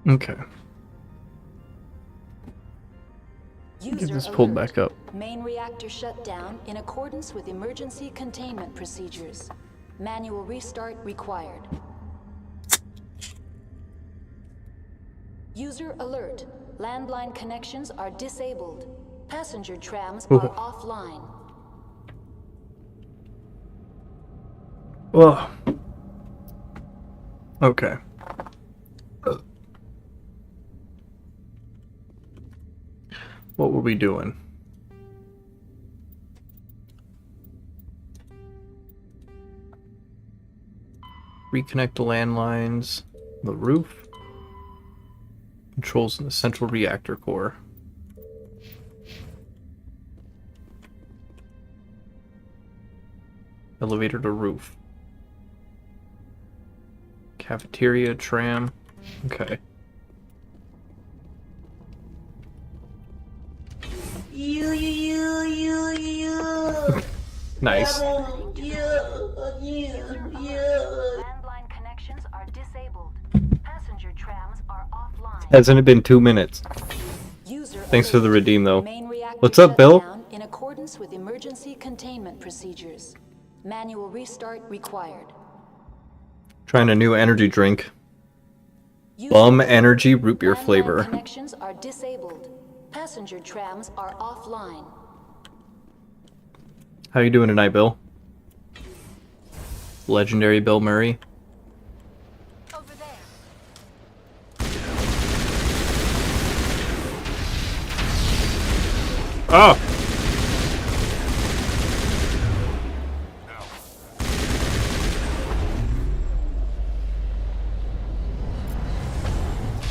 Okay. Get this pulled back up. Main reactor shut down in accordance with emergency containment procedures. Manual restart required. User alert. Landline connections are disabled. Passenger trams are offline. Well. Okay. What were we doing? Reconnect the landlines, the roof, controls in the central reactor core. Elevator to roof. Cafeteria, tram. Okay. Nice. Landline connections are disabled. Passenger trams are offline. Hasn't it been 2 minutes? Thanks for the redeem, though. What's up, Bill? In accordance with emergency containment procedures. Manual restart required. Trying a new energy drink. Bum energy root beer flavor. Connections are disabled. Passenger trams are offline. How you doing tonight, Bill? Legendary Bill Murray. Over there. Oh!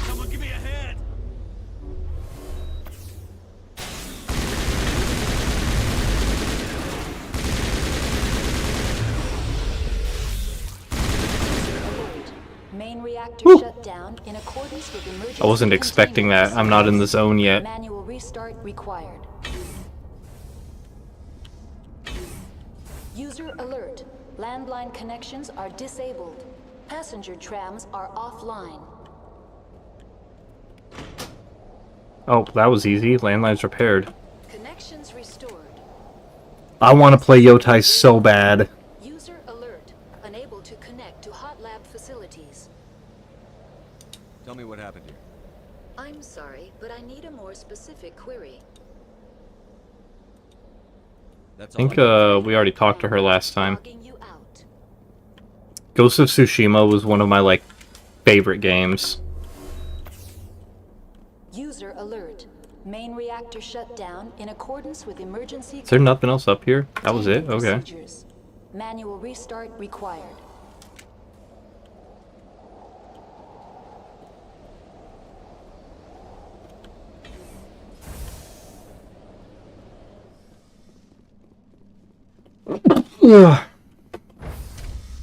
Someone give me a hand. Main reactor shut down in accordance with emergency I wasn't expecting that. I'm not in the zone yet. Manual restart required. User alert. Landline connections are disabled. Passenger trams are offline. Oh, that was easy. Landline's repaired. Connections restored. I want to play Yotai so bad. User alert. Unable to connect to hot lab facilities. Tell me what happened here. I'm sorry, but I need a more specific query. That's I think all. we already talked to her last time. Logging you out. Ghost of Tsushima was one of my, like, favorite games. User alert. Main reactor shut down in accordance with emergency. Is there nothing else up here? That was it? containment Okay. procedures. Manual restart required.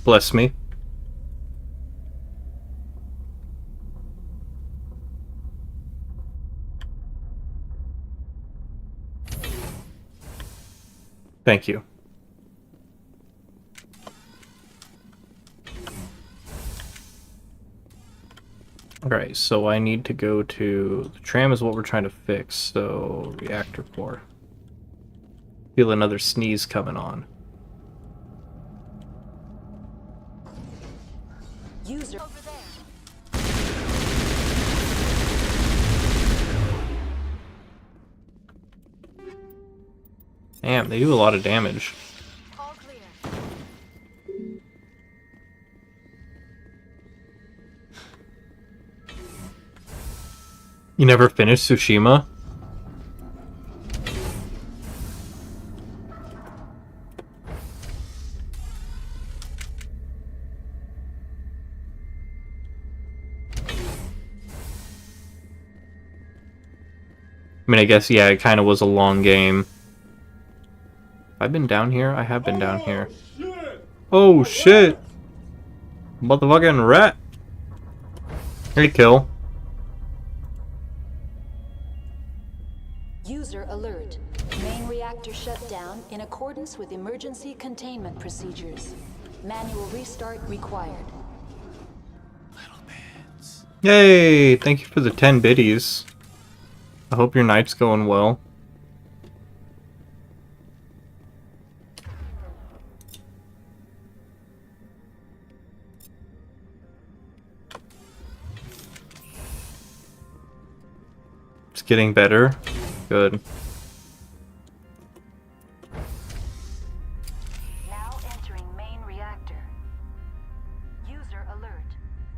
Bless me. Thank you. Alright, so I need to go to... The tram is what we're trying to fix, so... Reactor core. Feel another sneeze coming on. User over there. Damn, they do a lot of damage. All clear. You never finished Tsushima? I mean, I guess, yeah, it kind of was a long game. I've been down here? I have been down here. Shit! Oh shit! Motherfucking rat! Hey, kill. User alert. Main reactor shut down in accordance with emergency containment procedures. Manual restart required. Yay! Thank you for the 10 biddies. I hope your night's going well. It's getting better. Good. Now entering main reactor. User alert.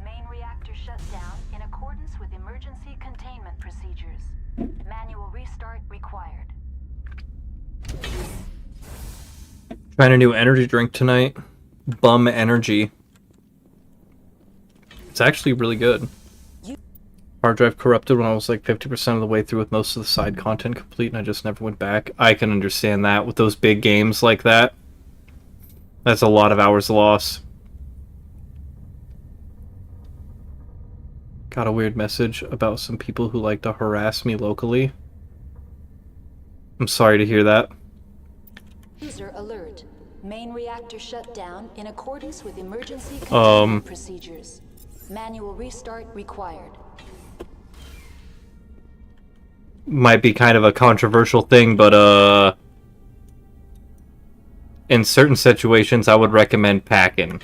Main reactor shut down in accordance with emergency containment procedures. Manual restart required. Trying a new energy drink tonight. Bum Energy. It's actually really good. Hard drive corrupted when I was like 50% of the way through with most of the side content complete and I just never went back. I can understand that with those big games like that. That's a lot of hours lost. Got a weird message about some people who like to harass me locally. I'm sorry to hear that. User alert. Main reactor shut down in accordance with emergency containment procedures. Manual restart required. Might be kind of a controversial thing, but in certain situations I would recommend packing.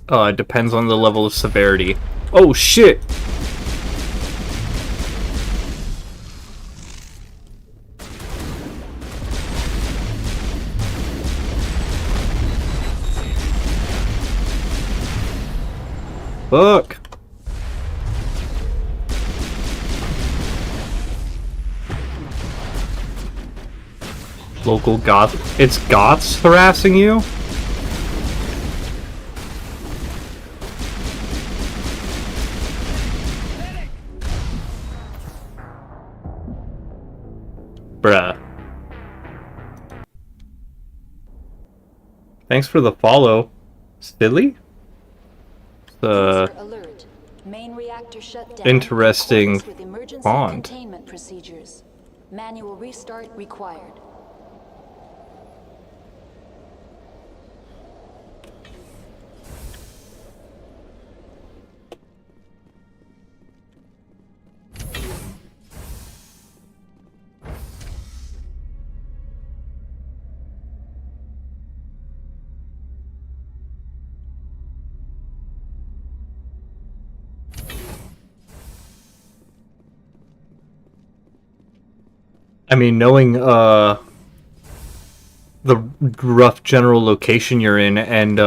It depends on the level of severity. Oh shit! Fuck! Local goth. It's goths harassing you? Bruh. Thanks for the follow. Silly? User alert. Main reactor shut down Interesting in accordance with emergency font. containment procedures. Manual restart required. I mean, knowing the rough general location you're in and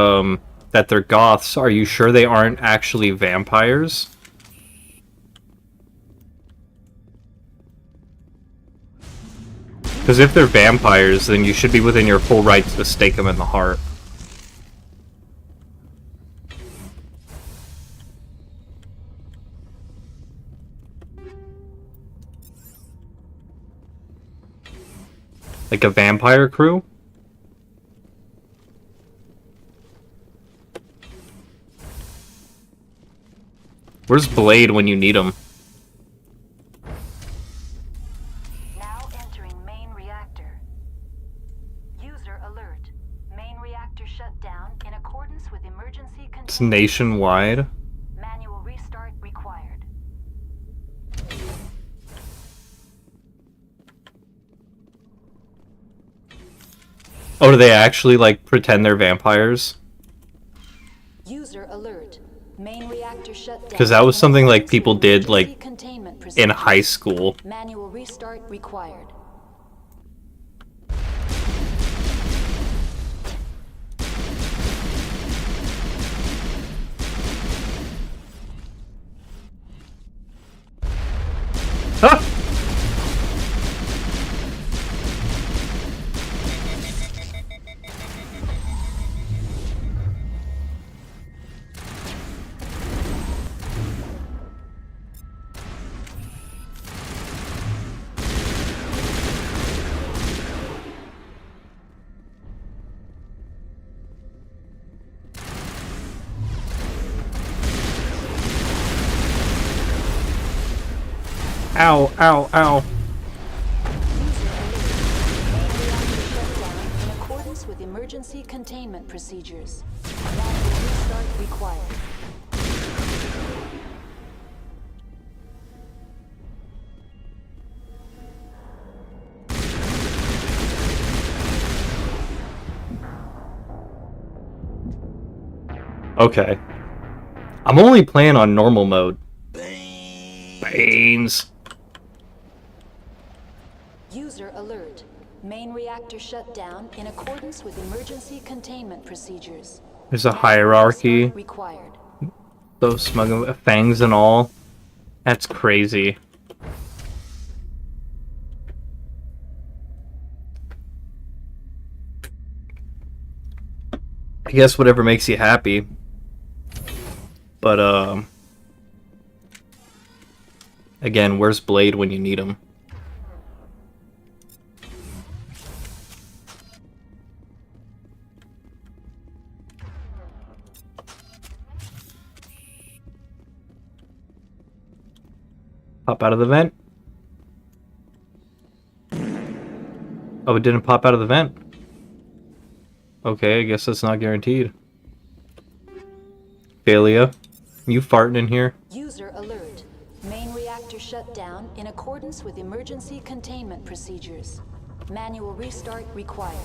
that they're goths, are you sure they aren't actually vampires? Because if they're vampires, then you should be within your full rights to stake them in the heart. Like a vampire crew? Where's Blade when you need him? Now entering main reactor. User alert. Main reactor shut down in accordance with emergency containment. It's nationwide. Manual restart required. Oh, do they actually, like, pretend they're vampires? User alert. Main reactor shut down. Because that was something, like, people did, like, containment in procedures. high school. Manual restart required. Ah! Ow, ow, ow. In accordance with emergency containment procedures. Manual restart required. Okay. I'm only playing on normal mode. Baines. User alert. Main reactor shut down in accordance with emergency containment procedures. There's a Manual hierarchy. restart required. Those smug fangs and all. That's crazy. I guess whatever makes you happy. But, again, where's Blade when you need him? Pop out of the vent. Oh, it didn't pop out of the vent. Okay, I guess that's not guaranteed. Failure. You farting in here? User alert. Main reactor shut down in accordance with emergency containment procedures. Manual restart required.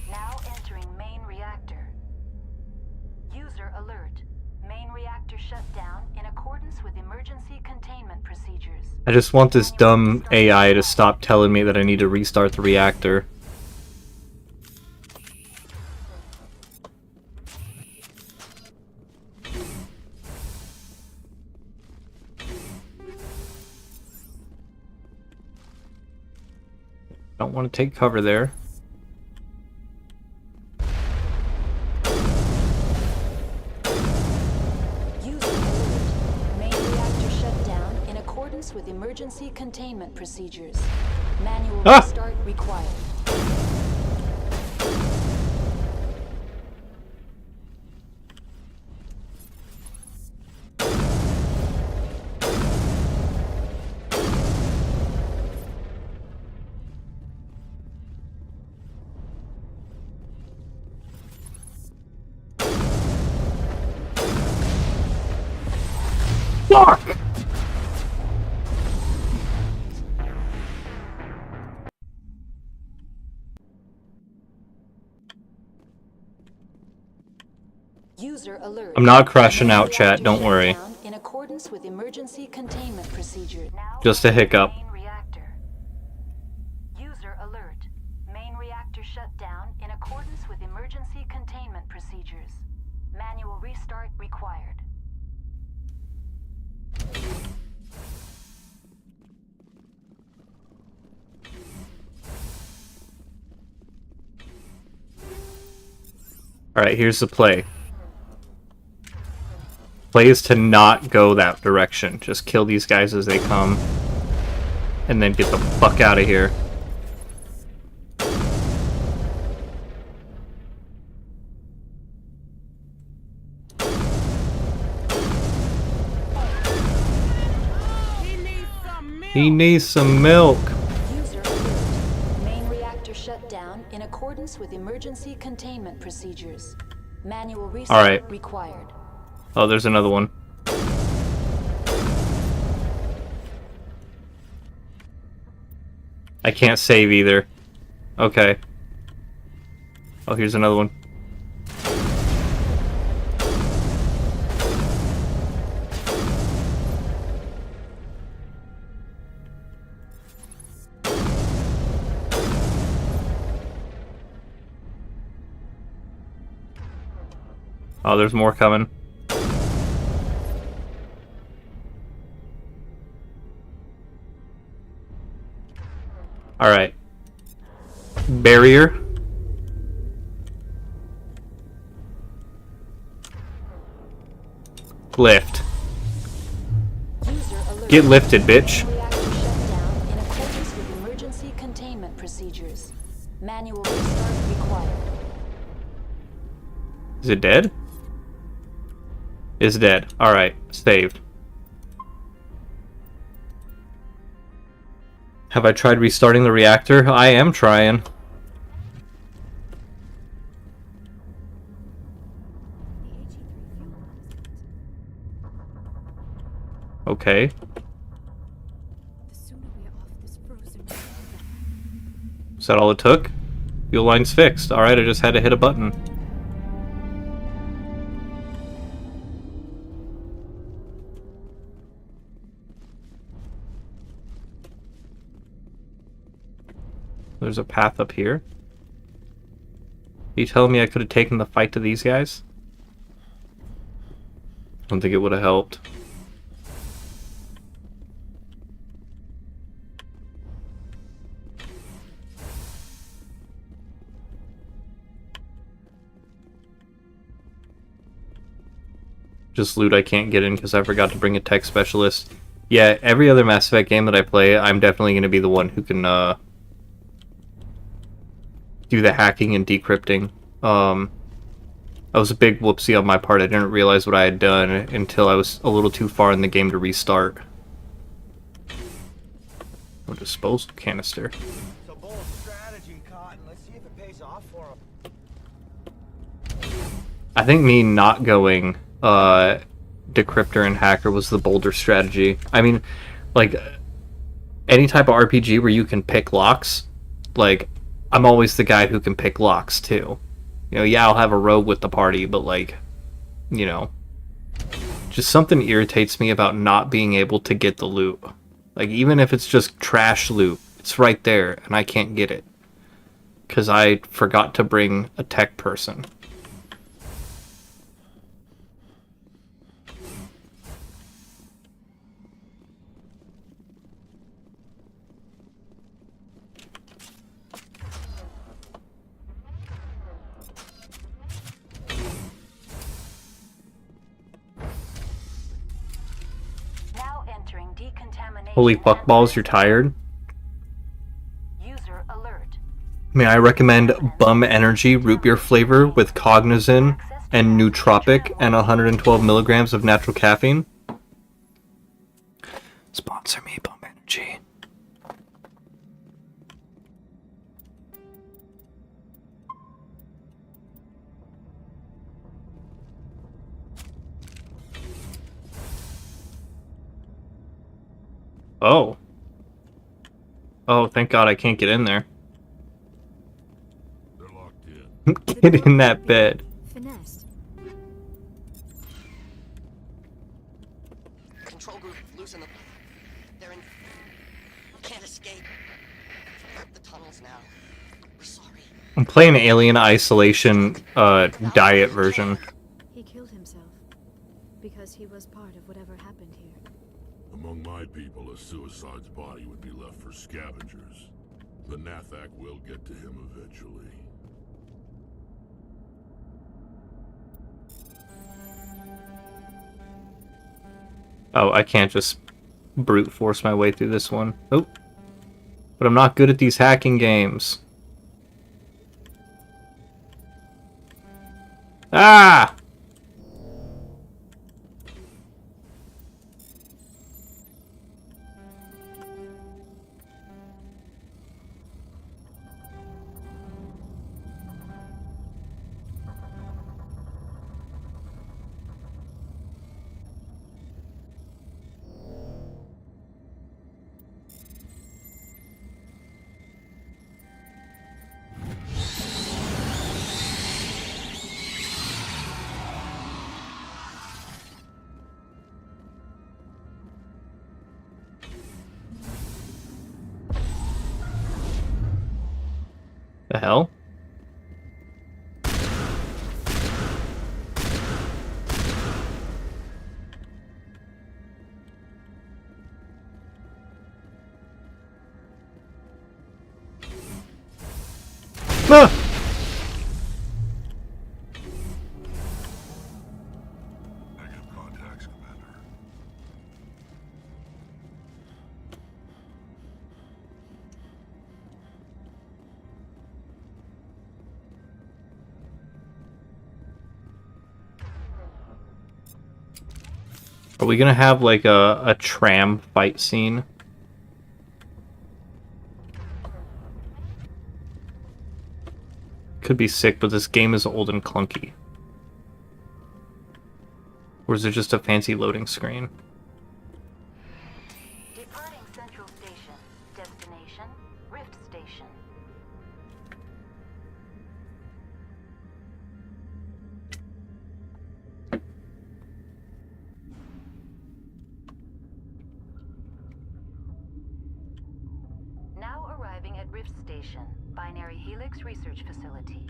Now entering main reactor. User alert. Main reactor shut down in accordance with emergency containment procedures. I just want this dumb AI to stop telling me that I need to restart the reactor. Don't want to take cover there. User alert. Main reactor shut down in accordance with emergency containment procedures. Manual restart required. Fuck! User alert. I'm not crashing Main out, chat, reactor don't shut worry. down in accordance with emergency containment procedures. Now Just a hiccup. main reactor. User alert. Main reactor shut down in accordance with emergency containment procedures. Manual restart required. Alright, here's the play. Play is to not go that direction. Just kill these guys as they come. And then get the fuck out of here. He needs some milk. User alert. Main reactor shut down in accordance with emergency containment procedures. Manual restart Alright. required. Oh, there's another one. I can't save either. Okay. Oh, here's another one. Oh, there's more coming. Alright. Barrier. Lift. User alert. Get lifted, bitch. Main emergency containment procedures. Manual restart required. Is it dead? It's dead. Alright, saved. Have I tried restarting the reactor? I am trying. Okay. Is that all it took? Fuel line's fixed. Alright, I just had to hit a button. There's a path up here. Are you telling me I could have taken the fight to these guys? I don't think it would have helped. Just loot I can't get in because I forgot to bring a tech specialist. Yeah, every other Mass Effect game that I play, I'm definitely going to be the one who can do the hacking and decrypting. That was a big whoopsie on my part. I didn't realize what I had done until I was a little too far in the game to restart. A disposal canister. So bold strategy, Cotton. Let's see if it pays off for him. I think me not going decryptor and hacker was the bolder strategy. I mean, like, any type of RPG where you can pick locks, like, I'm always the guy who can pick locks too. You know, yeah, I'll have a rogue with the party, but like, you know, just something irritates me about not being able to get the loot. Like, even if it's just trash loot, it's right there and I can't get it because I forgot to bring a tech person. Now entering decontamination. Holy fuckballs, you're tired? User alert. May I recommend Bum Energy root beer flavor with cognizin and nootropic and 112 milligrams of natural caffeine? Sponsor me, Bum Energy. Oh. Oh, thank God I can't get in there. They're locked in. Get in that bed. Finesse. Control group, loosen them. They're in. Can't escape. The tunnels now. We're sorry. I'm playing Alien Isolation diet version. He killed himself because he was part of whatever happened here. Among my people, a suicide's body would be left for scavengers. The Nathak will get to him eventually. Oh, I can't just brute force my way through this one. Oh. But I'm not good at these hacking games. Ah! The hell? Ah! Negative contacts, Commander. Are we gonna have like a tram fight scene? Could be sick, but this game is old and clunky. Or is it just a fancy loading screen? Departing Central Station. Destination, Rift Station. Now arriving at Rift Station, Binary Helix Research Facility.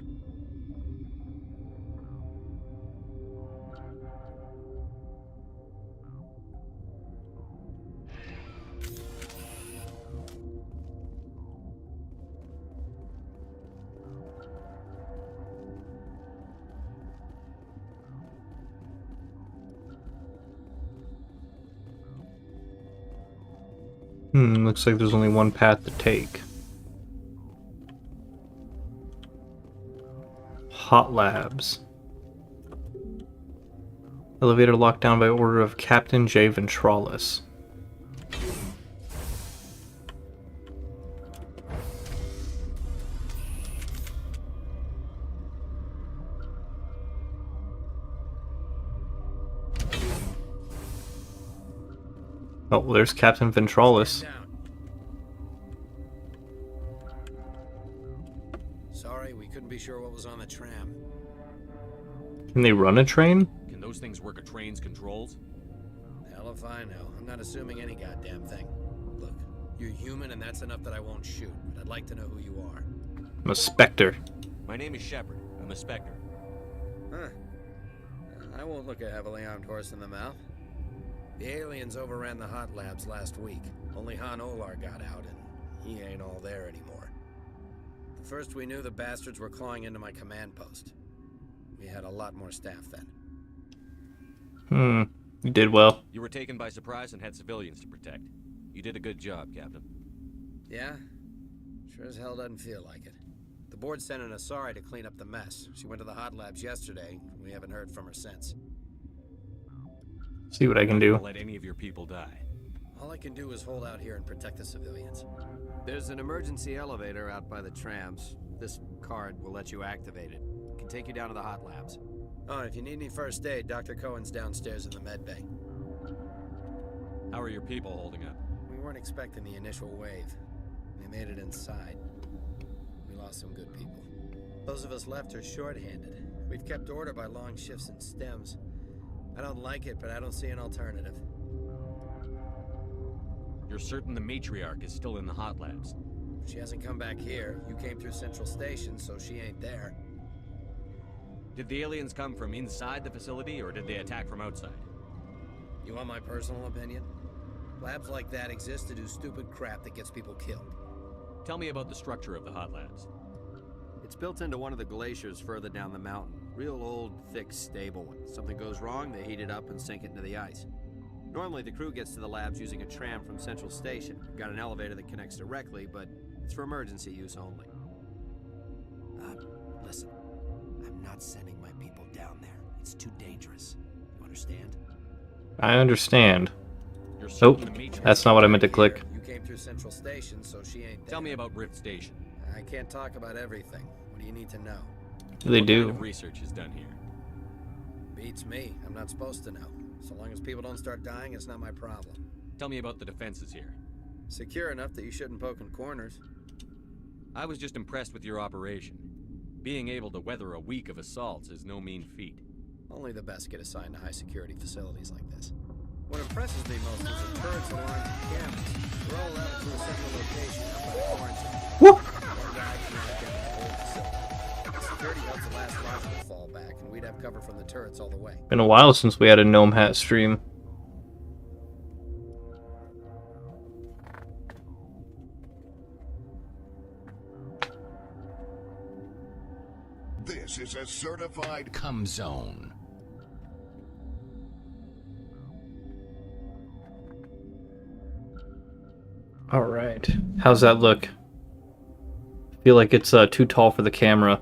Looks like there's only one path to take. Hot Labs. Elevator locked down by order of Captain J. Ventralis. Oh, well, there's Captain Ventralis. Sorry, we couldn't be sure what was on the tram. Can they run a train? Can those things work a train's controls? Hell if I know. I'm not assuming any goddamn thing. Look, you're human and that's enough that I won't shoot. But I'd like to know who you are. I'm a Spectre. My name is Shepard. I'm a Spectre. Huh. I won't look a heavily armed horse in the mouth. The aliens overran the hot labs last week. Only Han Olar got out, and he ain't all there anymore. The first we knew, the bastards were clawing into my command post. We had a lot more staff then. You did well. You were taken by surprise and had civilians to protect. You did a good job, Captain. Yeah? Sure as hell doesn't feel like it. The board sent an Asari to clean up the mess. She went to the hot labs yesterday. We haven't heard from her since. See what I can do. Don't let any of your people die. All I can do is hold out here and protect the civilians. There's an emergency elevator out by the trams. This card will let you activate it. It can take you down to the hot labs. Oh, and if you need any first aid, Dr. Cohen's downstairs in the med bay. How are your people holding up? We weren't expecting the initial wave. They made it inside. We lost some good people. Those of us left are short-handed. We've kept order by long shifts and stems. I don't like it, but I don't see an alternative. You're certain the matriarch is still in the hot labs? She hasn't come back here. You came through Central Station, so she ain't there. Did the aliens come from inside the facility, or did they attack from outside? You want my personal opinion? Labs like that exist to do stupid crap that gets people killed. Tell me about the structure of the hot labs. It's built into one of the glaciers further down the mountain. Real old, thick, stable one. Something goes wrong, they heat it up and sink it into the ice. Normally, the crew gets to the labs using a tram from Central Station. We've got an elevator that connects directly, but it's for emergency use only. Listen. I'm not sending my people down there. It's too dangerous. You understand? I understand. You're Oh, certain the matriarch... that's not what I meant to click. You came through Central Station, so she ain't there. Tell me about Rift Station. I can't talk about everything. What do you need to know? They What do. kind of research is done here? Beats me. I'm not supposed to know. So long as people don't start dying, it's not my problem. Tell me about the defenses here. Secure enough that you shouldn't poke in corners. I was just impressed with your operation. Being able to weather a week of assaults is no mean feat. Only the best get assigned to high-security facilities like this. What impresses me most is the turrets, alarms, and cameras. They're all routed to a central location up by the quarantine. Whoop! One guy can knock down the whole facility. The security helps the last logical fallback, and we'd have cover from the turrets all the way. Been a while since we had a Gnome Hat stream. This is a certified cum zone. Alright. How's that look? Feel like it's too tall for the camera.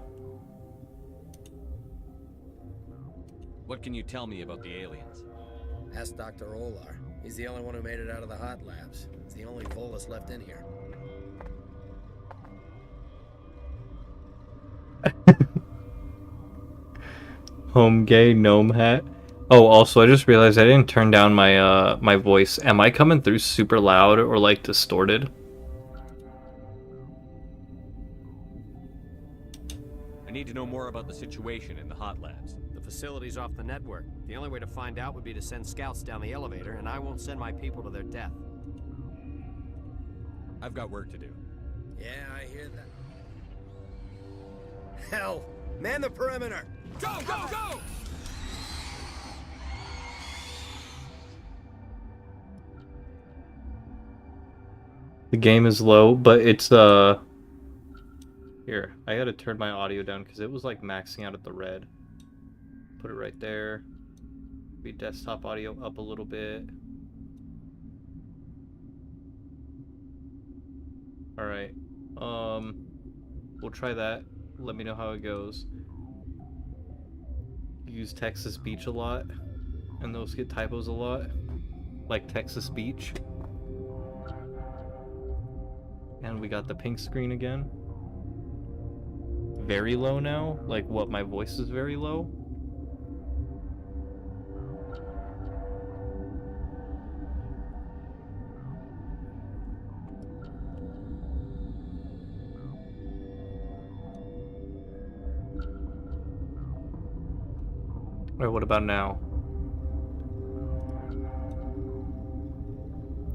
What can you tell me about the aliens? Ask Dr. Olar. He's the only one who made it out of the hot labs. It's the only Volus left in here. Home gay gnome hat. Oh, also, I just realized I didn't turn down my my voice. Am I coming through super loud or like distorted? I need to know more about the situation in the hot labs. The facility's off the network. The only way to find out would be to send scouts down the elevator, and I won't send my people to their death. I've got work to do. Yeah, I hear that. Hell! Man the perimeter! Go, go, go! The game is low, but it's here, I gotta turn my audio down because it was like maxing out at the red. Put it right there. Be desktop audio up a little bit. Alright. We'll try that. Let me know how it goes. Use Texas Beach a lot, and those get typos a lot. Like Texas Beach. And we got the pink screen again. Very low now? Like what, my voice is very low? Alright, what about now?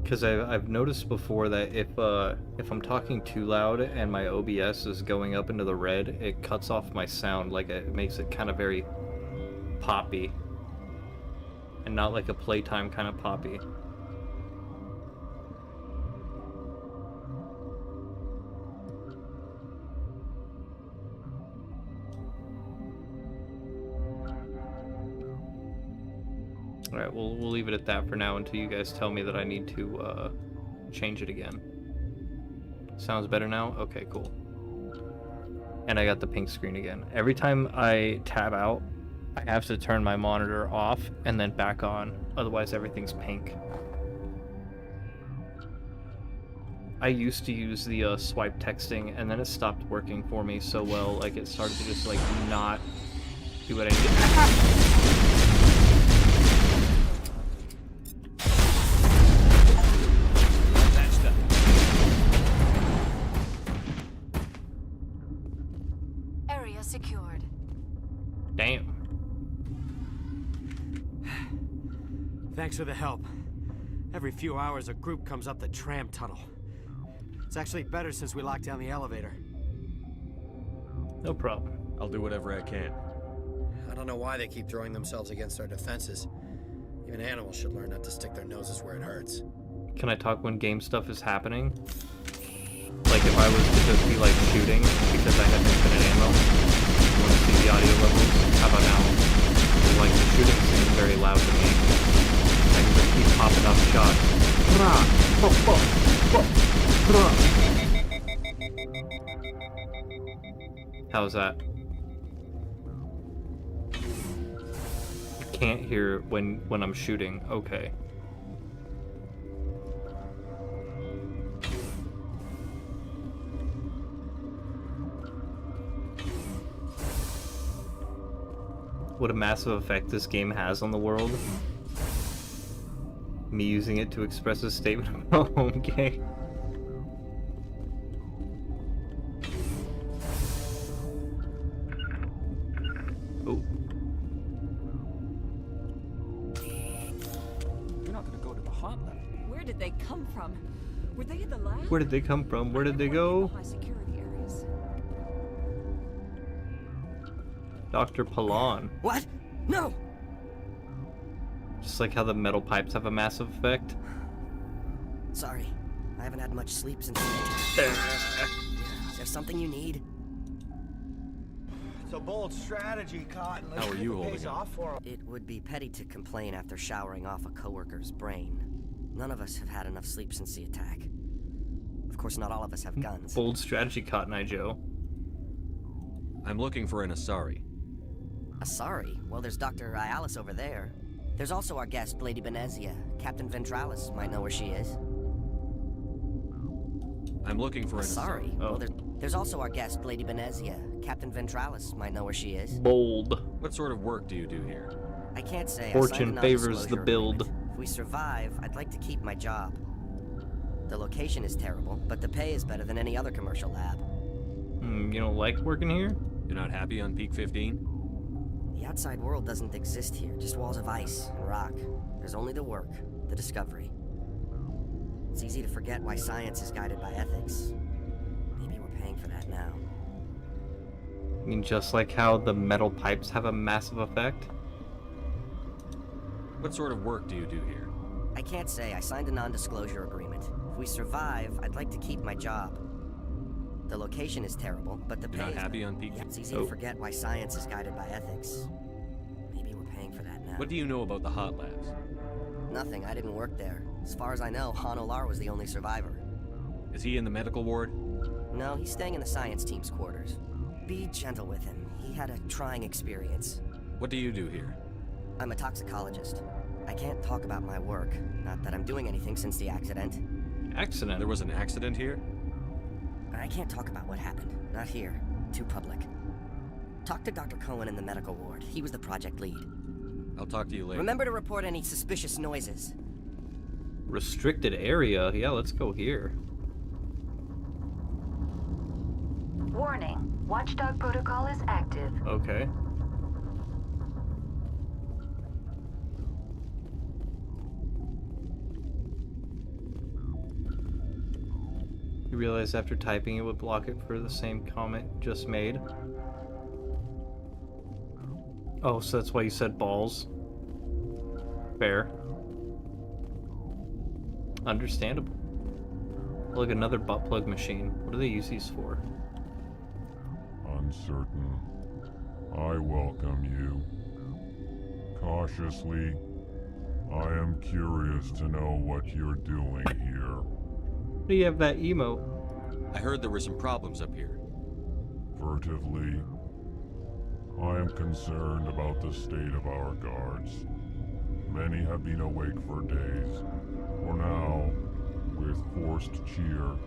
Because I've noticed before that if I'm talking too loud and my OBS is going up into the red, it cuts off my sound. Like it makes it kind of very poppy, and not like a playtime kind of poppy. Alright, we'll leave it at that for now until you guys tell me that I need to change it again. Sounds better now? Okay, cool. And I got the pink screen again. Every time I tab out, I have to turn my monitor off and then back on. Otherwise, everything's pink. I used to use the swipe texting, and then it stopped working for me so well. Like, it started to just, like, not do what I needed. Secured. Damn. Thanks for the help. Every few hours, a group comes up the tram tunnel. It's actually better since we locked down the elevator. No problem. I'll do whatever I can. I don't know why they keep throwing themselves against our defenses. Even animals should learn not to stick their noses where it hurts. Can I talk when game stuff is happening? Like if I was to just be like shooting because I have infinite ammo. You want to see the audio levels? How about now? Like the shooting seems very loud to me. I can just keep popping up shots. How's that? I can't hear when I'm shooting. Okay. What a massive effect this game has on the world. Me using it to express a statement about home gay. Oh. You're not gonna go to the hot lab. Where did they come from? Were they in the lab? Where did they come from? Where did they go? High security areas. Dr. Palan. What? No! Just like how the metal pipes have a massive effect. Sorry, I haven't had much sleep since. Is there something you need? It's a bold strategy, Cotton. Let's How are see you if it holding pays up? off for him. It would be petty to complain after showering off a coworker's brain. None of us have had enough sleep since the attack. Of course, not all of us have guns. Bold strategy, Cotton Eye Joe. I'm looking for an Asari. Sorry. Well, there's Dr. Ayalis over there. There's also our guest, Lady Benezia. Captain Ventralis might know where she is. I'm looking for an Sorry. Oh. Well, there's also our guest, Lady Benezia. Captain Ventralis might know where she is. Bold. What sort of work do you do here? I can't say. Fortune favors the build. Agreement. If we survive, I'd like to keep my job. The location is terrible, but the pay is better than any other commercial lab. You don't like working here? You're not happy on Peak 15? The outside world doesn't exist here, just walls of ice and rock. There's only the work, the discovery. It's easy to forget why science is guided by ethics. Maybe we're paying for that now. I mean, just like how the metal pipes have a massive effect? What sort of work do you do here? I can't say. I signed a non-disclosure agreement. If we survive, I'd like to keep my job. The location is terrible, but the pay You're not is happy better. on Peak? Yeah, it's easy to forget why science is guided by ethics. Maybe we're paying for that now. What do you know about the hot labs? Nothing. I didn't work there. As far as I know, Han Olar was the only survivor. Is he in the medical ward? No, he's staying in the science team's quarters. Be gentle with him. He had a trying experience. What do you do here? I'm a toxicologist. I can't talk about my work. Not that I'm doing anything since the accident. Accident? There was an accident here? But I can't talk about what happened. Not here. Too public. Talk to Dr. Cohen in the medical ward. He was the project lead. I'll talk to you later. Remember to report any suspicious noises. Restricted area? Yeah, let's go here. Warning. Watchdog protocol is active. Okay. You realize after typing it would block it for the same comment just made? Oh, so that's why you said balls. Fair. Understandable. Look, another butt plug machine. What do they use these for? Uncertain. I welcome you. Cautiously, I am curious to know what you're doing here. Do you have that emote? I heard there were some problems up here. Furtively, I am concerned about the state of our guards. Many have been awake for days. For now, with forced cheer,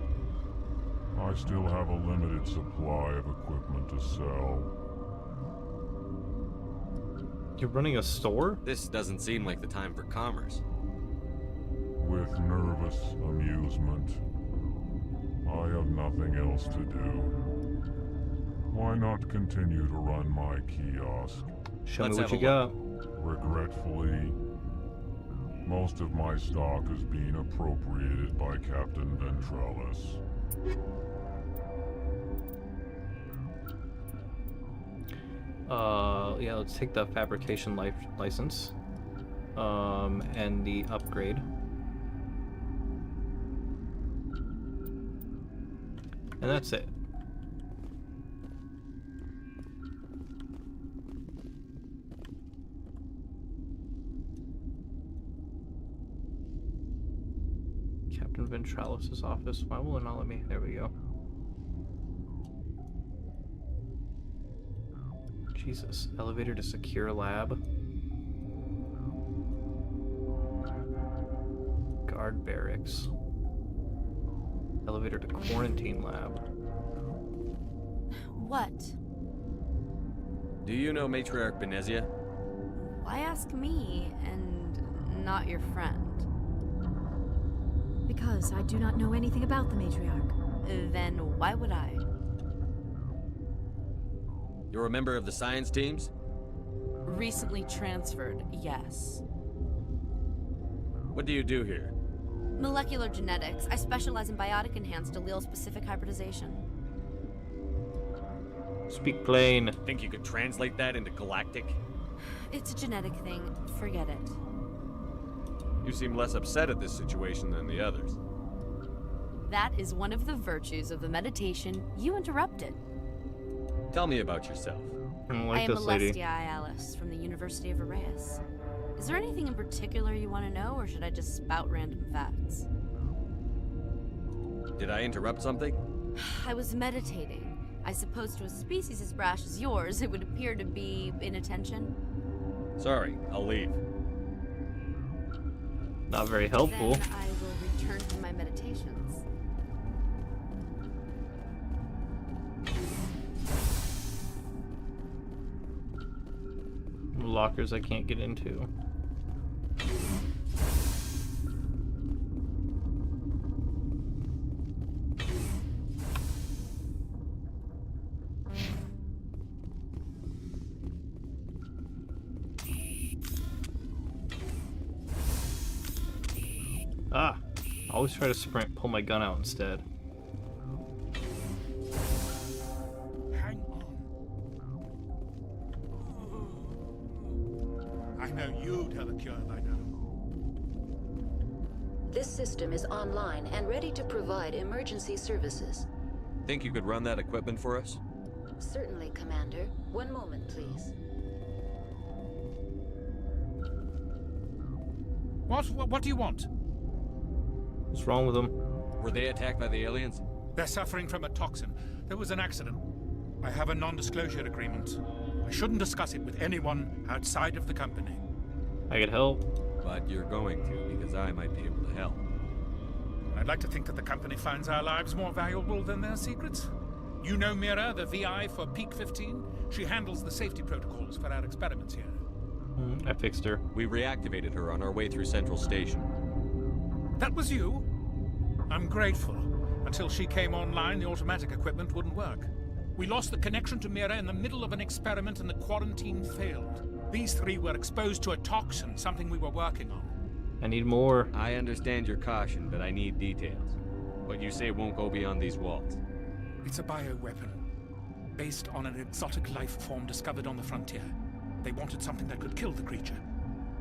I still have a limited supply of equipment to sell. You're running a store? This doesn't seem like the time for commerce. With nervous amusement. I have nothing else to do. Why not continue to run my kiosk? Show Let's me what have you a got. Regretfully, most of my stock is being appropriated by Captain Ventralis. Yeah, let's take the fabrication license. And the upgrade. And that's it. Captain Ventralis' office. Why will it not let me? There we go. Jesus. Elevator to secure lab. Guard barracks. Elevator to quarantine lab. What? Do you know Matriarch Benezia? Why ask me and not your friend? Because I do not know anything about the matriarch. Then why would I? You're a member of the science teams? Recently transferred, yes. What do you do here? Molecular genetics. I specialize in biotic-enhanced allele-specific hybridization. Speak plain. Think you could translate that into galactic? It's a genetic thing. Forget it. You seem less upset at this situation than the others. That is one of the virtues of the meditation you interrupted. Tell me about yourself. I don't I like am this lady. Alestia Alice from the University of Arrayas. Is there anything in particular you want to know, or should I just spout random facts? Did I interrupt something? I was meditating. I suppose to a species as brash as yours, it would appear to be inattention. Sorry, I'll leave. Not very helpful. Then I will return to my meditations. Lockers I can't get into. Ah, I always try to sprint, pull my gun out instead. Hang on. I know you'd have a cure by now. This system is online and ready to provide emergency services. Think you could run that equipment for us? Certainly, Commander. One moment, please. What do you want? What's wrong with them? Were they attacked by the aliens? They're suffering from a toxin. There was an accident. I have a non-disclosure agreement. I shouldn't discuss it with anyone outside of the company. I could help. But you're going to, because I might be able to help. I'd like to think that the company finds our lives more valuable than their secrets. You know Mira, the VI for Peak 15? She handles the safety protocols for our experiments here. I fixed her. We reactivated her on our way through Central Station. That was you? I'm grateful. Until she came online, the automatic equipment wouldn't work. We lost the connection to Mira in the middle of an experiment and the quarantine failed. These three were exposed to a toxin, something we were working on. I need more. I understand your caution, but I need details. What you say won't go beyond these walls. It's a bioweapon, based on an exotic life form discovered on the frontier. They wanted something that could kill the creature.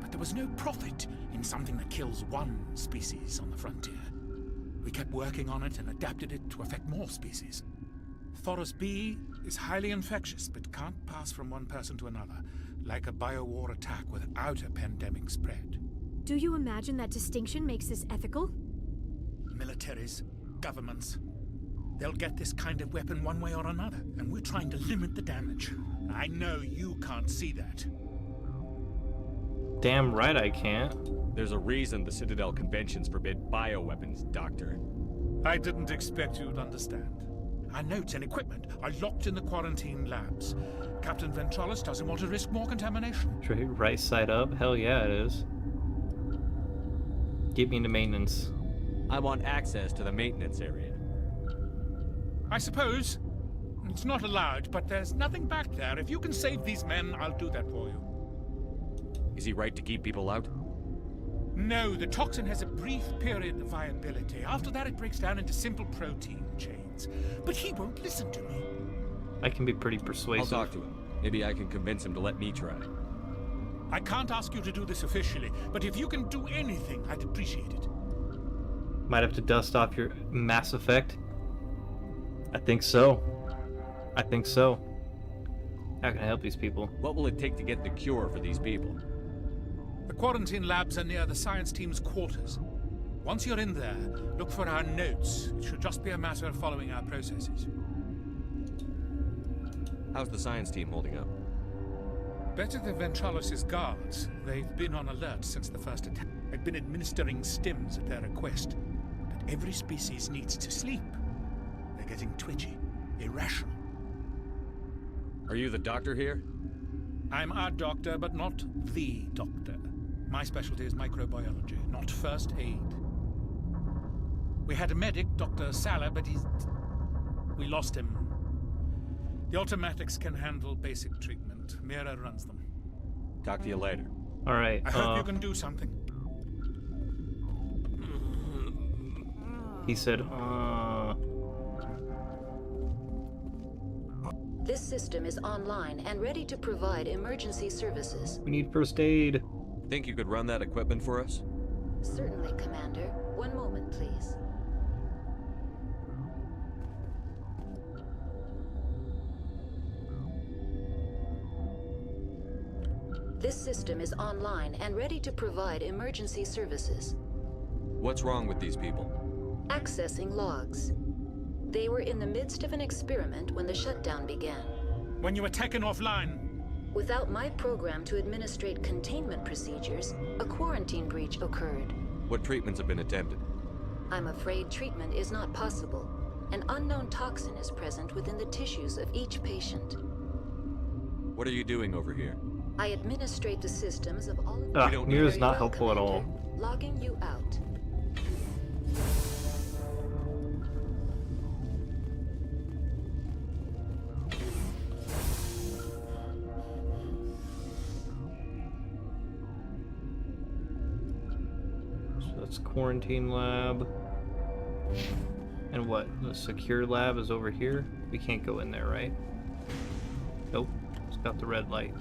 But there was no profit in something that kills one species on the frontier. We kept working on it and adapted it to affect more species. Thoros B is highly infectious, but can't pass from one person to another, like a biowar attack without a pandemic spread. Do you imagine that distinction makes this ethical? Militaries, governments, they'll get this kind of weapon one way or another, and we're trying to limit the damage. I know you can't see that. Damn right I can't. There's a reason the Citadel conventions forbid bioweapons, Doctor. I didn't expect you'd understand. Our notes and equipment are locked in the quarantine labs. Captain Ventralis doesn't want to risk more contamination. Straight right side up? Hell yeah it is. Get me into maintenance. I want access to the maintenance area. I suppose. It's not allowed, but there's nothing back there. If you can save these men, I'll do that for you. Is he right to keep people out? No, the toxin has a brief period of viability. After that, it breaks down into simple protein chains. But he won't listen to me. I can be pretty persuasive. I'll talk to him. Maybe I can convince him to let me try. I can't ask you to do this officially, but if you can do anything, I'd appreciate it. Might have to dust off your Mass Effect. I think so. I think so. How can I help these people? What will it take to get the cure for these people? The quarantine labs are near the science team's quarters. Once you're in there, look for our notes. It should just be a matter of following our processes. How's the science team holding up? Better than Ventralis' guards. They've been on alert since the first attack. I've been administering stims at their request. But every species needs to sleep. They're getting twitchy, irrational. Are you the doctor here? I'm our doctor, but not the doctor. My specialty is microbiology, not first aid. We had a medic, Dr. Salah, but we lost him. The automatics can handle basic treatment. Mira runs them. Talk to you later. Alright, I hope you can do something. He said, This system is online and ready to provide emergency services. We need first aid. Think you could run that equipment for us? Certainly, Commander. One moment, please. This system is online and ready to provide emergency services. What's wrong with these people? Accessing logs. They were in the midst of an experiment when the shutdown began. When you were taken offline. Without my program to administrate containment procedures, a quarantine breach occurred. What treatments have been attempted? I'm afraid treatment is not possible. An unknown toxin is present within the tissues of each patient. What are you doing over here? I administrate the systems of all of Ah, you. Mira's Very not well, helpful at all. Commander. Logging you out. So that's quarantine lab. And what? The secure lab is over here? We can't go in there, right? Nope. It's got the red light.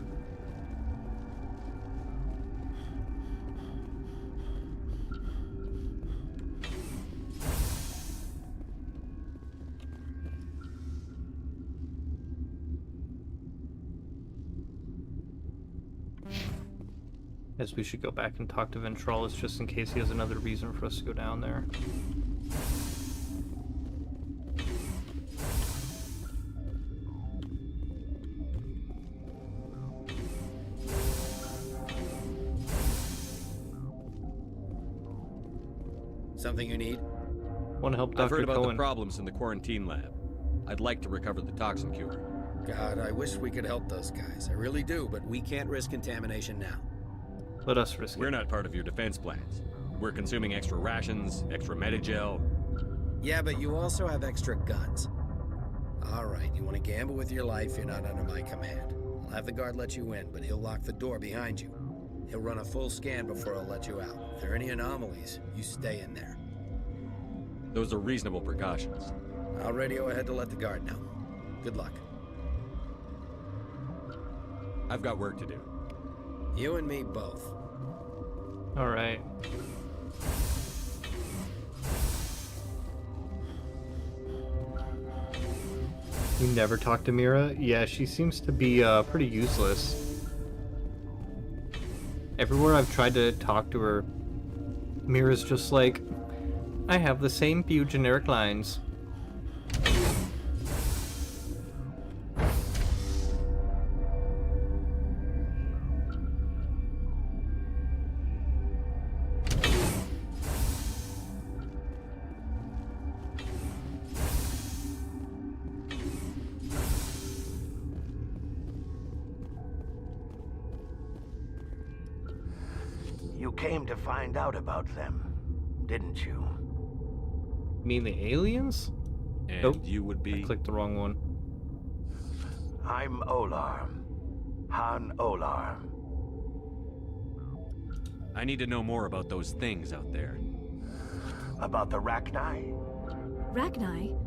Guess we should go back and talk to Ventralis just in case he has another reason for us to go down there. Something you need? Want to help Dr. I've heard about Cohen. the problems in the quarantine lab. I'd like to recover the toxin cure. God, I wish we could help those guys. I really do, but we can't risk contamination now. Let us risk it. We're not part of your defense plans. We're consuming extra rations, extra Medigel. Yeah, but you also have extra guns. All right, you want to gamble with your life, you're not under my command. I'll have the guard let you in, but he'll lock the door behind you. He'll run a full scan before he'll let you out. If there are any anomalies, you stay in there. Those are reasonable precautions. I'll radio ahead to let the guard know. Good luck. I've got work to do. You and me both. Alright. You never talk to Mira? Yeah, she seems to be pretty useless. Everywhere I've tried to talk to her, Mira's just like, I have the same few generic lines. You came to find out about them, didn't you? You mean the aliens? And Nope. you would be... I clicked the wrong one. I'm Olar. Han Olar. I need to know more about those things out there. About the Rachni? Rachni?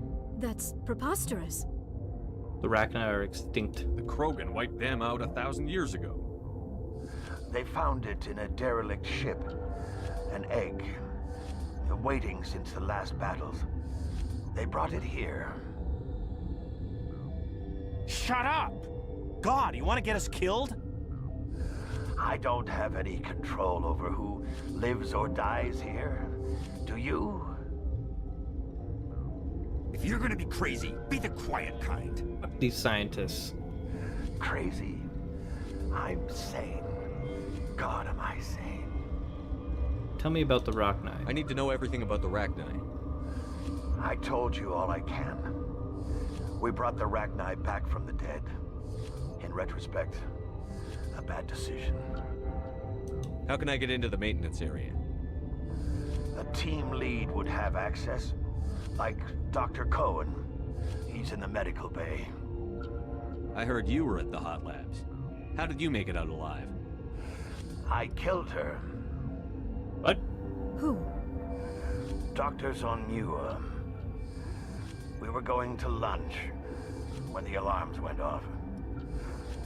That's preposterous. The Rachni are extinct. The Krogan wiped them out 1,000 years ago. They found it in a derelict ship. An egg. Waiting since the last battles. They brought it here. Shut up! God, you want to get us killed? I don't have any control over who lives or dies here. Do you? If you're gonna be crazy, be the quiet kind. These scientists. Crazy? I'm sane. God, am I sane? Tell me about the Rachni. I need to know everything about the Rachni. I told you all I can. We brought the Rachni back from the dead. In retrospect, a bad decision. How can I get into the maintenance area? A team lead would have access. Like Dr. Cohen. He's in the medical bay. I heard you were at the hot labs. How did you make it out alive? I killed her. What? Who? Doctors on Muir. We were going to lunch when the alarms went off.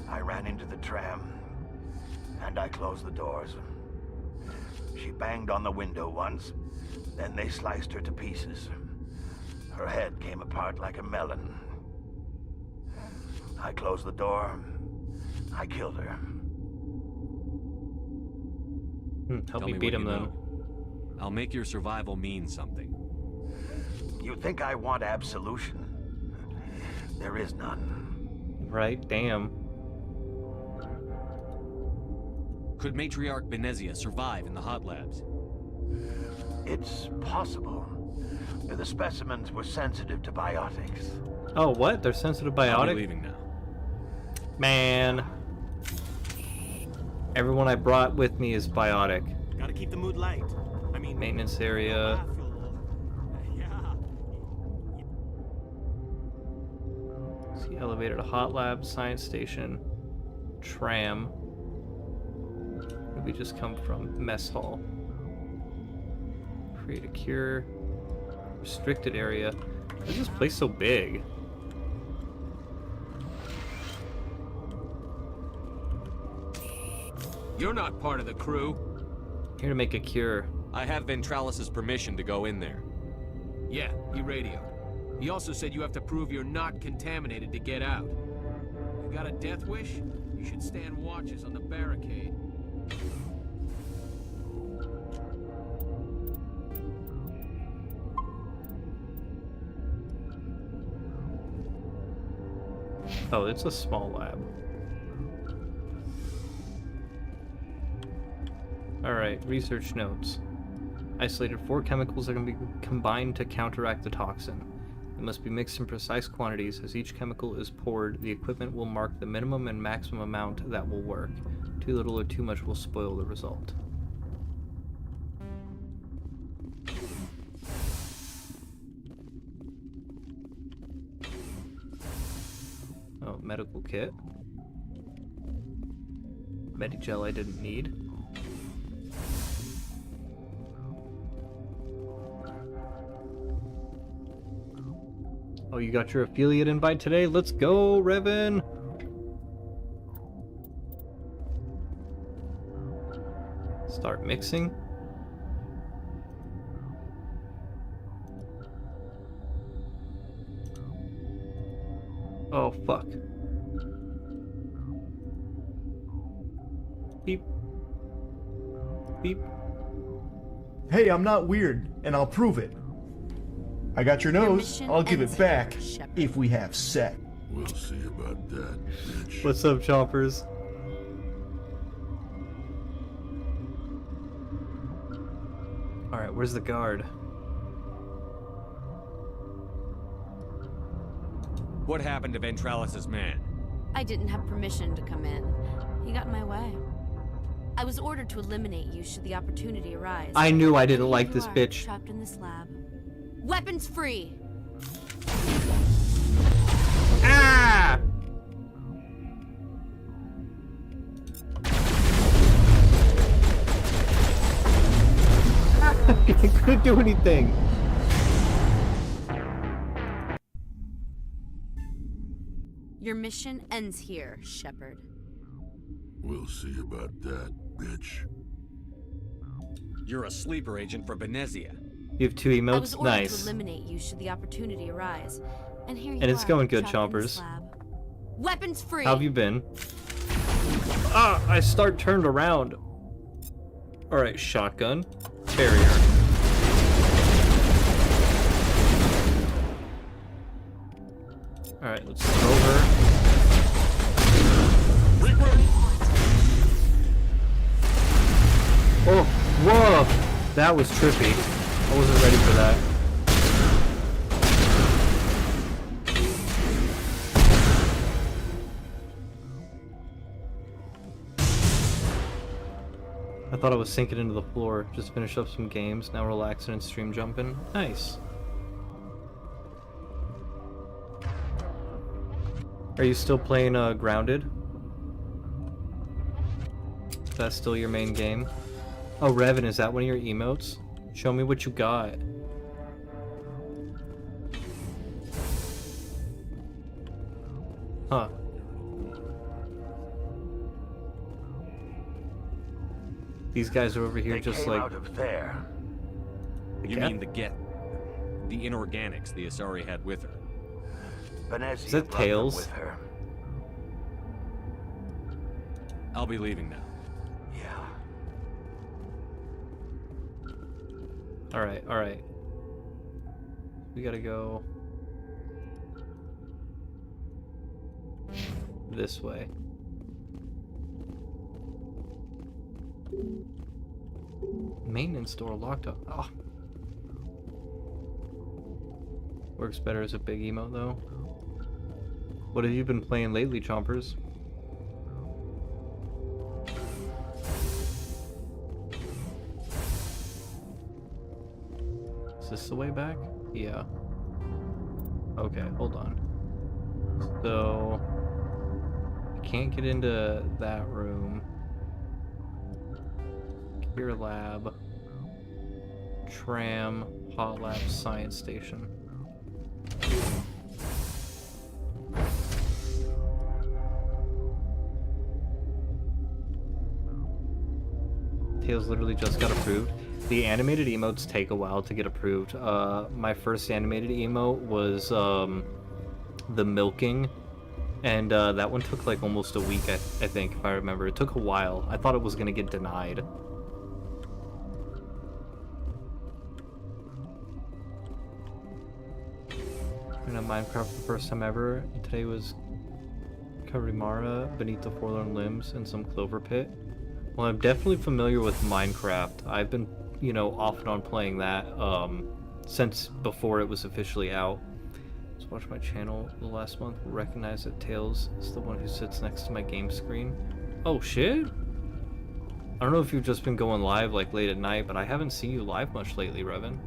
I ran into the tram, and I closed the doors. She banged on the window once, then they sliced her to pieces. Her head came apart like a melon. I closed the door. I killed her. Help Tell me me beat what him you then. know. I'll make your survival mean something. You think I want absolution? There is none. Right? Damn. Could Matriarch Benezia survive in the hot labs? It's possible. The specimens were sensitive to biotics. Oh, what? They're sensitive to I'll be biotic? leaving now. Man. Everyone I brought with me is biotic. Gotta keep the mood light. I mean, Maintenance area. See, elevator to hot lab, science station, tram. Where we just come from? Mess hall. Create a cure. Restricted area. Why is this place so big? You're not part of the crew. Here to make a cure. I have Ventralis's permission to go in there. Yeah, he radioed. He also said you have to prove you're not contaminated to get out. You got a death wish? You should stand watches on the barricade. Oh, it's a small lab. Alright, research notes. Isolated 4 chemicals that can be combined to counteract the toxin. It must be mixed in precise quantities. As each chemical is poured, the equipment will mark the minimum and maximum amount that will work. Too little or too much will spoil the result. Oh, medical kit. Medigel I didn't need. Oh, you got your affiliate invite today? Let's go, Revan! Start mixing. Oh, fuck. Beep. Beep. Hey, I'm not weird, and I'll prove it. I got your nose, I'll give it back, if we have sex. We'll see about that, bitch. What's up, choppers? Alright, where's the guard? What happened to Ventralis's man? I didn't have permission to come in. He got in my way. I was ordered to eliminate you should the opportunity arise. I knew I didn't Here like you this are, bitch. Trapped in this lab. Weapons free! Ah! I couldn't do anything. Your mission ends here, Shepard. We'll see about that, bitch. You're a sleeper agent for Venezia. You have 2 I was emotes? ordered Nice. to eliminate you should the opportunity arise. And here you And it's are, going good, trapped in this chompers. lab. Weapons free! How have you been? Ah, I start turned around. Alright, shotgun. Barrier. Alright, let's go over. Oh, whoa! That was trippy. I wasn't ready for that. I thought I was sinking into the floor. Just finished up some games. Now relaxing and stream jumping. Nice. Are you still playing Grounded? Is that still your main game? Oh, Revan, is that one of your emotes? Show me what you got. Huh. These guys are over here They just came like... out of there. You mean the inorganics the Asari had with her? Venezia Is that brought them Tails? with her. I'll be leaving now. Yeah. Alright, alright. We gotta go... this way. Maintenance door locked up. Oh, Works better as a big emote though. What have you been playing lately, Chompers? Is this the way back? Yeah. Okay, hold on. So I can't get into that room. Computer lab. Tram. Hot lab science station. Tails literally just got approved. The animated emotes take a while to get approved. My first animated emote was the milking, and that one took like almost a week, I think, if I remember. It took a while. I thought it was gonna get denied. In Minecraft for the first time ever. Today was Karimara, Beneath the Forlorn Limbs, and some Clover Pit. Well, I'm definitely familiar with Minecraft. I've been, you know, off and on playing that since before it was officially out. Just watch my channel the last month. Recognize that Tails is the one who sits next to my game screen. Oh shit! I don't know if you've just been going live like late at night, but I haven't seen you live much lately, Revan.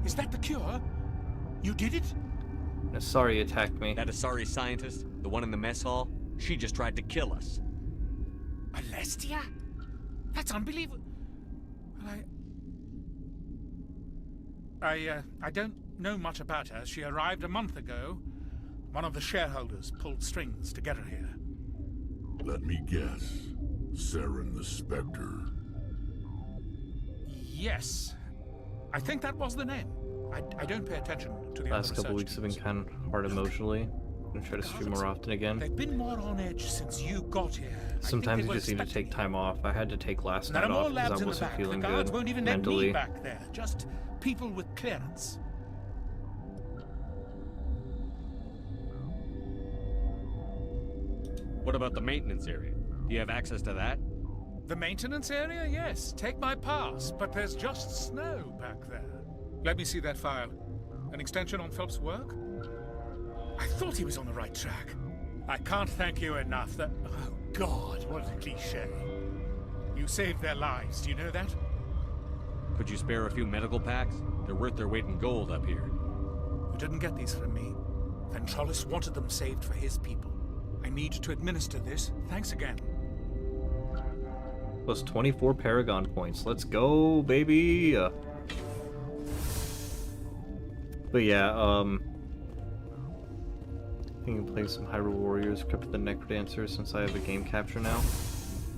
Is that the cure? You did it? Asari attacked me. That Asari scientist, the one in the mess hall, she just tried to kill us. Alestia? That's unbelievable. I don't know much about her. She arrived a month ago. One of the shareholders pulled strings to get her here. Let me guess. Saren the Spectre. Yes. I think that was the name. I don't pay attention to the last couple weeks have been kind of hard emotionally. I'm gonna try to stream more often again. They've been more on edge since you got here. Sometimes you just need to take time off. I had to take last night off because I wasn't feeling good won't even mentally. Let me back there. Just people with clearance. What about the maintenance area? Do you have access to that? The maintenance area? Yes. Take my pass, but there's just snow back there. Let me see that file. An extension on Phelps' work? I thought he was on the right track. I can't thank you enough that... Oh, God, what a cliché. You saved their lives, do you know that? Could you spare a few medical packs? They're worth their weight in gold up here. You didn't get these from me. Ventrollis wanted them saved for his people. I need to administer this. Thanks again. Plus 24 Paragon points. Let's go, baby! But yeah, I think I'm playing some Hyrule Warriors, Crypt of the Necrodancer, since I have a game capture now.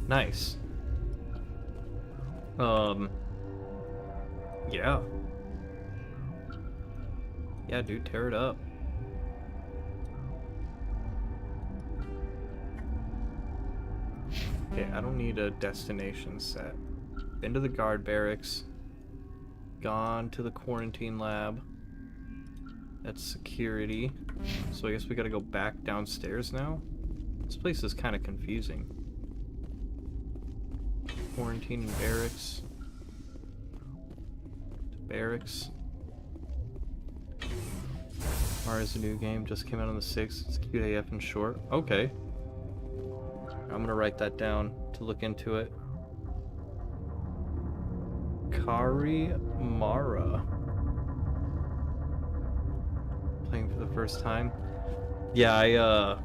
Nice. Yeah. Yeah, dude, tear it up. Okay, I don't need a destination set. Been to the guard barracks. Gone to the quarantine lab. That's security. So I guess we gotta go back downstairs now? This place is kind of confusing. Quarantine and barracks. To barracks. Mara's a new game, just came out on the 6th. It's cute AF and short. Okay. I'm gonna write that down to look into it. Kari Mara. Playing for the first time. Yeah,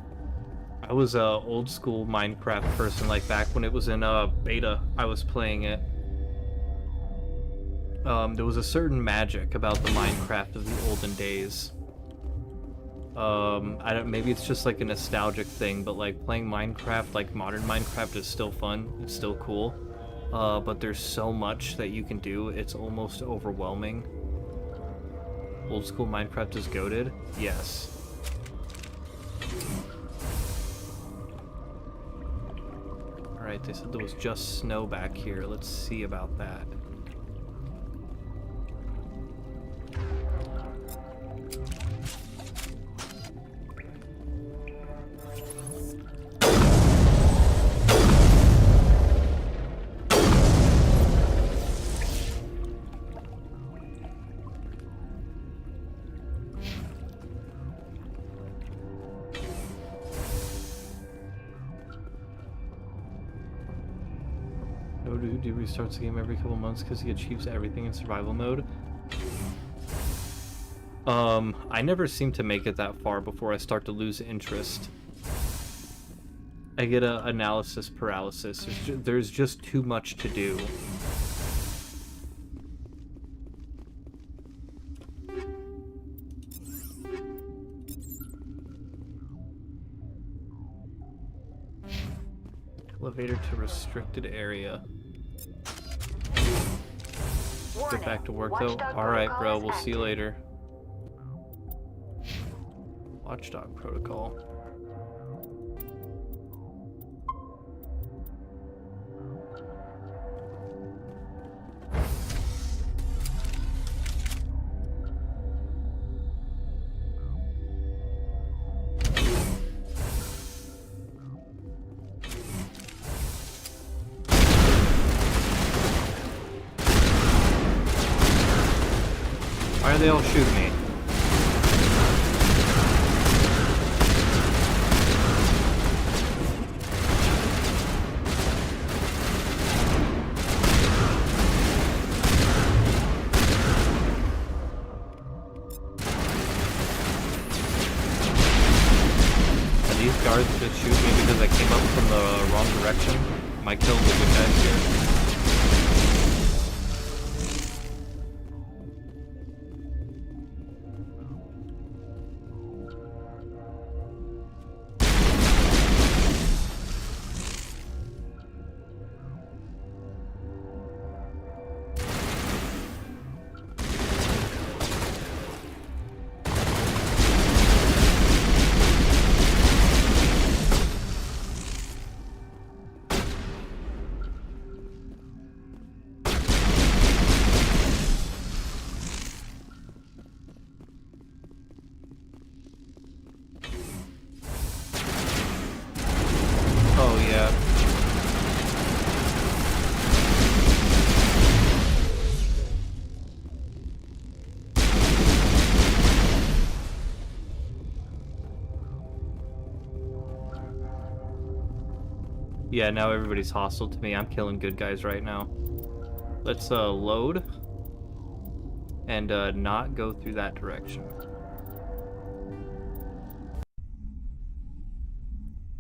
I was a old school Minecraft person, like back when it was in beta. I was playing it. There was a certain magic about the Minecraft of the olden days. I don't, maybe it's just like a nostalgic thing, but like playing Minecraft, like modern Minecraft, is still fun. It's still cool. But there's so much that you can do, it's almost overwhelming. Old school Minecraft is goated? Yes. Alright, they said there was just snow back here. Let's see about that. Who restarts the game every couple months because he achieves everything in survival mode. I never seem to make it that far before I start to lose interest. I get a analysis paralysis. There's just too much to do. Elevator to restricted area. Get back to work though. Alright, bro, we'll see you later. Watchdog protocol. Why are they all shooting me? Are these guards just shoot me because I came up from the wrong direction? Am I killing the good guys here? Oh yeah. Yeah, now everybody's hostile to me. I'm killing good guys right now. Let's load and not go through that direction.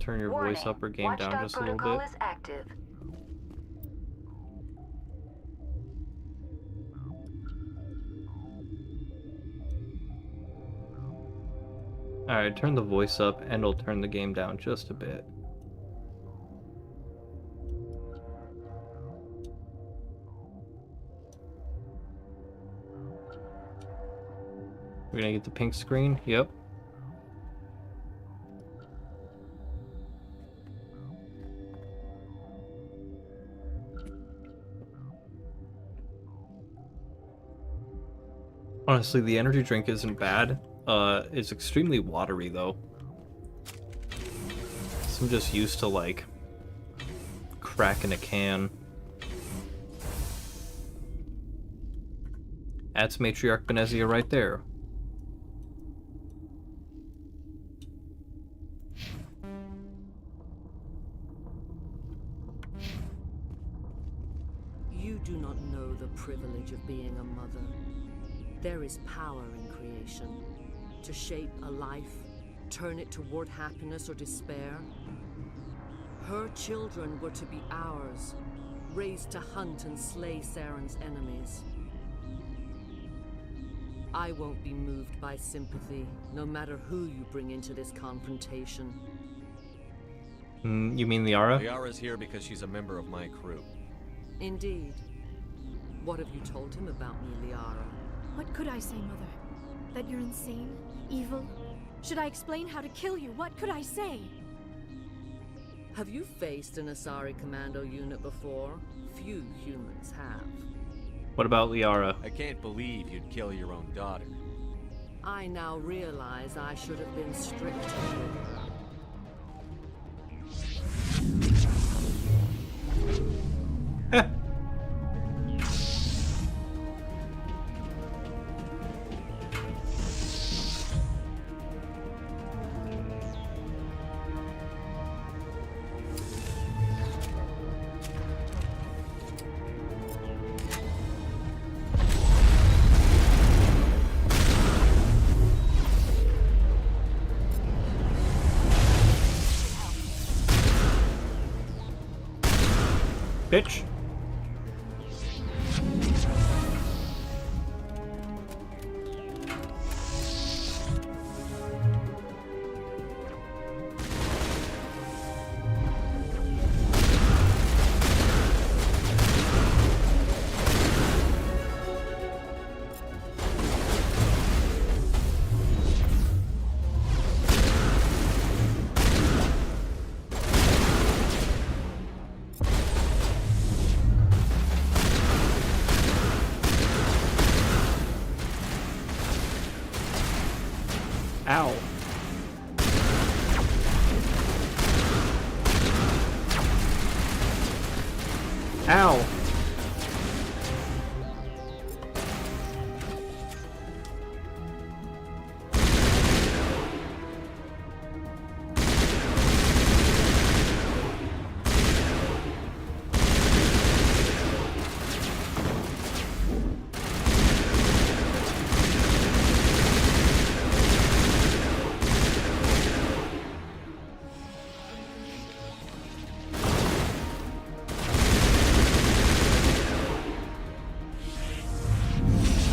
Turn your voice up or game down just a little bit. Is active. Alright, turn the voice up and we'll turn the game down just a bit. We're gonna get the pink screen? Yep. Honestly, the energy drink isn't bad. It's extremely watery though. So I'm just used to like cracking a can. That's Matriarch Benezia right there. You do not know the privilege of being a mother. There is power in creation. To shape a life, turn it toward happiness or despair. Her children were to be ours, raised to hunt and slay Saren's enemies. I won't be moved by sympathy, no matter who you bring into this confrontation. You mean Liara? Liara's here because she's a member of my crew. Indeed. What have you told him about me, Liara? What could I say, Mother? That you're insane? Evil? Should I explain how to kill you? What could I say? Have you faced an Asari commando unit before? Few humans have. What about Liara? I can't believe you'd kill your own daughter. I now realize I should have been stricter with her. Bitch. Ow. Ow.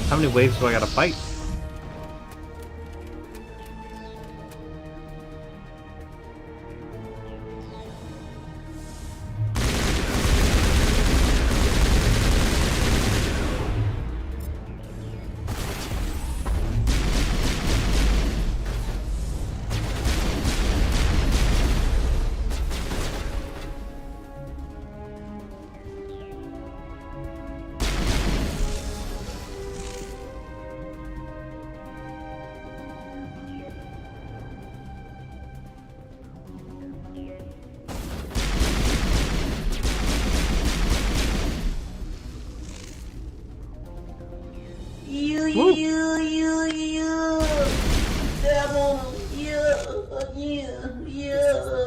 How many waves do I gotta fight?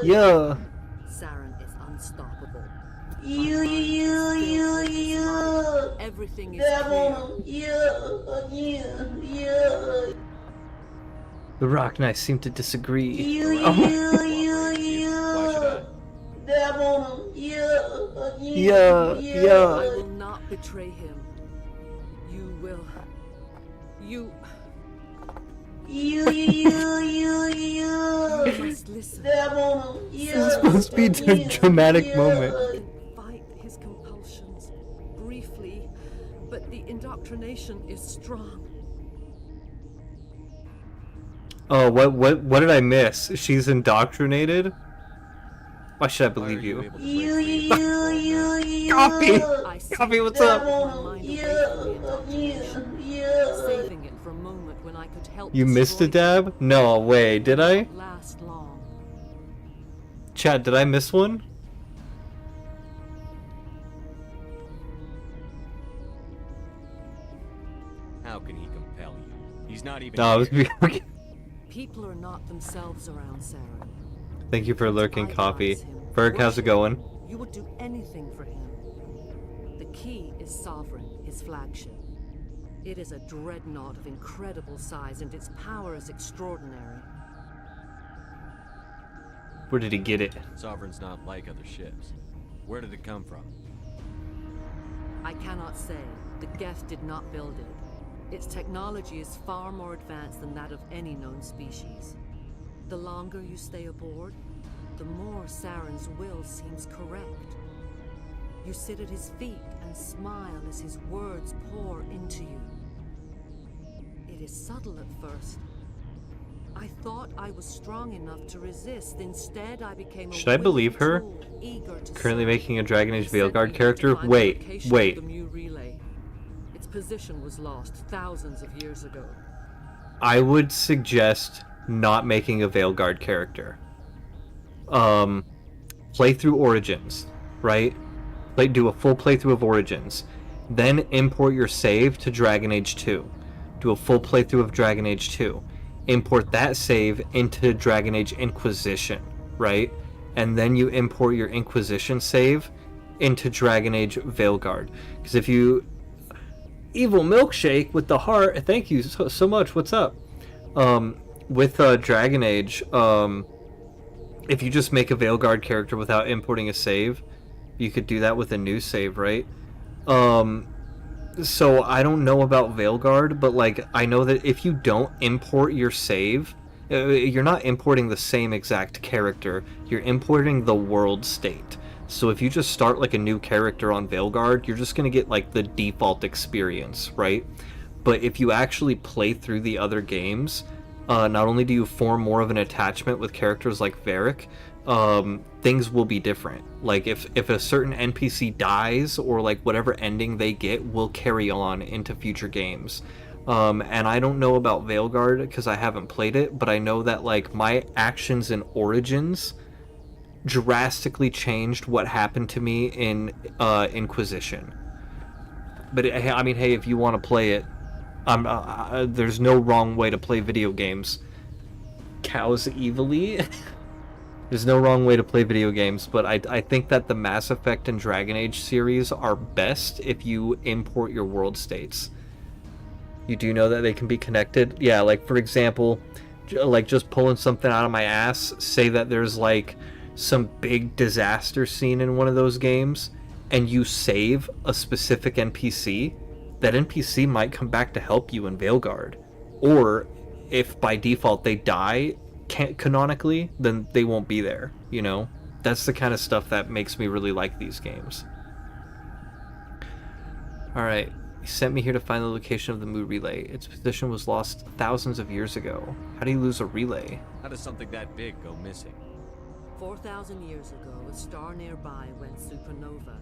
Yeah. Saren is unstoppable. Everything is clear. The Rock and I seem to disagree. Why should I? Yeah, yeah. I will not betray him. You will. You must listen. This is supposed to be a dramatic moment. Fight his compulsions briefly, but the indoctrination is strong. Oh, what did I miss? She's indoctrinated? Why should I believe you? Coffee! Coffee, what's up? Saving it for a moment when I could help. You missed a dab? No way, did I? Last long. Chad, did I miss one? How can he compel you? He's not even. No, here. People are not themselves around Saren. Thank you for lurking, Coffee. Ferg, how's it going? You would do anything for him. The key is Sovereign, his flagship. It is a dreadnought of incredible size, and its power is extraordinary. Where did he get it? Sovereign's not like other ships. Where did it come from? I cannot say. The Geth did not build it. Its technology is far more advanced than that of any known species. The longer you stay aboard, the more Saren's will seems correct. You sit at his feet and smile as his words pour into you. It is subtle at first. I thought I was strong enough to resist. Instead, I became a Should I believe her? tool, eager to Currently serve. making a Dragon Age They sent Veilguard me character? to find the Wait, location of wait. the Mew relay. Its position was lost thousands of years ago. I would suggest not making a Veilguard character. Play through Origins, right? Do a full playthrough of Origins. Then import your save to Dragon Age 2. Do a full playthrough of Dragon Age 2. Import that save into Dragon Age Inquisition, right? And then you import your Inquisition save into Dragon Age Veilguard. Because if you... Evil Milkshake with the heart, thank you so much, what's up? With Dragon Age, if you just make a Veilguard character without importing a save, You could do that with a new save, right? So I don't know about Veilguard, but like I know that if you don't import your save, you're not importing the same exact character, you're importing the world state. So if you just start like a new character on Veilguard, you're just going to get like the default experience, right? But if you actually play through the other games, not only do you form more of an attachment with characters like Varric, things will be different. Like if a certain NPC dies, or like whatever ending they get will carry on into future games. And I don't know about Veilguard because I haven't played it, but I know that like my actions in Origins drastically changed what happened to me in Inquisition. But I mean, hey, if you want to play it, there's no wrong way to play video games. Cows evilly. There's no wrong way to play video games, but I think that the Mass Effect and Dragon Age series are best if you import your world states. You do know that they can be connected? Yeah, like for example, like just pulling something out of my ass, say that there's like some big disaster scene in one of those games, and you save a specific NPC, that NPC might come back to help you in Veilguard. Or if by default they die, canonically, then they won't be there, you know? That's the kind of stuff that makes me really like these games. Alright, you sent me here to find the location of the Moo relay. Its position was lost thousands of years ago. How do you lose a relay? How does something that big go missing? 4,000 years ago, a star nearby went supernova.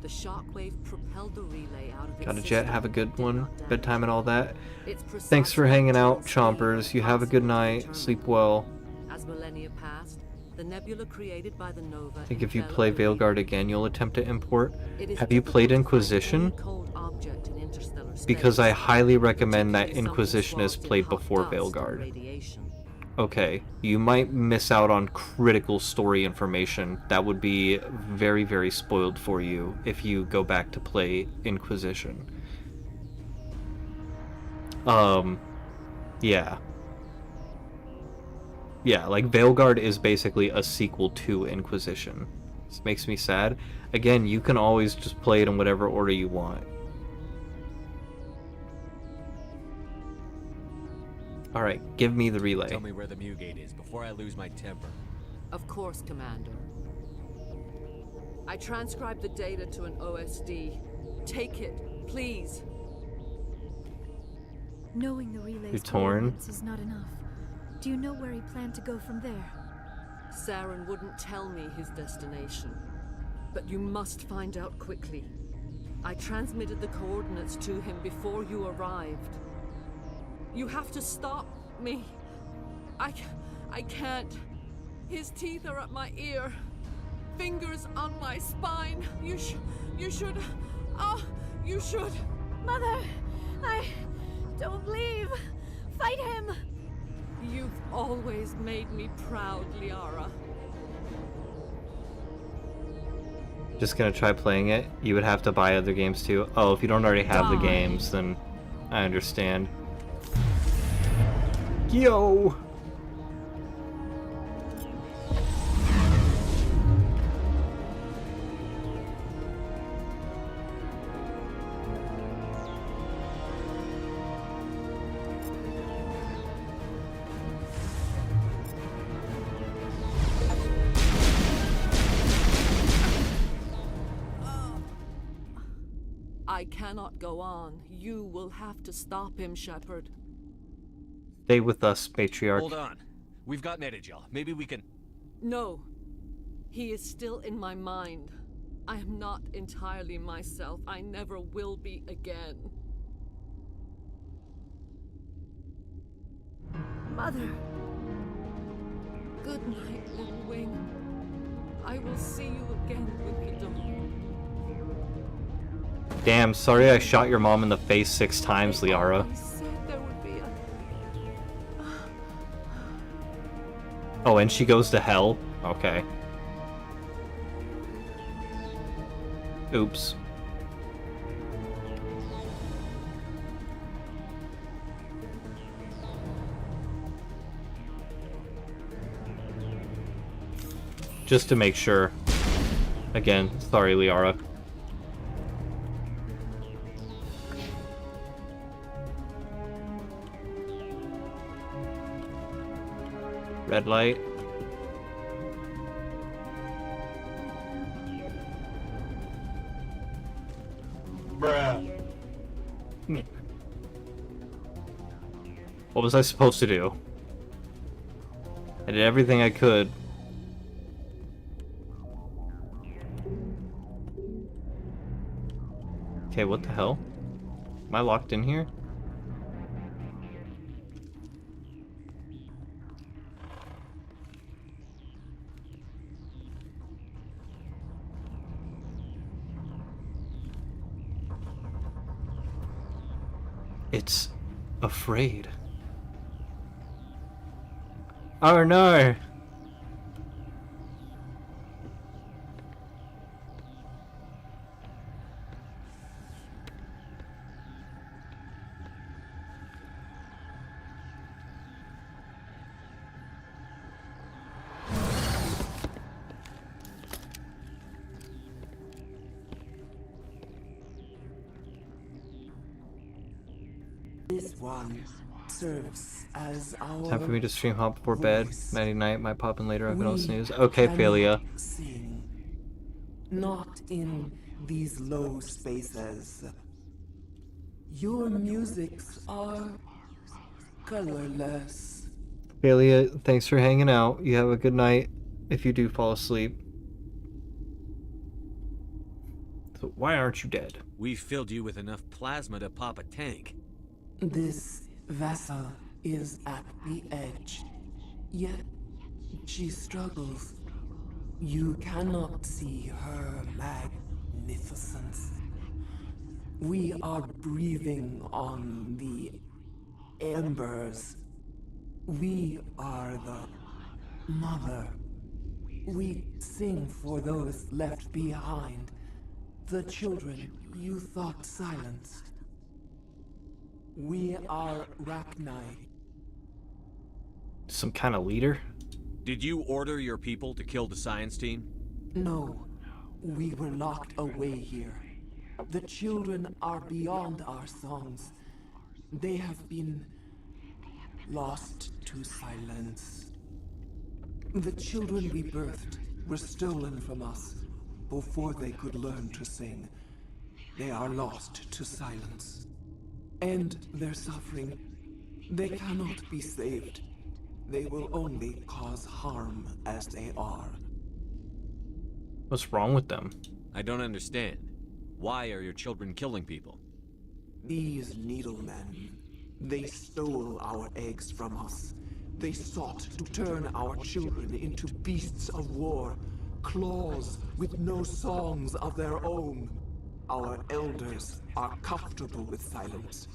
The shockwave propelled the relay out of its Got a jet, have a good one. Bedtime and all that. It's Thanks for hanging out, Chompers. You have a good night. Sleep well. As millennia passed, the nebula created by the nova. I think if you play Veilguard again, you'll attempt to import. Have you played Inquisition? Because I highly recommend that Inquisition is played before Veilguard. Okay, you might miss out on critical story information that would be very, very spoiled for you if you go back to play Inquisition. Yeah. Yeah, like Veilguard is basically a sequel to Inquisition. This makes me sad. Again, you can always just play it in whatever order you want. Alright, give me the relay. Tell me where the Mew gate is before I lose my temper. Of course, Commander. I transcribed the data to an OSD. Take it, please. Knowing the relay's torn? coordinates is not enough. Do you know where he planned to go from there? Saren wouldn't tell me his destination. But you must find out quickly. I transmitted the coordinates to him before you arrived. You have to stop me. I can't. His teeth are at my ear. Fingers on my spine. You should. Oh, you should. Mother, don't leave. Fight him. You've always made me proud, Liara. Just gonna try playing it. You would have to buy other games too. Oh, if you don't already have the games, then I understand. Yo! I cannot go on. You will have to stop him, Shepard. Stay with us, Matriarch. Hold on. We've got Metagel. Maybe we can... No. He is still in my mind. I am not entirely myself. I never will be again. Mother. Good night, little wing. I will see you again with the dawn. Damn, sorry I shot your mom in the face 6 times, Liara. Oh, and she goes to hell? Okay. Oops. Just to make sure. Again, sorry, Liara. Red light. Bruh. What was I supposed to do? I did everything I could. Okay, what the hell? Am I locked in here? It's afraid. Oh no! This one serves as our Time for me to stream hop before bed. Nighty night, might pop in later, I can all We snooze. Okay, cannot Phalia. sing. Not in these low spaces. Your musics are colorless. Phalia, thanks for hanging out. You have a good night if you do fall asleep. So why aren't you dead? We filled you with enough plasma to pop a tank. This vessel is at the edge, yet she struggles. You cannot see her magnificence. We are breathing on the embers. We are the mother. We sing for those left behind, the children you thought silenced. We are Rachni. Some kind of leader? Did you order your people to kill the science team? No, we were locked away here. The children are beyond our songs. They have been lost to silence. The children we birthed were stolen from us before they could learn to sing. They are lost to silence. And their suffering, they cannot be saved. They will only cause harm as they are. What's wrong with them? I don't understand. Why are your children killing people? These needlemen, they stole our eggs from us. They sought to turn our children into beasts of war, claws with no songs of their own. Our elders are comfortable with silence.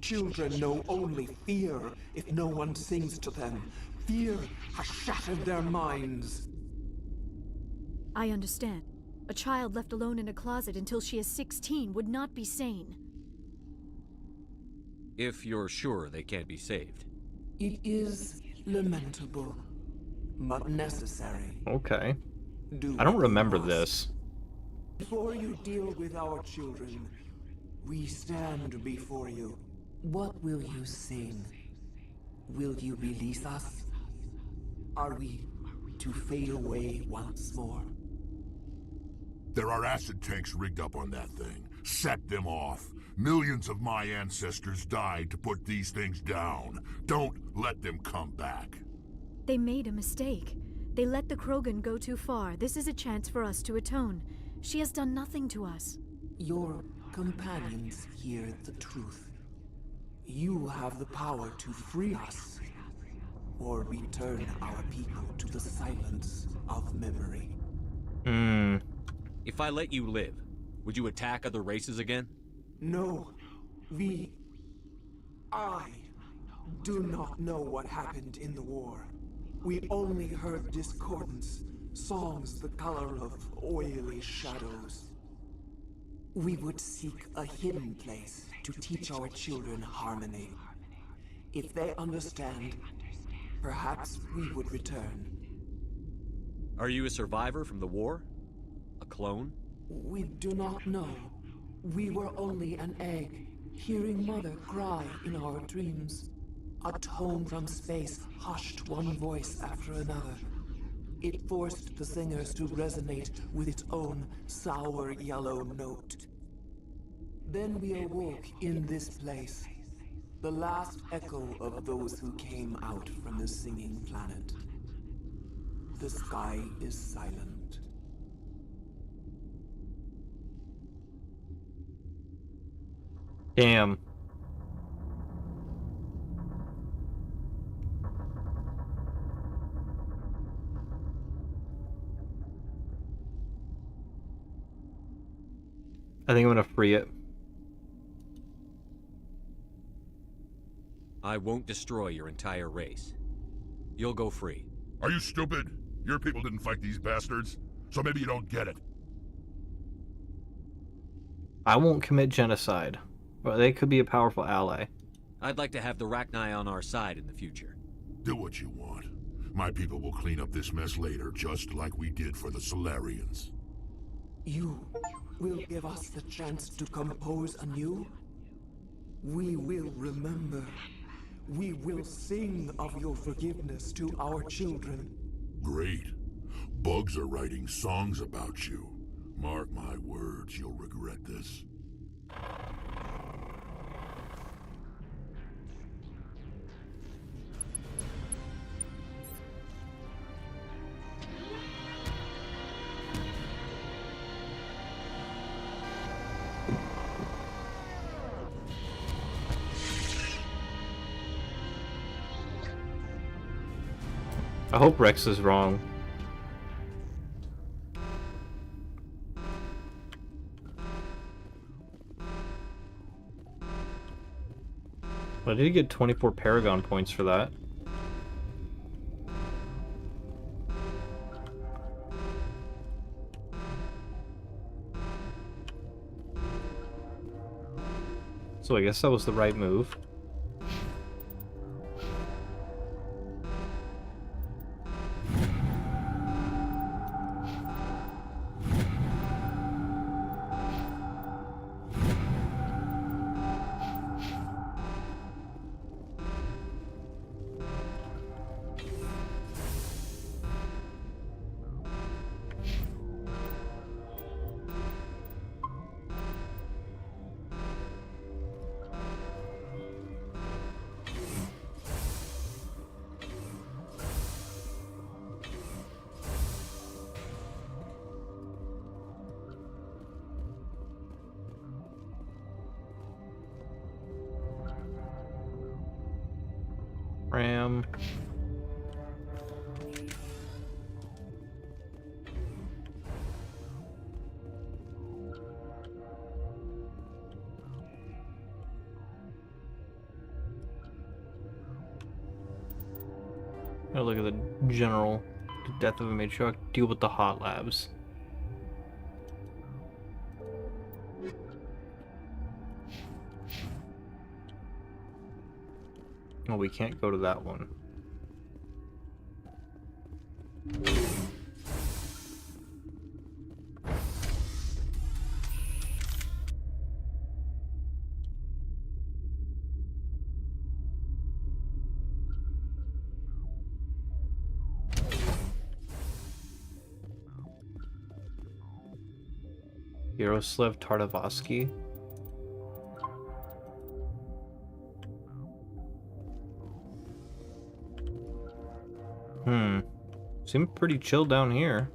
Children know only fear if no one sings to them. Fear has shattered their minds. I understand. A child left alone in a closet until she is 16 would not be sane. If you're sure they can't be saved. It is lamentable, but necessary. Okay. Do I don't what remember you must. this. Before you deal with our children, we stand before you. What will you sing? Will you release us? Are we to fade away once more? There are acid tanks rigged up on that thing. Set them off. Millions of my ancestors died to put these things down. Don't let them come back. They made a mistake. They let the Krogan go too far. This is a chance for us to atone. She has done nothing to us. Your companions hear the truth. You have the power to free us, or return our people to the silence of memory. If I let you live, would you attack other races again? No, I do not know what happened in the war. We only heard discordance, songs the color of oily shadows. We would seek a hidden place to teach our children harmony. If they understand, perhaps we would return. Are you a survivor from the war? A clone? We do not know. We were only an egg, hearing Mother cry in our dreams. A tone from space hushed one voice after another. It forced the singers to resonate with its own sour yellow note. Then we awoke in this place, the last echo of those who came out from the singing planet. The sky is silent. Damn. I think I'm gonna free it. I won't destroy your entire race. You'll go free. Are you stupid? Your people didn't fight these bastards, so maybe you don't get it. I won't commit genocide, but they could be a powerful ally. I'd like to have the Rachni on our side in the future. Do what you want. My people will clean up this mess later, just like we did for the Solarians. You will give us the chance to compose anew? We will remember. We will sing of your forgiveness to our children. Great. Bugs are writing songs about you. Mark my words, you'll regret this. I hope Rex is wrong. But I did get 24 Paragon points for that. So I guess that was the right move. Ram. Oh, look at the general. The death of a matriarch. Deal with the hot labs. Oh, we can't go to that one. Yaroslav Tartakovsky. Seemed pretty chill down here.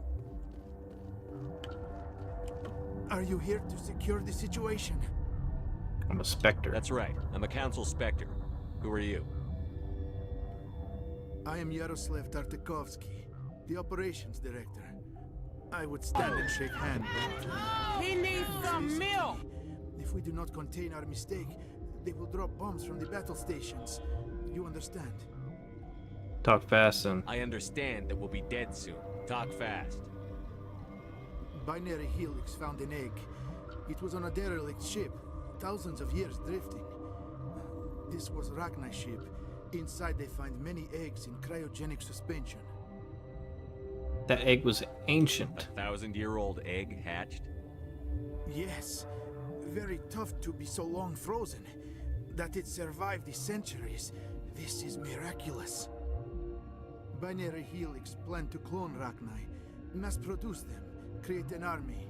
Are you here to secure the situation? I'm a Spectre. That's right. I'm a Council Spectre. Who are you? I am Yaroslav Tartakovsky, the operations director. I would stand and shake hands, but... He needs some milk! If we do not contain our mistake, they will drop bombs from the battle stations. You understand? Talk fast, and I understand that we'll be dead soon. Talk fast. Binary Helix found an egg. It was on a derelict ship, thousands of years drifting. This was Rachni's ship. Inside they find many eggs in cryogenic suspension. That egg was ancient. 1,000-year-old egg hatched? Yes. Very tough to be so long frozen. That it survived the centuries, this is miraculous. Binary Helix planned to clone Rachni, mass produce them, create an army.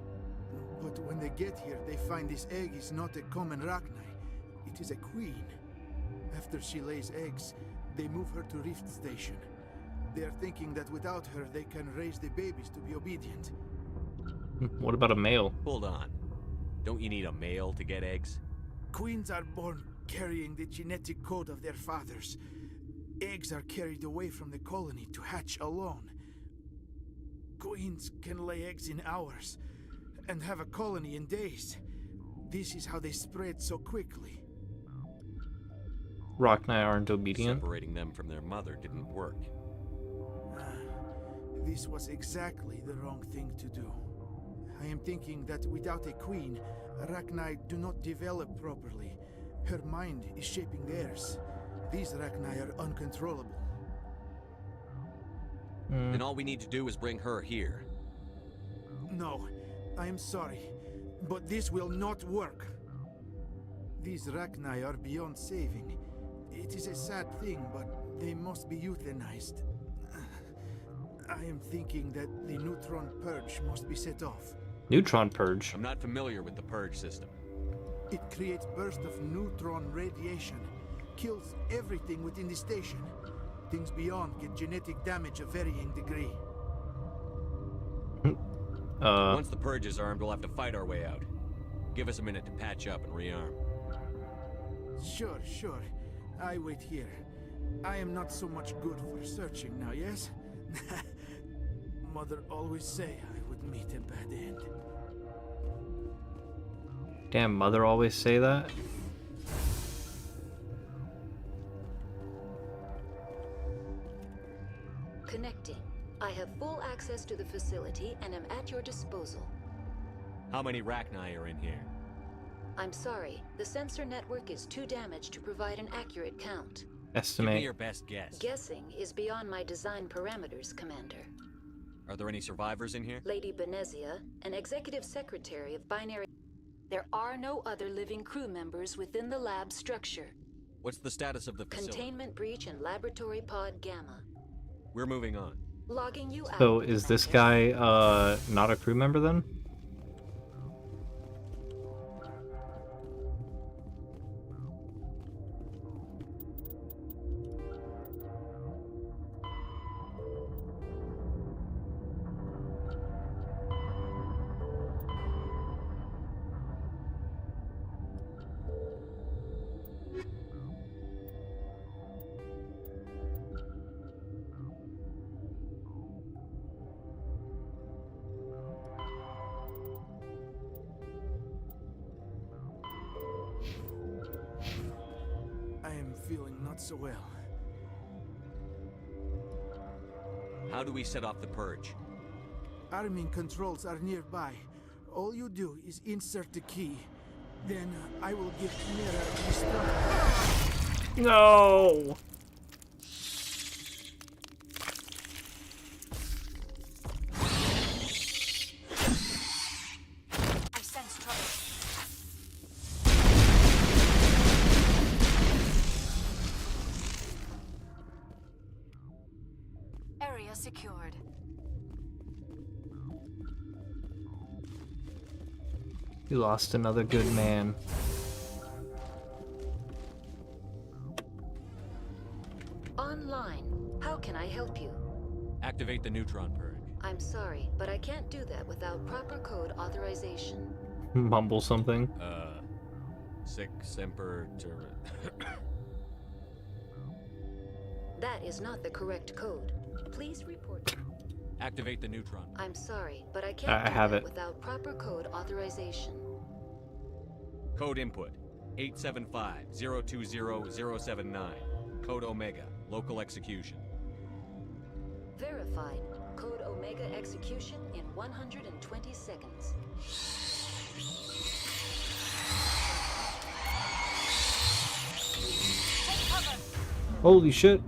But when they get here, they find this egg is not a common Rachni. It is a queen. After she lays eggs, they move her to Rift Station. They are thinking that without her, they can raise the babies to be obedient. What about a male? Hold on. Don't you need a male to get eggs? Queens are born carrying the genetic code of their fathers. Eggs are carried away from the colony to hatch alone. Queens can lay eggs in hours and have a colony in days. This is how they spread so quickly. Rachni aren't obedient. Separating them from their mother didn't work. This was exactly the wrong thing to do. I am thinking that without a queen, Rachni do not develop properly. Her mind is shaping theirs. These Rachni are uncontrollable. Then all we need to do is bring her here. No, I am sorry, but this will not work. These Rachni are beyond saving. It is a sad thing, but they must be euthanized. I am thinking that the neutron purge must be set off. Neutron purge? I'm not familiar with the purge system. It creates bursts of neutron radiation, kills everything within the station. Things beyond get genetic damage of varying degree. Once the purge is armed, we'll have to fight our way out. Give us a minute to patch up and rearm. Sure. I wait here. I am not so much good for searching now, yes? Mother always say I would meet a bad end. Damn, Mother always say that? Connecting. I have full access to the facility and am at your disposal. How many Rachni are in here? I'm sorry, the sensor network is too damaged to provide an accurate count. Estimate. Give me your best guess. Guessing is beyond my design parameters, Commander. Are there any survivors in here? Lady Benezia, an executive secretary of Binary... There are no other living crew members within the lab structure. What's the status of the facility? Containment breach in Laboratory Pod Gamma. We're moving on. Logging you out. So is this guy not a crew member then? Feeling not so well. How do we set off the purge? Arming controls are nearby. All you do is insert the key. Then I will give Chimera the start. No! I sense trouble. Area secured. You lost another good man. Online. How can I help you? Activate the neutron purge. I'm sorry, but I can't do that without proper code authorization. Mumble something. Sic semper That is not the correct code. Please report. Activate the neutron. I'm sorry, but I can't I do have that it. without proper code authorization. Code input 875-020-079. Code Omega. Local execution. Verified. Code Omega execution in 120 seconds. Take cover. Holy shit.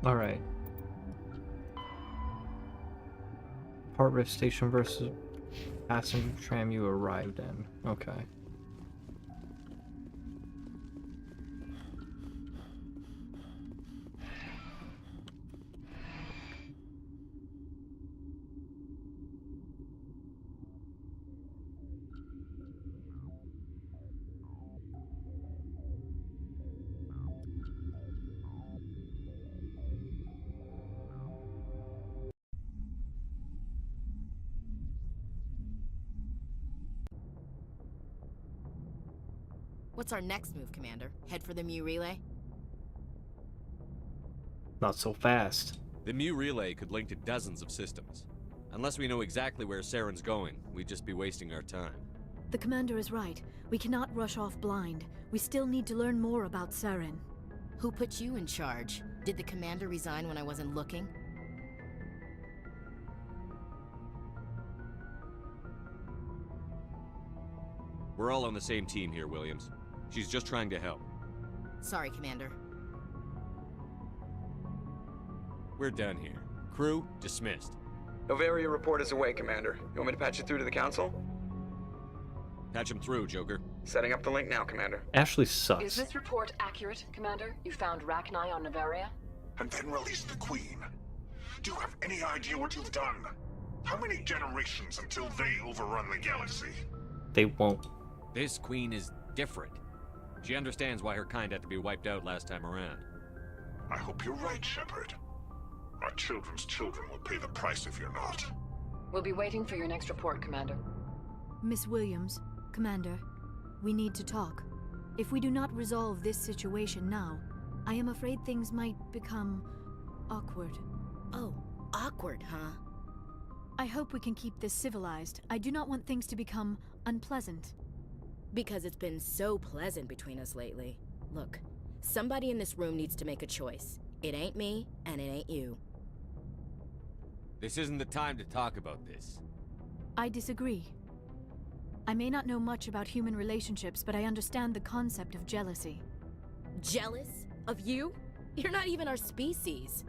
Alright. Part Rift Station versus passenger tram you arrived in. Okay. What's our next move, Commander? Head for the Mew relay? Not so fast. The Mew relay could link to dozens of systems. Unless we know exactly where Saren's going, we'd just be wasting our time. The commander is right. We cannot rush off blind. We still need to learn more about Saren. Who put you in charge? Did the commander resign when I wasn't looking? We're all on the same team here, Williams. She's just trying to help. Sorry, Commander. We're done here. Crew, dismissed. Novaria report is away, Commander. You want me to patch you through to the Council? Patch him through, Joker. Setting up the link now, Commander. Ashley sucks. Is this report accurate, Commander? You found Rachni on Novaria? And then released the Queen. Do you have any idea what you've done? How many generations until they overrun the galaxy? They won't. This Queen is different. She understands why her kind had to be wiped out last time around. I hope you're right, Shepard. Our children's children will pay the price if you're not. We'll be waiting for your next report, Commander. Miss Williams, Commander, we need to talk. If we do not resolve this situation now, I am afraid things might become awkward. Oh, awkward, huh? I hope we can keep this civilized. I do not want things to become unpleasant. Because it's been so pleasant between us lately. Look, somebody in this room needs to make a choice. It ain't me, and it ain't you. This isn't the time to talk about this. I disagree. I may not know much about human relationships, but I understand the concept of jealousy. Jealous? Of you? You're not even our species.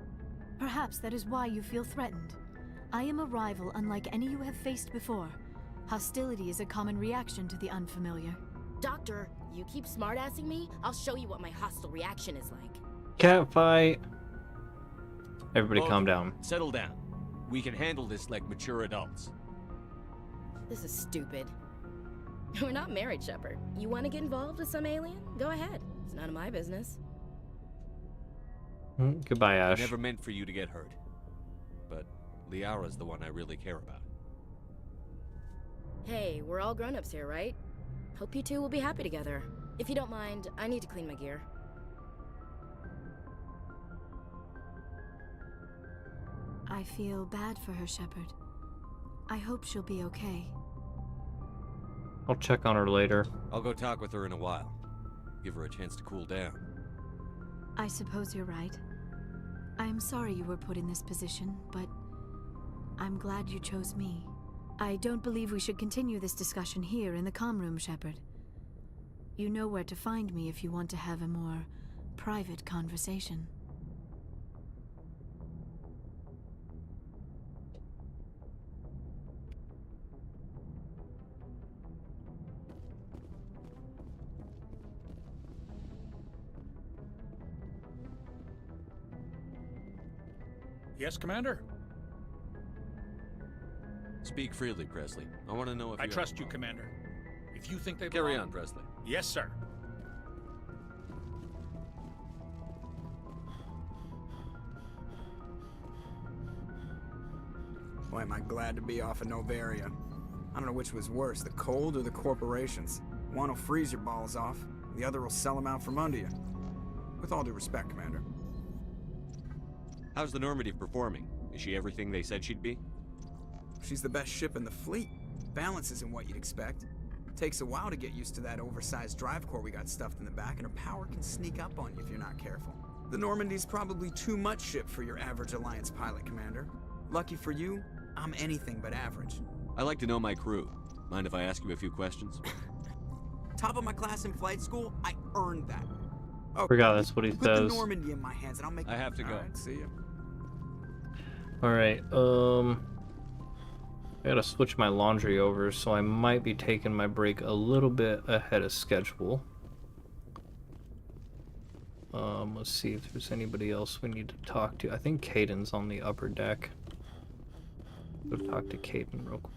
Perhaps that is why you feel threatened. I am a rival unlike any you have faced before. Hostility is a common reaction to the unfamiliar. Doctor, you keep smartassing me, I'll show you what my hostile reaction is like. Cat fight. Everybody Both calm down. Settle down. We can handle this like mature adults. This is stupid. We're not married, Shepard. You want to get involved with some alien? Go ahead. It's none of my business. Goodbye, Ash. Never meant for you to get hurt. But Liara's the one I really care about. Hey, we're all grown-ups here, right? Hope you two will be happy together. If you don't mind, I need to clean my gear. I feel bad for her, Shepard. I hope she'll be okay. I'll check on her later. I'll go talk with her in a while. Give her a chance to cool down. I suppose you're right. I am sorry you were put in this position, but I'm glad you chose me. I don't believe we should continue this discussion here in the comm room, Shepard. You know where to find me if you want to have a more private conversation. Yes, Commander? Speak freely, Presley. I want to know if I trust you, Commander. If you think they Carry belong... on, Presley. Yes, sir. Boy, am I glad to be off of Novaria. I don't know which was worse, the cold or the corporations. One will freeze your balls off, the other will sell them out from under you. With all due respect, Commander. How's the Normandy performing? Is she everything they said she'd be? She's the best ship in the fleet. Balance isn't what you'd expect. Takes a while to get used to that oversized drive core we got stuffed in the back, and her power can sneak up on you if you're not careful. The Normandy's probably too much ship for your average Alliance pilot, Commander. Lucky for you, I'm anything but average. I like to know my crew. Mind if I ask you a few questions? Top of my class in flight school, I earned that. Forgot that's what he Put the says. Normandy in my hands and I'll make... I have to go. Alright, see ya. Alright, I gotta switch my laundry over, so I might be taking my break a little bit ahead of schedule. Let's see if there's anybody else we need to talk to. I think Caden's on the upper deck. Go talk to Caden real quick.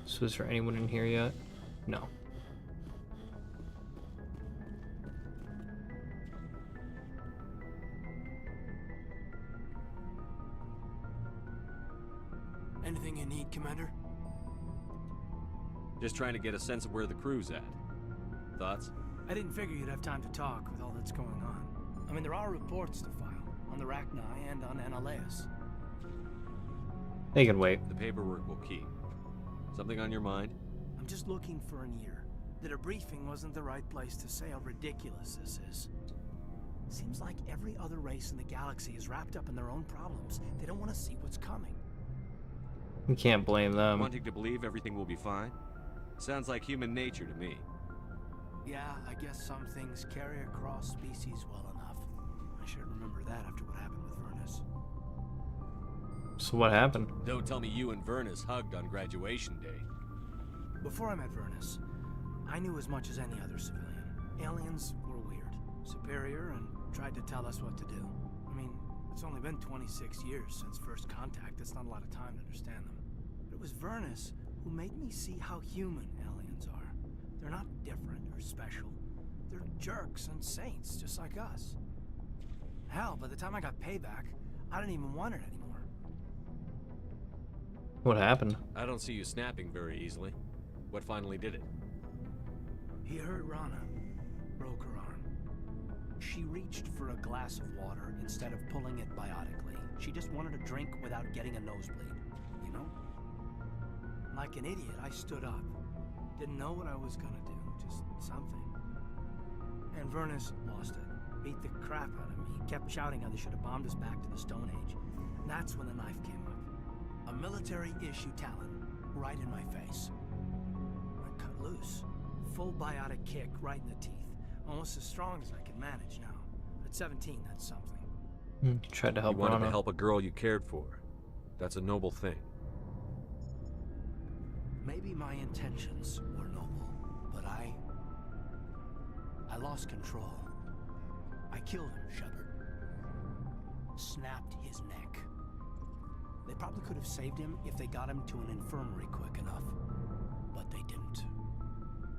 So is there anyone in here yet? No. Anything you need, Commander? Just trying to get a sense of where the crew's at. Thoughts? I didn't figure you'd have time to talk with all that's going on. I mean, there are reports to file on the Rachni and on Annaleus. They can wait. The paperwork will keep. Something on your mind? I'm just looking for an ear. The debriefing wasn't the right place to say how ridiculous this is. Seems like every other race in the galaxy is wrapped up in their own problems. They don't want to see what's coming. You can't blame them. Wanting to believe everything will be fine? Sounds like human nature to me. Yeah, I guess some things carry across species well enough. I should remember that after what happened with Vernus. So what happened? Don't tell me you and Vernus hugged on graduation day. Before I met Vernus, I knew as much as any other civilian. Aliens were weird, superior, and tried to tell us what to do. I mean, it's only been 26 years since first contact. That's not a lot of time to understand them. But it was Vernus who made me see how human aliens are. They're not different or special. They're jerks and saints, just like us. Hell, by the time I got payback, I didn't even want it anymore. What happened? I don't see you snapping very easily. What finally did it? He hurt Rana. Broke her arm. She reached for a glass of water instead of pulling it biotically. She just wanted a drink without getting a nosebleed, you know? Like an idiot, I stood up. Didn't know what I was gonna do, just something. And Vernus lost it. Beat the crap out of me. Kept shouting how they should have bombed us back to the Stone Age. And that's when the knife came up. A military-issue talon, right in my face. I cut loose. Full biotic kick right in the teeth. Almost as strong as I can manage now. At 17, that's something. Tried to help You wanted Rana. to help a girl you cared for. That's a noble thing. Maybe my intentions were noble, but I lost control. I killed him, Shepard. Snapped his neck. They probably could have saved him if they got him to an infirmary quick enough, but they didn't.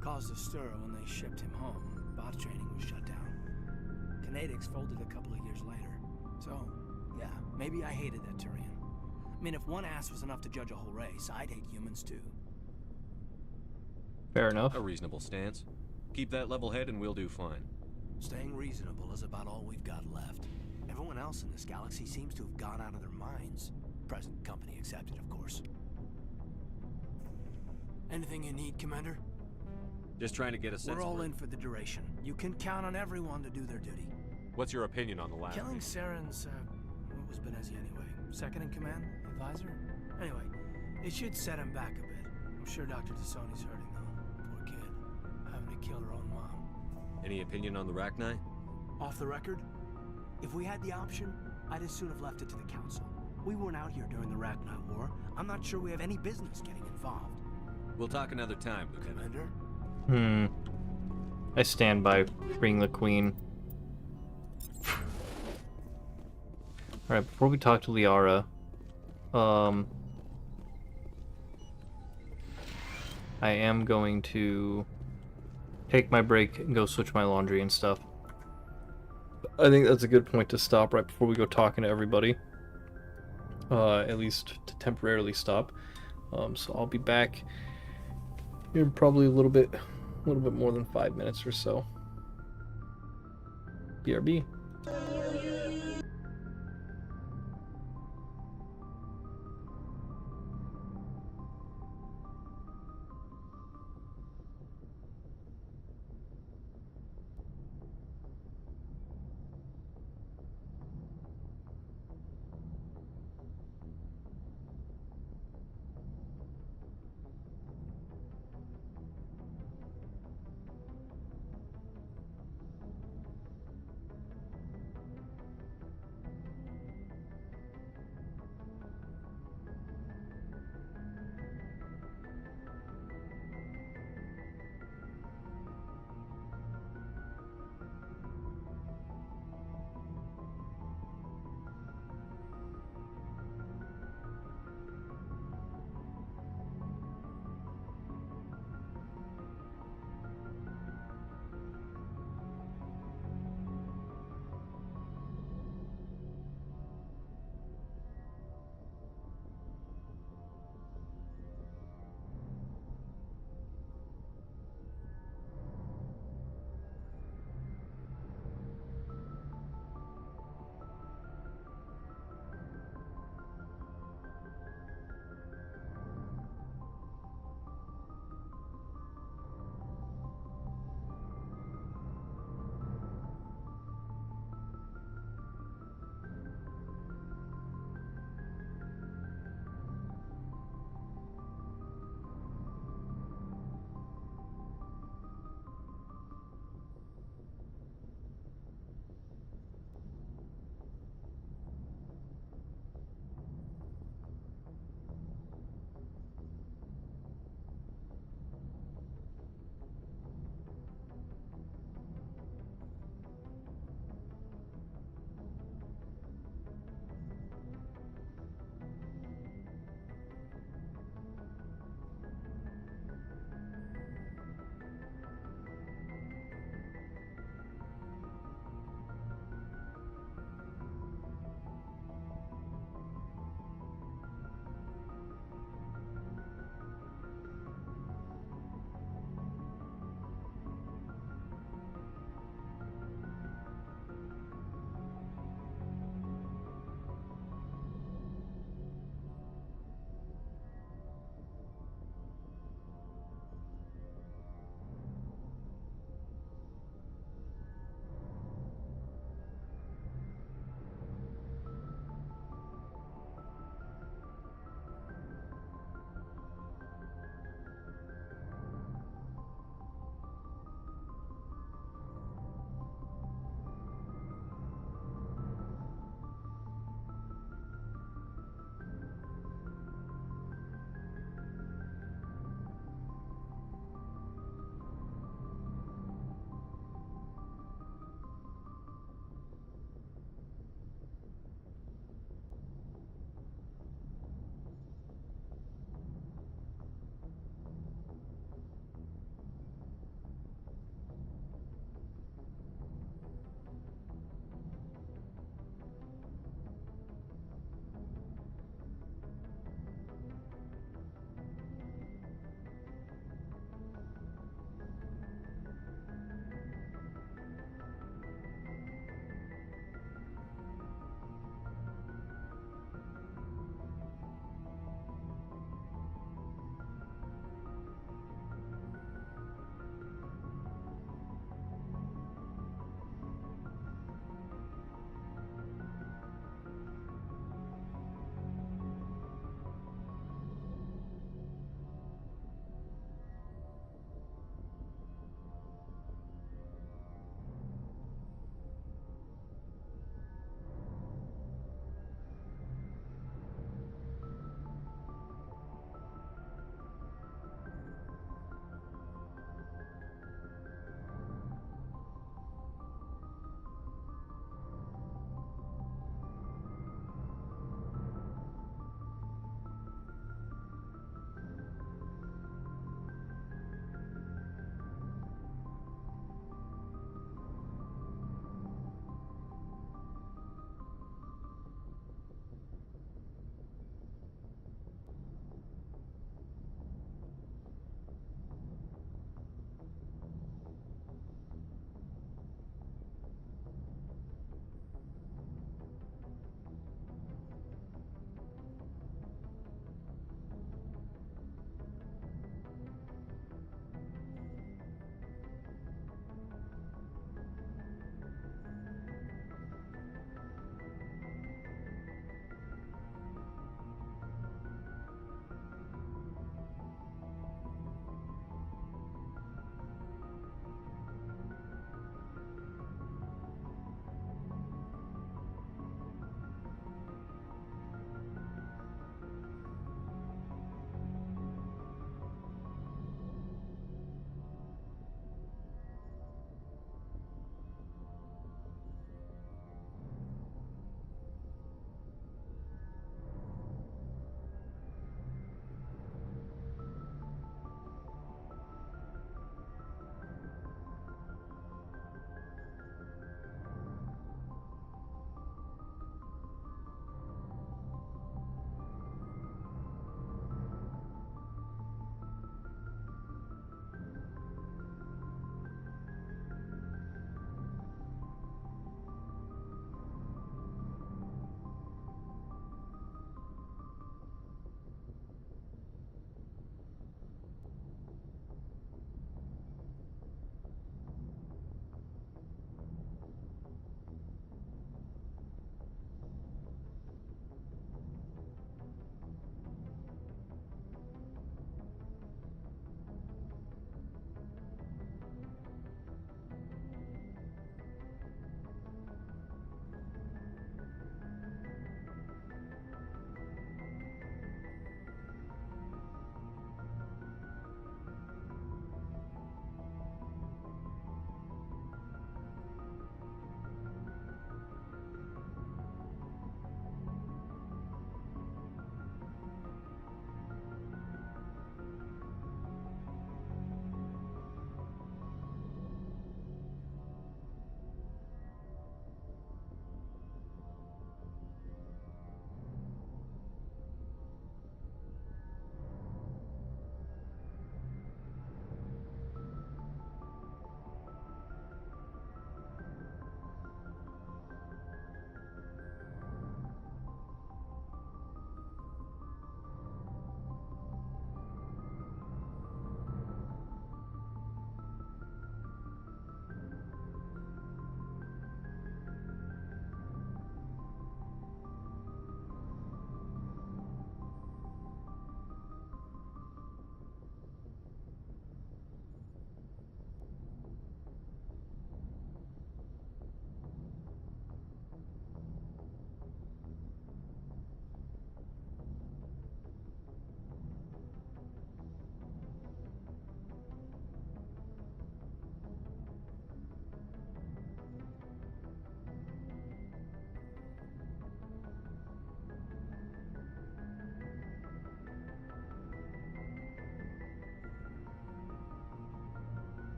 Caused a stir when they shipped him home. Bot training was shut down. Kinetics folded a couple of years later. So, yeah, maybe I hated that Turian. I mean, if one ass was enough to judge a whole race, I'd hate humans too. Fair enough. A reasonable stance. Keep that level head and we'll do fine. Staying reasonable is about all we've got left. Everyone else in this galaxy seems to have gone out of their minds. Present company accepted, of course. Anything you need, Commander? Just trying to get a sense. We're all of in for the duration. You can count on everyone to do their duty. What's your opinion on the last? Killing Saren's, what was Benezi anyway? Second in command? Advisor? Anyway, it should set him back a bit. I'm sure Dr. Tassoni's hurting though. Poor kid. Having to kill her own mom. Any opinion on the Rachni? Off the record? If we had the option, I'd as soon have left it to the Council. We weren't out here during the Rachni War. I'm not sure we have any business getting involved. We'll talk another time, Lieutenant. Commander? I stand by freeing the Queen. Alright, before we talk to Liara, I am going to take my break and go switch my laundry and stuff. I think that's a good point to stop right before we go talking to everybody. At least to temporarily stop. So I'll be back in probably a little bit more than 5 minutes or so. BRB.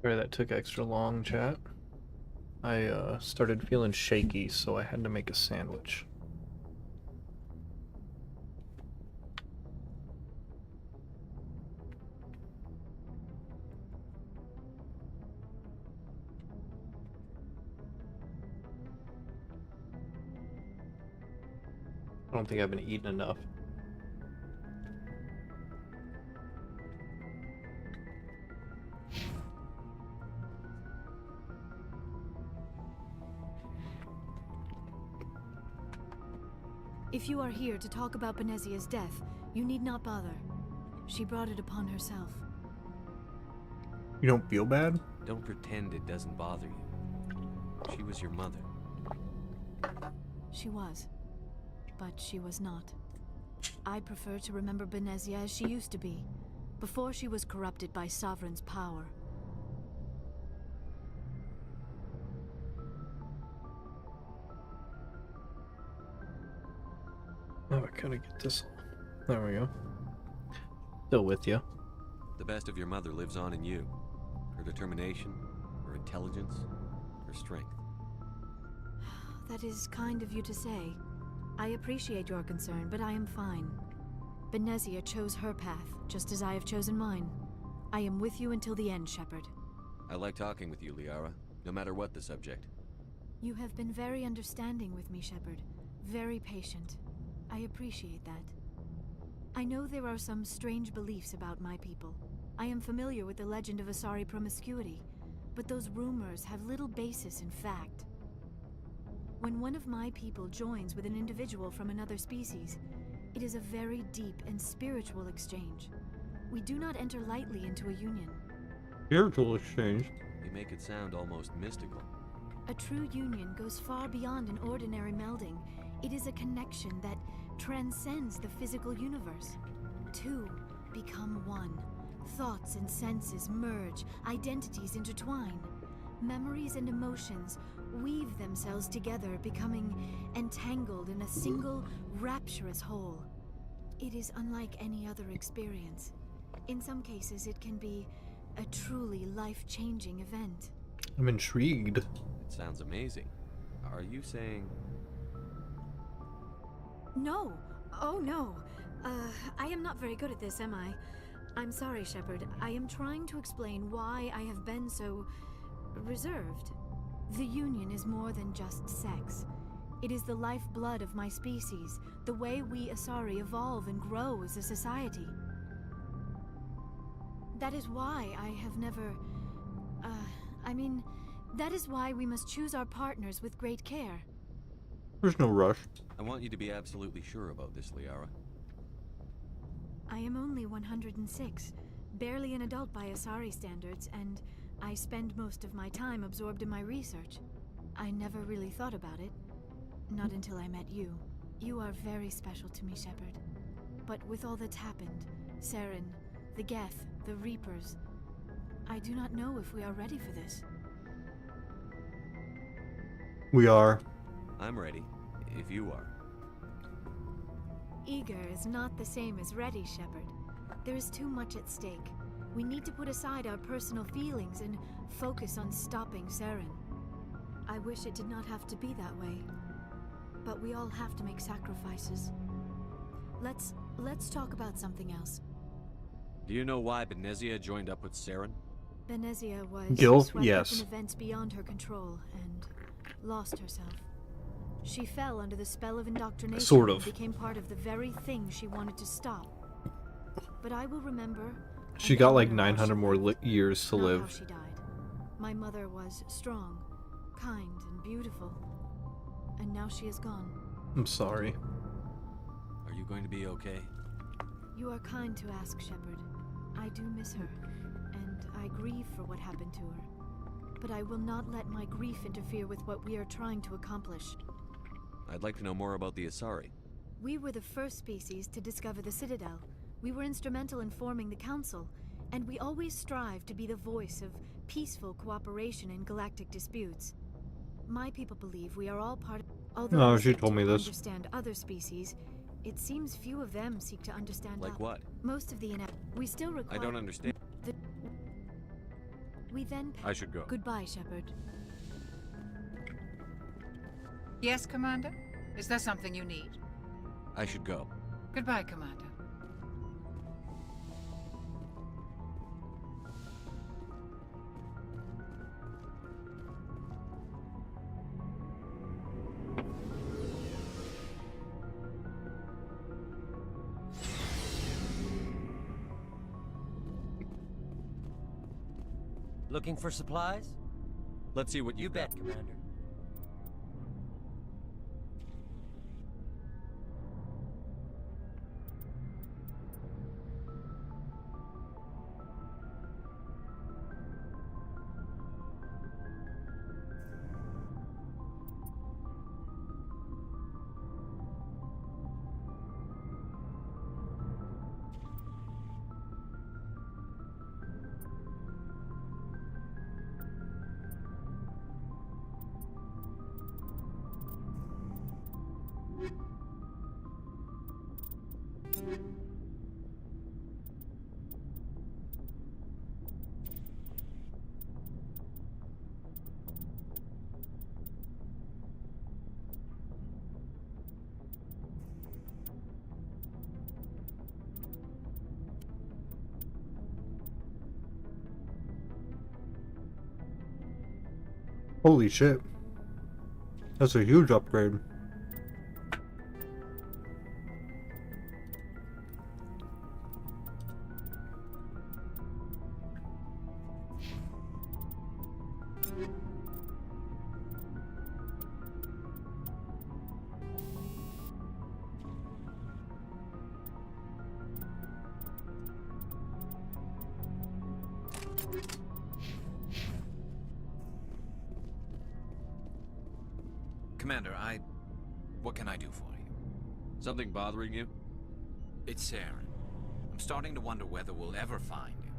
Sorry that took extra long, chat. I started feeling shaky, so I had to make a sandwich. I don't think I've been eating enough. If you are here to talk about Benezia's death, you need not bother. She brought it upon herself. You don't feel bad? Don't pretend it doesn't bother you. She was your mother. She was. But she was not. I prefer to remember Benezia as she used to be, before she was corrupted by Sovereign's power. Oh, I gotta get this. There we go. Still with you. The best of your mother lives on in you. Her determination, her intelligence, her strength. That is kind of you to say. I appreciate your concern, but I am fine. Benezia chose her path, just as I have chosen mine. I am with you until the end, Shepard. I like talking with you, Liara, no matter what the subject. You have been very understanding with me, Shepard. Very patient. I appreciate that. I know there are some strange beliefs about my people. I am familiar with the legend of Asari promiscuity, but those rumors have little basis in fact. When one of my people joins with an individual from another species, it is a very deep and spiritual exchange. We do not enter lightly into a union. Spiritual exchange? You make it sound almost mystical. A true union goes far beyond an ordinary melding. It is a connection that transcends the physical universe. Two become one. Thoughts and senses merge, identities intertwine. Memories and emotions weave themselves together, becoming entangled in a single, rapturous whole. It is unlike any other experience. In some cases, it can be a truly life-changing event. I'm intrigued. It sounds amazing. Are you saying... No. Oh, no. I am not very good at this, am I? I'm sorry, Shepard. I am trying to explain why I have been so... reserved. The Union is more than just sex. It is the lifeblood of my species, the way we Asari evolve and grow as a society. That is why I have never... that is why we must choose our partners with great care. There's no rush. I want you to be absolutely sure about this, Liara. I am only 106, barely an adult by Asari standards, and I spend most of my time absorbed in my research. I never really thought about it. Not until I met you. You are very special to me, Shepard. But with all that's happened, Saren, the Geth, the Reapers, I do not know if we are ready for this. We are. I'm ready, if you are. Eager is not the same as ready, Shepard. There is too much at stake. We need to put aside our personal feelings and focus on stopping Saren. I wish it did not have to be that way. But we all have to make sacrifices. Let's talk about something else. Do you know why Benezia joined up with Saren? Benezia was swept up in events beyond her control and lost herself. She fell under the spell of indoctrination Sort of. and became part of the very thing she wanted to stop. But I will remember. She got like 900 more years to Not live. how she died. My mother was strong, kind, and beautiful. And now she is gone. I'm sorry. Are you going to be okay? You are kind to ask, Shepard. I do miss her, and I grieve for what happened to her. But I will not let my grief interfere with what we are trying to accomplish. I'd like to know more about the Asari. We were the first species to discover the Citadel. We were instrumental in forming the Council, and we always strive to be the voice of peaceful cooperation in galactic disputes. My people believe we are all part of... Although we she seek told me to this. understand other species, it seems few of them seek to understand Like us. what? Most of the we still require... I don't understand. We then... I should go. Goodbye, Shepard. Yes, Commander? Is there something you need? I should go. Goodbye, Commander. Looking for supplies? Let's see what you bet, Commander. Holy shit. That's a huge upgrade. Commander, what can I do for you? Something bothering you? It's Saren. I'm starting to wonder whether we'll ever find him.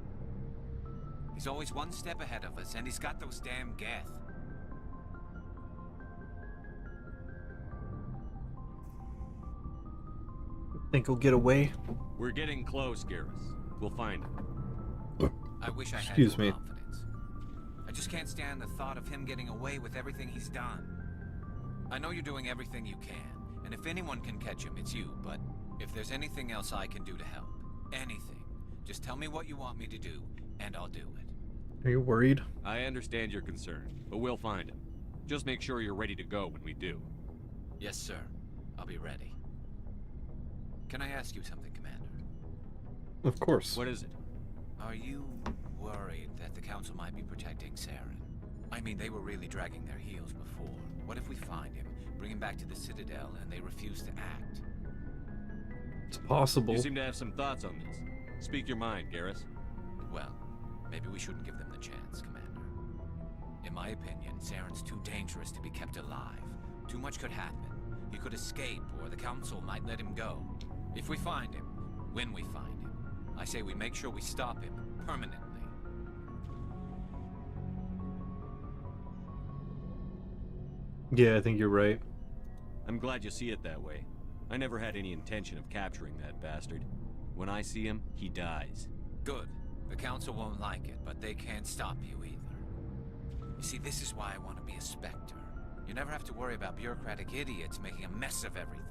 He's always one step ahead of us, and he's got those damn Geth. Think he'll get away? We're getting close, Garrus. We'll find him. I wish I had Excuse more me. confidence. I just can't stand the thought of him getting away with everything he's done. I know you're doing everything you can, and if anyone can catch him, it's you, but if there's anything else I can do to help, anything, just tell me what you want me to do, and I'll do it. Are you worried? I understand your concern, but we'll find him. Just make sure you're ready to go when we do. Yes, sir. I'll be ready. Can I ask you something, Commander? Of course. What is it? Are you worried that the Council might be protecting Saren? I mean, they were really dragging their heels before. What if we find him, bring him back to the Citadel, and they refuse to act? It's possible. You seem to have some thoughts on this. Speak your mind, Garrus. Well, maybe we shouldn't give them the chance, Commander. In my opinion, Saren's too dangerous to be kept alive. Too much could happen. He could escape, or the Council might let him go. If we find him, when we find him, I say we make sure we stop him permanently. Yeah, I think you're right. I'm glad you see it that way. I never had any intention of capturing that bastard. When I see him, he dies. Good. The Council won't like it, but they can't stop you either. You see, this is why I want to be a Spectre. You never have to worry about bureaucratic idiots making a mess of everything.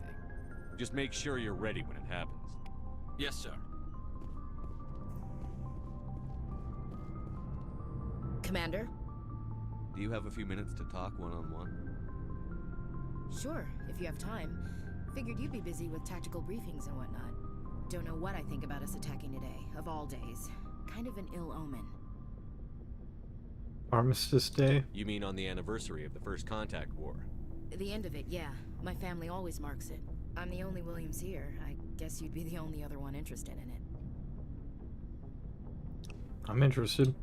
Just make sure you're ready when it happens. Yes, sir. Commander? Do you have a few minutes to talk one-on-one? Sure, if you have time. Figured you'd be busy with tactical briefings and whatnot. Don't know what I think about us attacking today, of all days. Kind of an ill omen. Armistice Day? You mean on the anniversary of the First Contact War? The end of it, yeah. My family always marks it. I'm the only Williams here. I guess you'd be the only other one interested in it. I'm interested.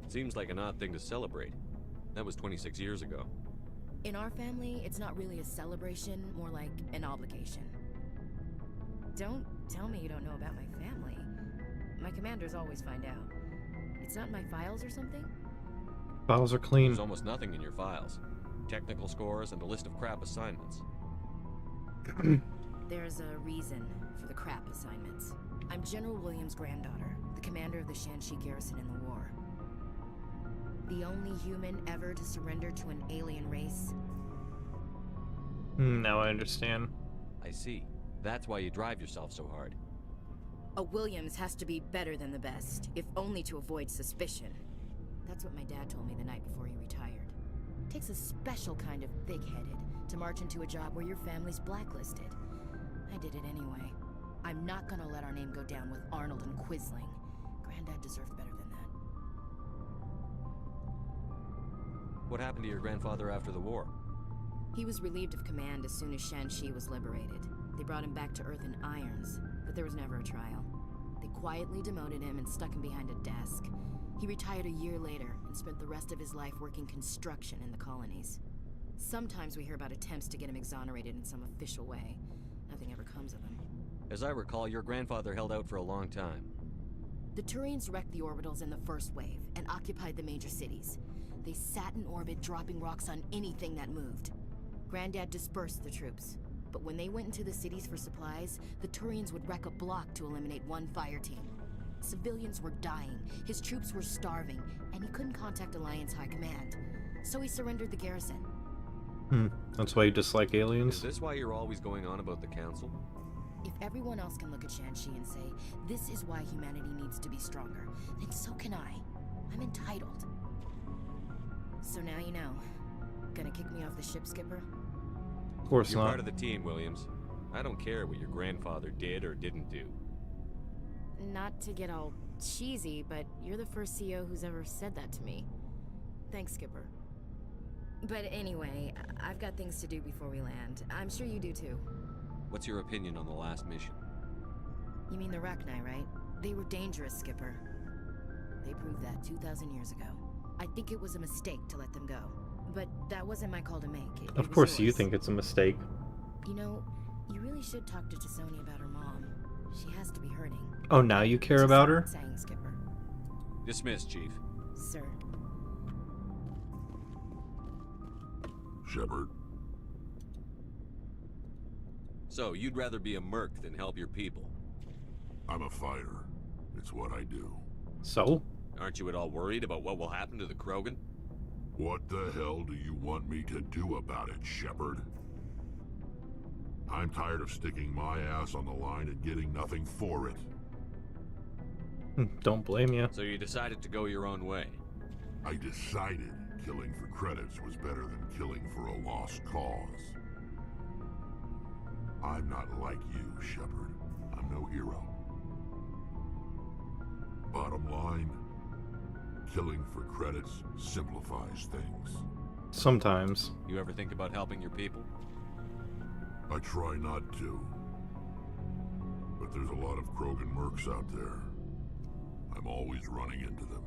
Seems like an odd thing to celebrate. That was 26 years ago. In our family, it's not really a celebration, more like an obligation. Don't tell me you don't know about my family. My commanders always find out. It's not in my files or something? Files are clean. There's almost nothing in your files. Technical scores and a list of crap assignments. There's a reason for the crap assignments. I'm General Williams' granddaughter, the commander of the Shanxi garrison in the war. The only human ever to surrender to an alien race. Now I understand. I see. That's why you drive yourself so hard. A Williams has to be better than the best, if only to avoid suspicion. That's what my dad told me the night before he retired. Takes a special kind of big-headed to march into a job where your family's blacklisted. I did it anyway. I'm not gonna let our name go down with Arnold and Quisling. Granddad deserved better than that. What happened to your grandfather after the war? He was relieved of command as soon as Shanxi was liberated. They brought him back to Earth in irons, but there was never a trial. They quietly demoted him and stuck him behind a desk. He retired a year later and spent the rest of his life working construction in the colonies. Sometimes we hear about attempts to get him exonerated in some official way. Nothing ever comes of him. As I recall, your grandfather held out for a long time. The Turians wrecked the orbitals in the first wave and occupied the major cities. They sat in orbit, dropping rocks on anything that moved. Granddad dispersed the troops, but when they went into the cities for supplies, the Turians would wreck a block to eliminate one fire team. Civilians were dying, his troops were starving, and he couldn't contact Alliance High Command. So he surrendered the garrison. That's why you dislike aliens? Is this why you're always going on about the Council? If everyone else can look at Shanxi and say, this is why humanity needs to be stronger, then so can I. I'm entitled. So now you know. Gonna kick me off the ship, Skipper? Of course You're not. part of the team, Williams. I don't care what your grandfather did or didn't do. Not to get all cheesy, but you're the first CEO who's ever said that to me. Thanks, Skipper. But anyway, I've got things to do before we land. I'm sure you do too. What's your opinion on the last mission? You mean the Rachni, right? They were dangerous, Skipper. They proved that 2,000 years ago. I think it was a mistake to let them go. But that wasn't my call to make. It Of was course you yours. think it's a mistake. You know, you really should talk to Tassoni about her mom. She has to be hurting. Oh, now you care about her? Saying, Skipper. Dismissed, Chief. Sir. Shepard. So, you'd rather be a merc than help your people? I'm a fighter. It's what I do. So? Aren't you at all worried about what will happen to the Krogan? What the hell do you want me to do about it, Shepard? I'm tired of sticking my ass on the line and getting nothing for it. Don't blame you. So you decided to go your own way? I decided killing for credits was better than killing for a lost cause. I'm not like you, Shepard. I'm no hero. Bottom line, killing for credits simplifies things. Sometimes. You ever think about helping your people? I try not to. But there's a lot of Krogan mercs out there. I'm always running into them.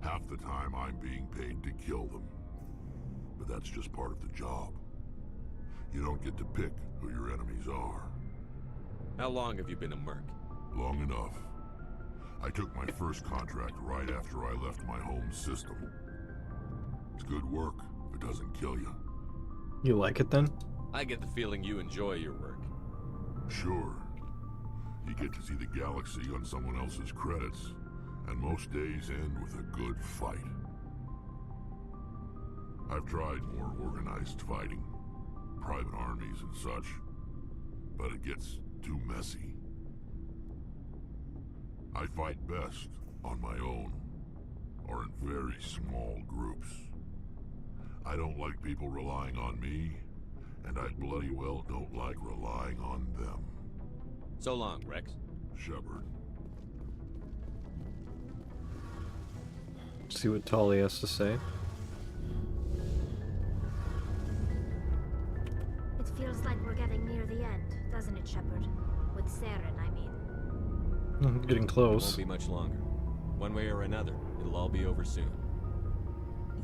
Half the time I'm being paid to kill them. But that's just part of the job. You don't get to pick who your enemies are. How long have you been a merc? Long enough. I took my first contract right after I left my home system. It's good work if it doesn't kill you. You like it then? I get the feeling you enjoy your work. Sure. You get to see the galaxy on someone else's credits, and most days end with a good fight. I've tried more organized fighting, private armies and such, but it gets too messy. I fight best on my own, or in very small groups. I don't like people relying on me, and I bloody well don't like relying on them. So long, Rex. Shepard. See what Tali has to say. It feels like we're getting near the end, doesn't it, Shepard? With Saren, I mean. Getting close. Won't be much longer. One way or another, it'll all be over soon.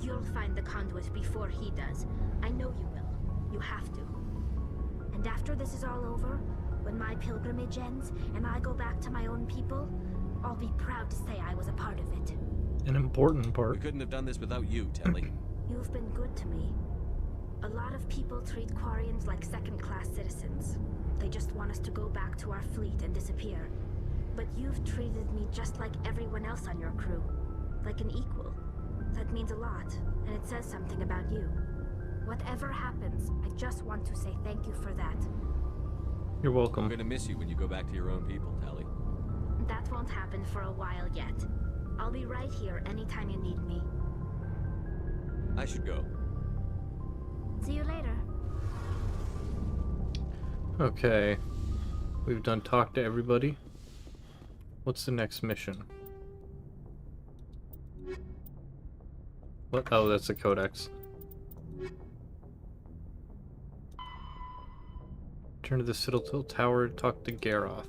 You'll find the conduit before he does. I know you will. You have to. And after this is all over, when my pilgrimage ends and I go back to my own people, I'll be proud to say I was a part of it. An important part. We couldn't have done this without you, Telly. You've been good to me. A lot of people treat Quarians like second-class citizens. They just want us to go back to our fleet and disappear. But you've treated me just like everyone else on your crew. Like an equal. That means a lot, and it says something about you. Whatever happens, I just want to say thank you for that. You're welcome. I'm gonna miss you when you go back to your own people, Tally. That won't happen for a while yet. I'll be right here anytime you need me. I should go. See you later. Okay. We've done talk to everybody. What's the next mission? What? Oh, that's the Codex. Turn to the Citadel Tower to talk to Garoth.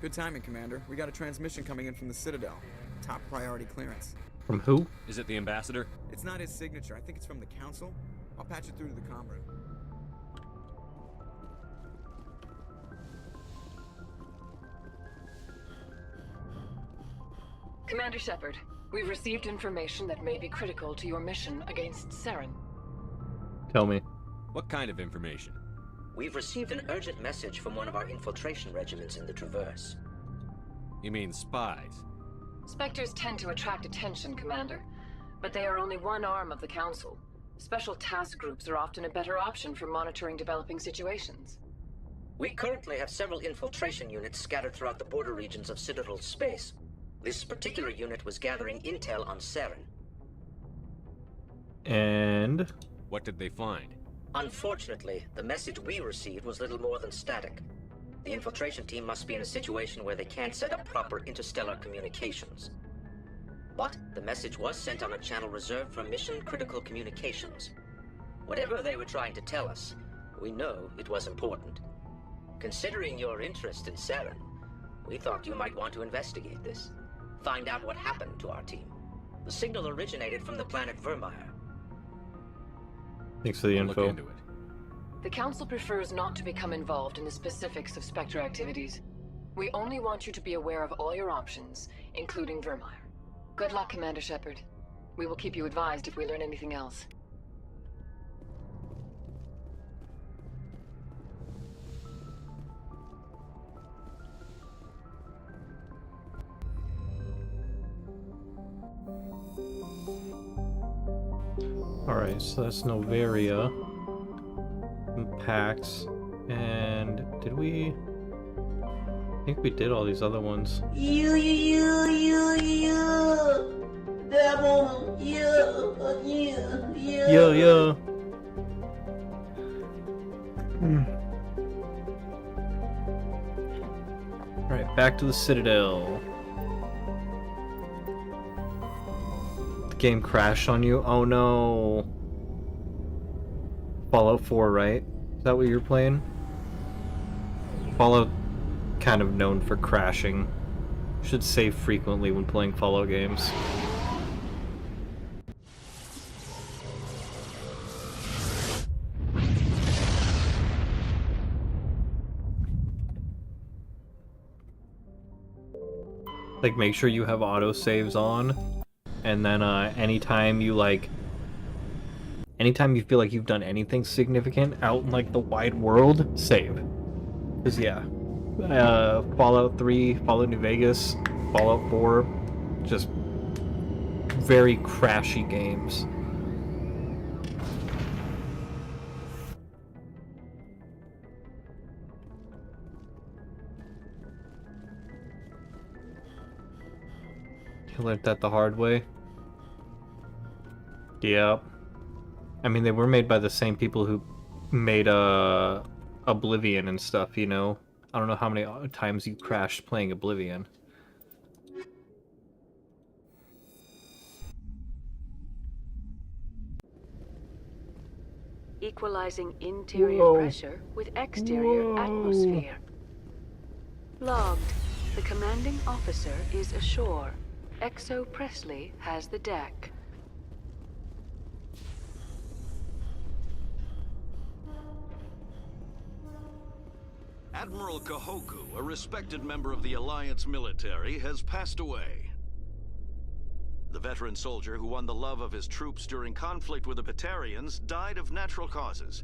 Good timing, Commander. We got a transmission coming in from the Citadel. Top priority clearance. From who? Is it the ambassador? It's not his signature. I think it's from the Council. I'll patch it through to the comm room. Commander Shepard, we've received information that may be critical to your mission against Saren. Tell me. What kind of information? We've received an urgent message from one of our infiltration regiments in the Traverse. You mean spies? Spectres tend to attract attention, Commander, but they are only one arm of the Council. Special task groups are often a better option for monitoring developing situations. We currently have several infiltration units scattered throughout the border regions of Citadel space. This particular unit was gathering intel on Saren. And? What did they find? Unfortunately, the message we received was little more than static. The infiltration team must be in a situation where they can't set up proper interstellar communications. But the message was sent on a channel reserved for mission-critical communications. Whatever they were trying to tell us, we know it was important. Considering your interest in Saren, we thought you might want to investigate this. Find out what happened to our team. The signal originated from the planet Vermeer. Thanks for the info. Look into it. The Council prefers not to become involved in the specifics of Spectre activities. We only want you to be aware of all your options, including Vermeer. Good luck, Commander Shepard. We will keep you advised if we learn anything else. Alright, so that's Novaria. And Pax. And did we... I think we did all these other ones. You. Devil, you. Yo. Alright, back to the Citadel. The game crashed on you? Oh no. Fallout 4, right? Is that what you're playing? Fallout, kind of known for crashing. Should save frequently when playing Fallout games. Like, make sure you have autosaves on, and then anytime you feel like you've done anything significant out in like the wide world, save. Cause yeah, Fallout 3, Fallout New Vegas, Fallout 4, just very crashy games. You learned that the hard way? Yep. I mean, they were made by the same people who made Oblivion and stuff, you know? I don't know how many times you crashed playing Oblivion. equalizing interior Whoa. pressure with exterior atmosphere. Logged. The commanding officer is ashore. Exo Presley has the deck. Admiral Kahoku, a respected member of the Alliance military, has passed away. The veteran soldier who won the love of his troops during conflict with the Batarians died of natural causes.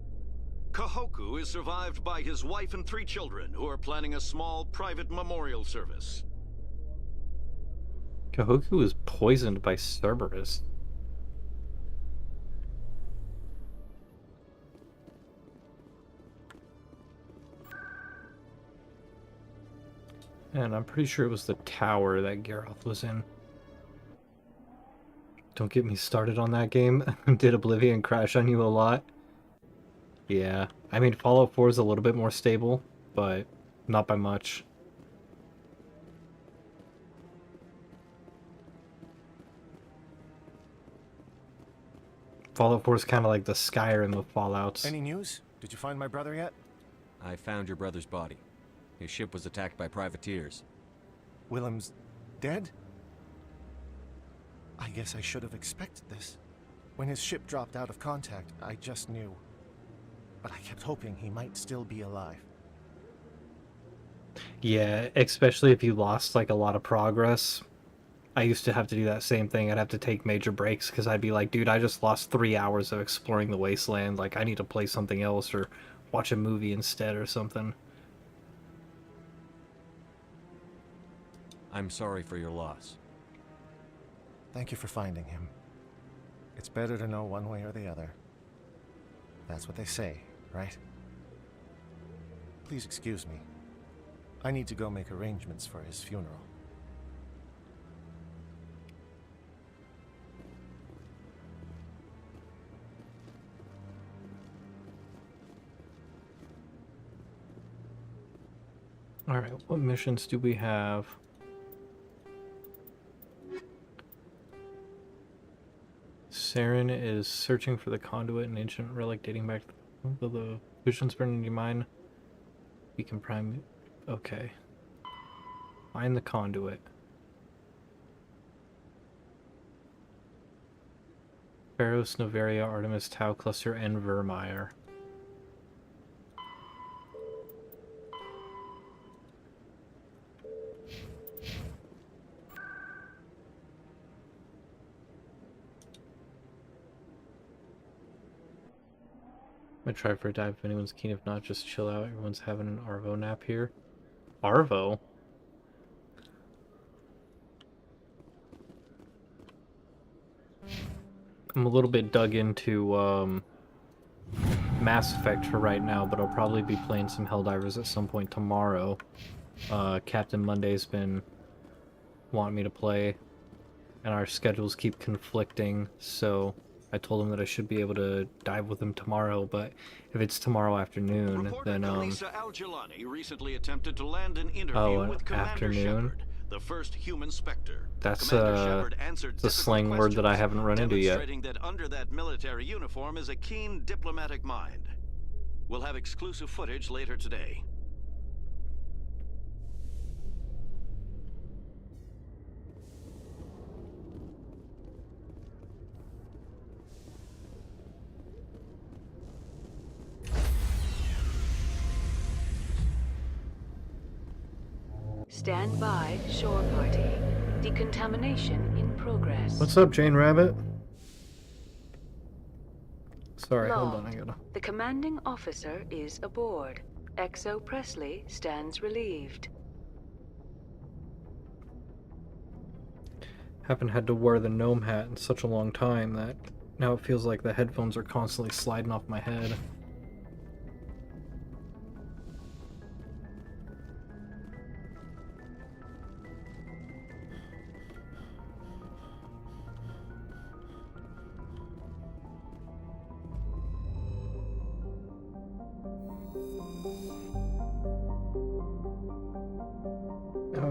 Kahoku is survived by his wife and 3 children, who are planning a small private memorial service. Kahoku was poisoned by Cerberus. And I'm pretty sure it was the tower that Geralt was in. Don't get me started on that game. Did Oblivion crash on you a lot? Yeah. I mean, Fallout 4 is a little bit more stable, but not by much. Fallout 4 is kind of like the Skyrim of Fallouts. Any news? Did you find my brother yet? I found your brother's body. His ship was attacked by privateers. Willem's dead? I guess I should have expected this. When his ship dropped out of contact, I just knew. But I kept hoping he might still be alive. Yeah, especially if you lost like a lot of progress. I used to have to do that same thing. I'd have to take major breaks because I'd be like, dude, I just lost 3 hours of exploring the wasteland. Like, I need to play something else or watch a movie instead or something. I'm sorry for your loss. Thank you for finding him. It's better to know one way or the other. That's what they say, right? Please excuse me. I need to go make arrangements for his funeral. Alright, what missions do we have? Saren is searching for the conduit, an ancient relic dating back to the visions burning in your mind. We can prime... Okay. Find the conduit. Pharos, Novaria, Artemis, Tau Cluster, and Vermeer. I try for a dive if anyone's keen. If not, just chill out. Everyone's having an Arvo nap here. Arvo? I'm a little bit dug into Mass Effect for right now, but I'll probably be playing some Helldivers at some point tomorrow. Captain Monday's been wanting me to play, and our schedules keep conflicting, so I told him that I should be able to dive with him tomorrow, but if it's tomorrow afternoon, Reporter then Kalisa Al-Jalani recently attempted to land an interview with Commander afternoon? Shepard, the first human Spectre. That's Commander Shepard answered the difficult slang word that I haven't run into yet. demonstrating that under that military uniform is a keen diplomatic mind. We'll have exclusive footage later today. Stand by, shore party. Decontamination in progress. What's up, Jane Rabbit? Sorry, hold on, I Logged. gotta... The commanding officer is aboard. Exo Presley stands relieved. Haven't had to wear the gnome hat in such a long time that now it feels like the headphones are constantly sliding off my head.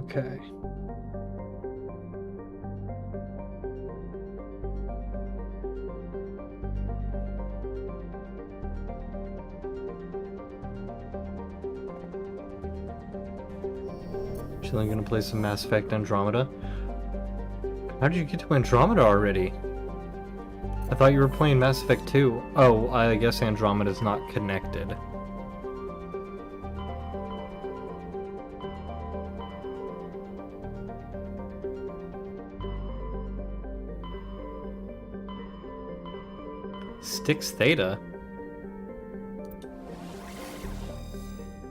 Okay. Chilling, gonna play some Mass Effect Andromeda. How did you get to Andromeda already? I thought you were playing Mass Effect 2. Oh, I guess Andromeda's not connected. Styx Theta?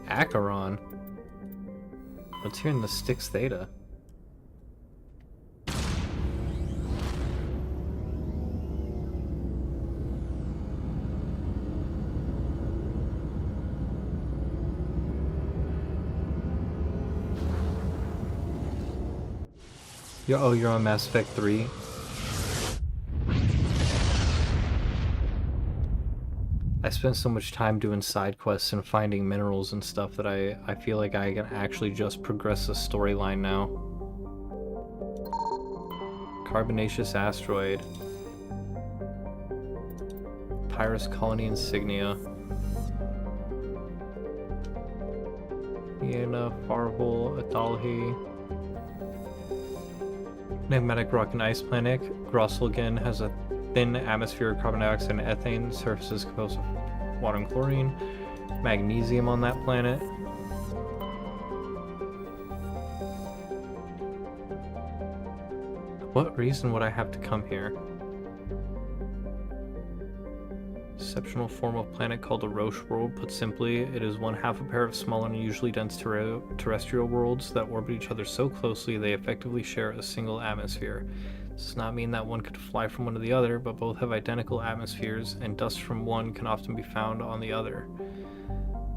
Acheron? What's here in the Styx Theta? Oh, you're on Mass Effect 3? I spent so much time doing side quests and finding minerals and stuff that I feel like I can actually just progress the storyline now. Carbonaceous asteroid. Pyrus colony insignia. Iena, Farhol, Adalhi. Magmatic rock and ice planet. Grosselgen has a thin atmosphere of carbon dioxide and ethane. Surface is composed of water and chlorine. Magnesium on that planet. What reason would I have to come here? Exceptional form of planet called the Roche world. Put simply, it is one half a pair of small and unusually dense terrestrial worlds that orbit each other so closely they effectively share a single atmosphere. This does not mean that one could fly from one to the other, but both have identical atmospheres, and dust from one can often be found on the other.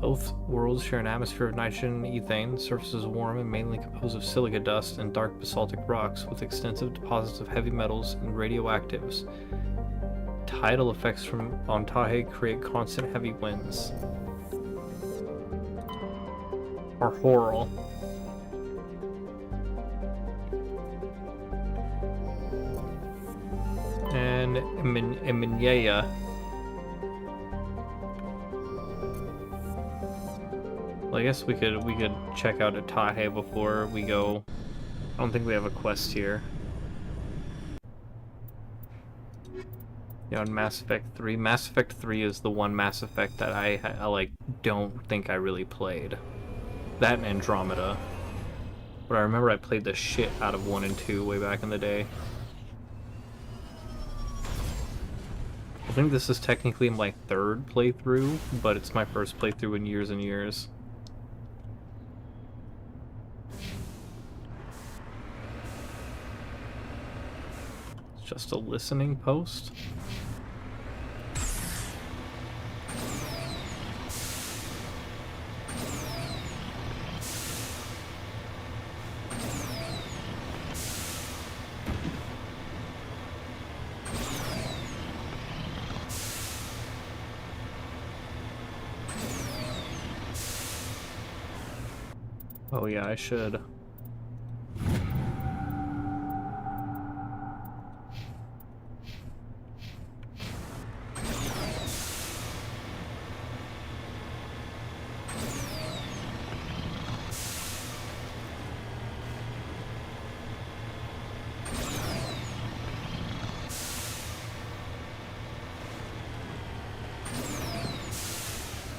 Both worlds share an atmosphere of nitrogen and ethane. The surface is warm and mainly composed of silica dust and dark basaltic rocks, with extensive deposits of heavy metals and radioactives. Tidal effects from Tahe create constant heavy winds. Arhoral. And Emineya. Well, I guess we could check out Tahe before we go. I don't think we have a quest here. Yeah, on Mass Effect 3. Mass Effect 3 is the one Mass Effect that I like don't think I really played. That and Andromeda. But I remember I played the shit out of 1 and 2 way back in the day. I think this is technically my 3rd playthrough, but it's my first playthrough in years and years. It's just a listening post. Oh yeah, I should.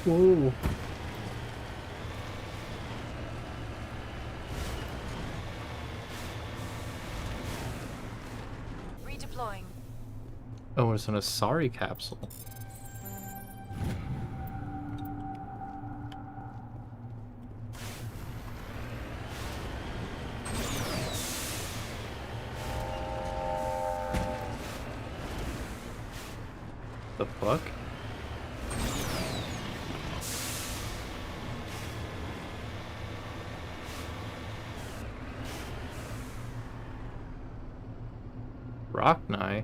Whoa. Redeploying. Oh, it's an Asari capsule. The fuck? Rocknai?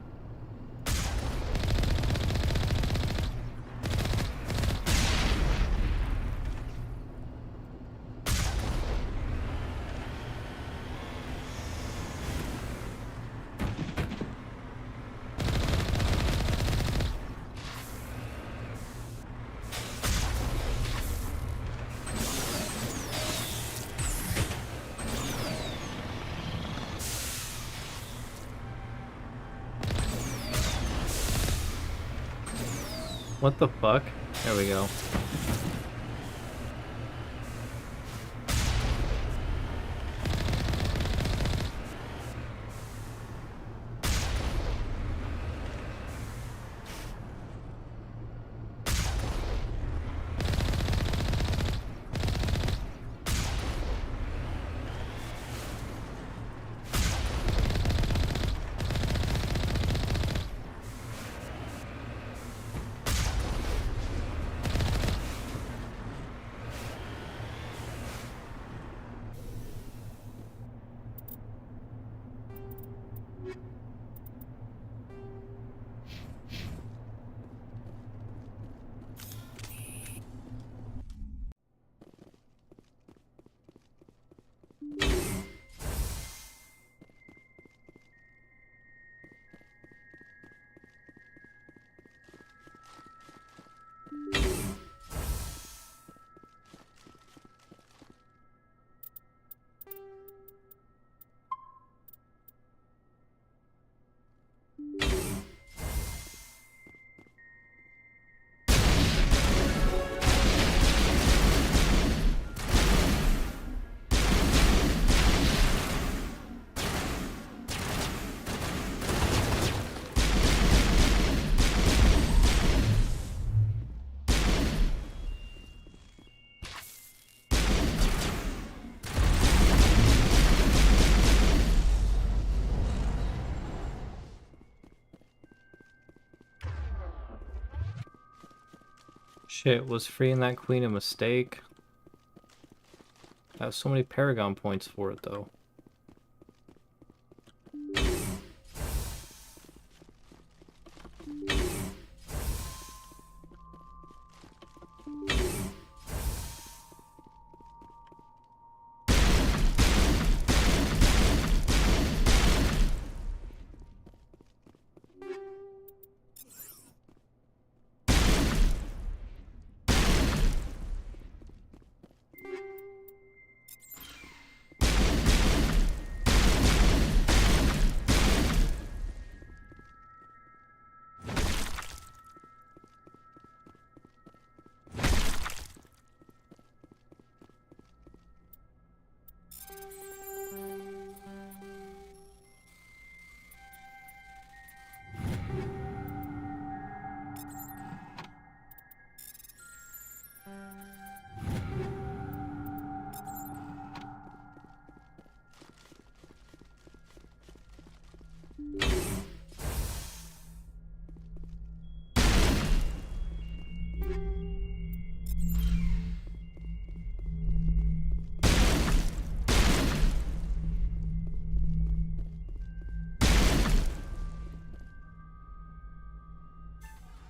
What the fuck? There we go. Shit, was freeing that queen a mistake? I have so many Paragon points for it, though.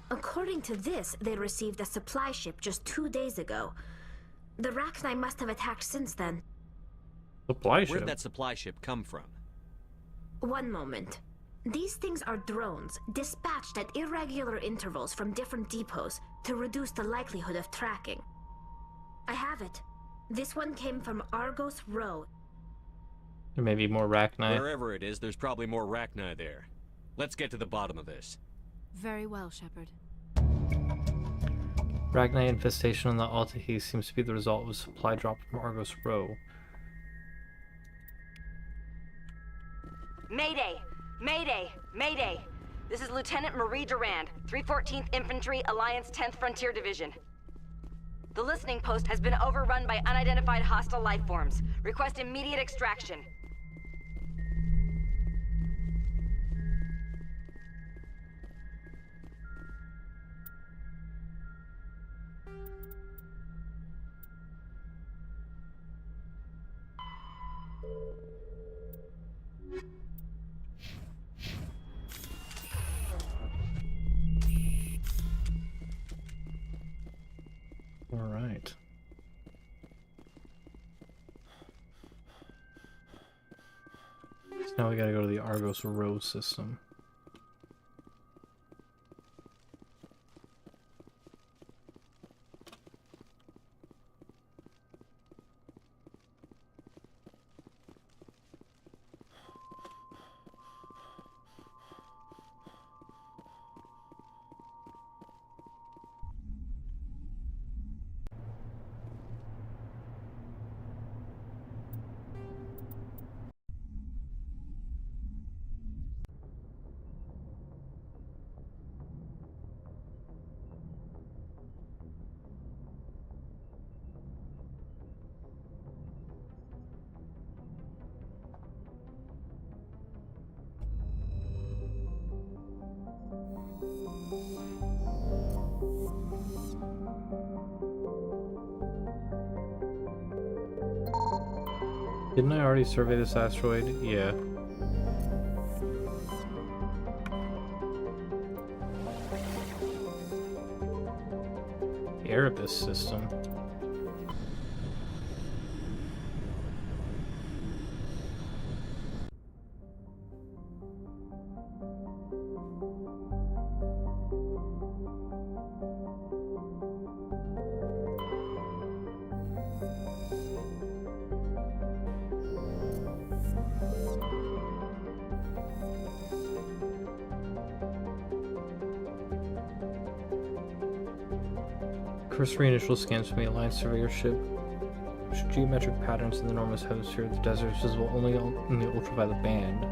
According to this, they received a supply ship just 2 days ago. The Rachni must have attacked since then. Supply ship? Where'd that supply ship come from? One moment. These things are drones, dispatched at irregular intervals from different depots to reduce the likelihood of tracking. I have it. This one came from Argos Row. There may be more Rachni. Wherever it is, there's probably more Rachni there. Let's get to the bottom of this. Very well, Shepard. Rachni infestation on the Altahi seems to be the result of a supply drop from Argos Row. Mayday! Mayday! Mayday! This is Lieutenant Marie Durand, 314th Infantry, Alliance 10th Frontier Division. The listening post has been overrun by unidentified hostile life forms. Request immediate extraction. All right. So now we gotta go to the Argos Row system. Didn't I already survey this asteroid? Yeah. Erebus system. Cursory initial scans from the Alliance surveyor ship. Geometric patterns in the enormous hemisphere of the desert is visible only in the ultraviolet band.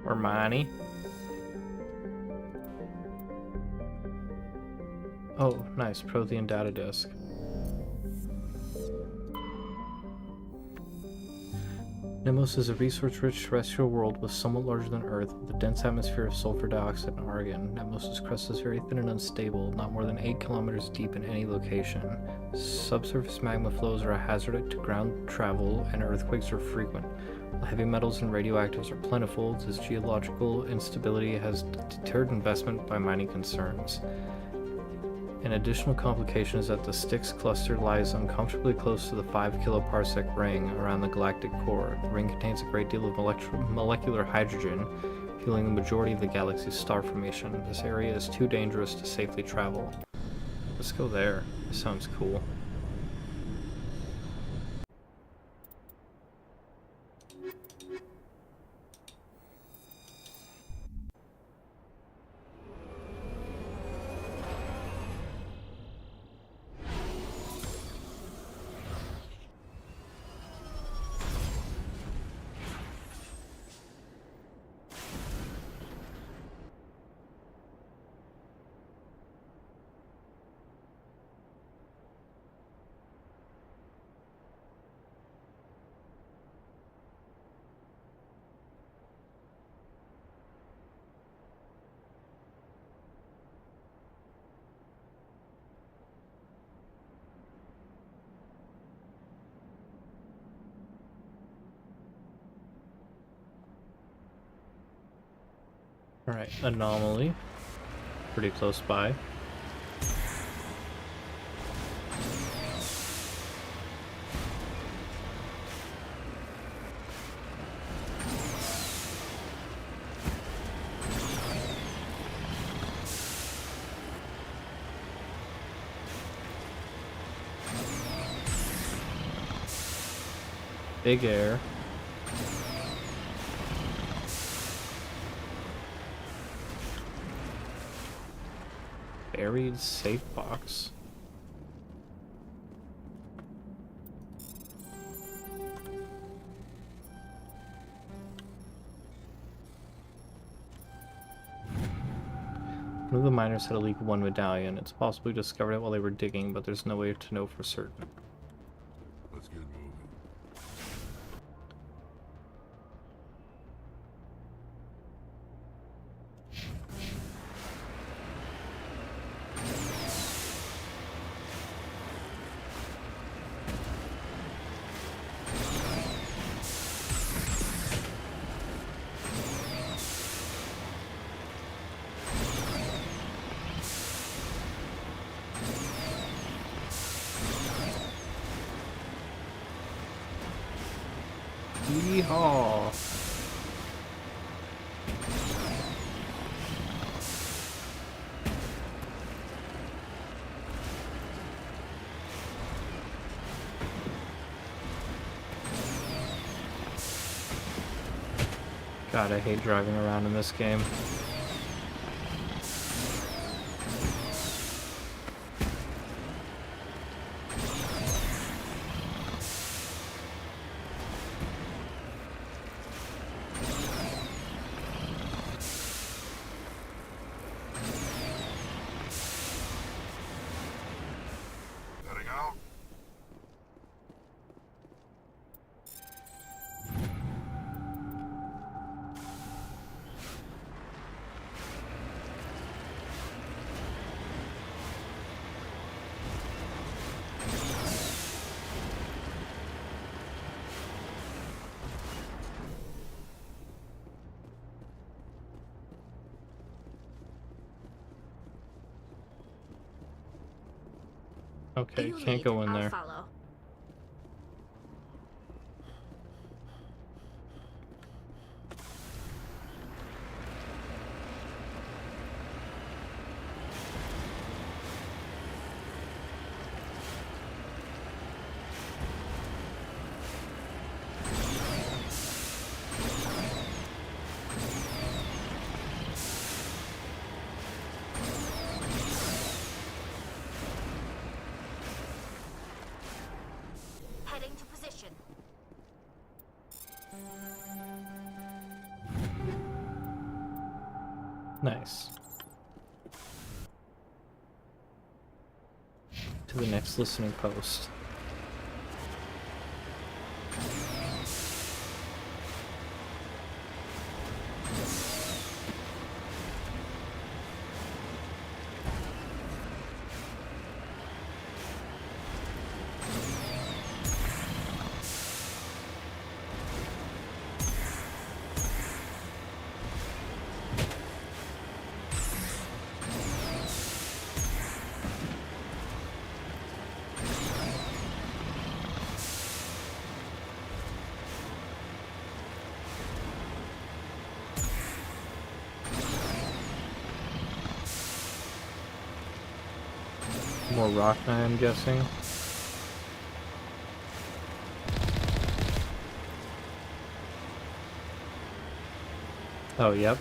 Hermione. Oh, nice. Prothean data disk. Nemos is a resource-rich terrestrial world with somewhat larger than Earth, with a dense atmosphere of sulfur dioxide and argon. Nemos' crust is very thin and unstable, not more than 8 kilometers deep in any location. Subsurface magma flows are a hazard to ground travel, and earthquakes are frequent. While heavy metals and radioactives are plentiful, this geological instability has deterred investment by mining concerns. An additional complication is that the Styx cluster lies uncomfortably close to the 5 kiloparsec ring around the galactic core. The ring contains a great deal of molecular hydrogen, fueling the majority of the galaxy's star formation. This area is too dangerous to safely travel. Let's go there. This sounds cool. Alright, anomaly. Pretty close by. Big air. Buried safe box. One of the miners had a leak of one medallion. It's possible he discovered it while they were digging, but there's no way to know for certain. Let's get moving. Yeehaw! God, I hate driving around in this game. Heading out. Okay, You can't lead, go in I'll there. follow. Heading to position. Nice. To the next listening post. More rock now, I'm guessing. Oh, yep.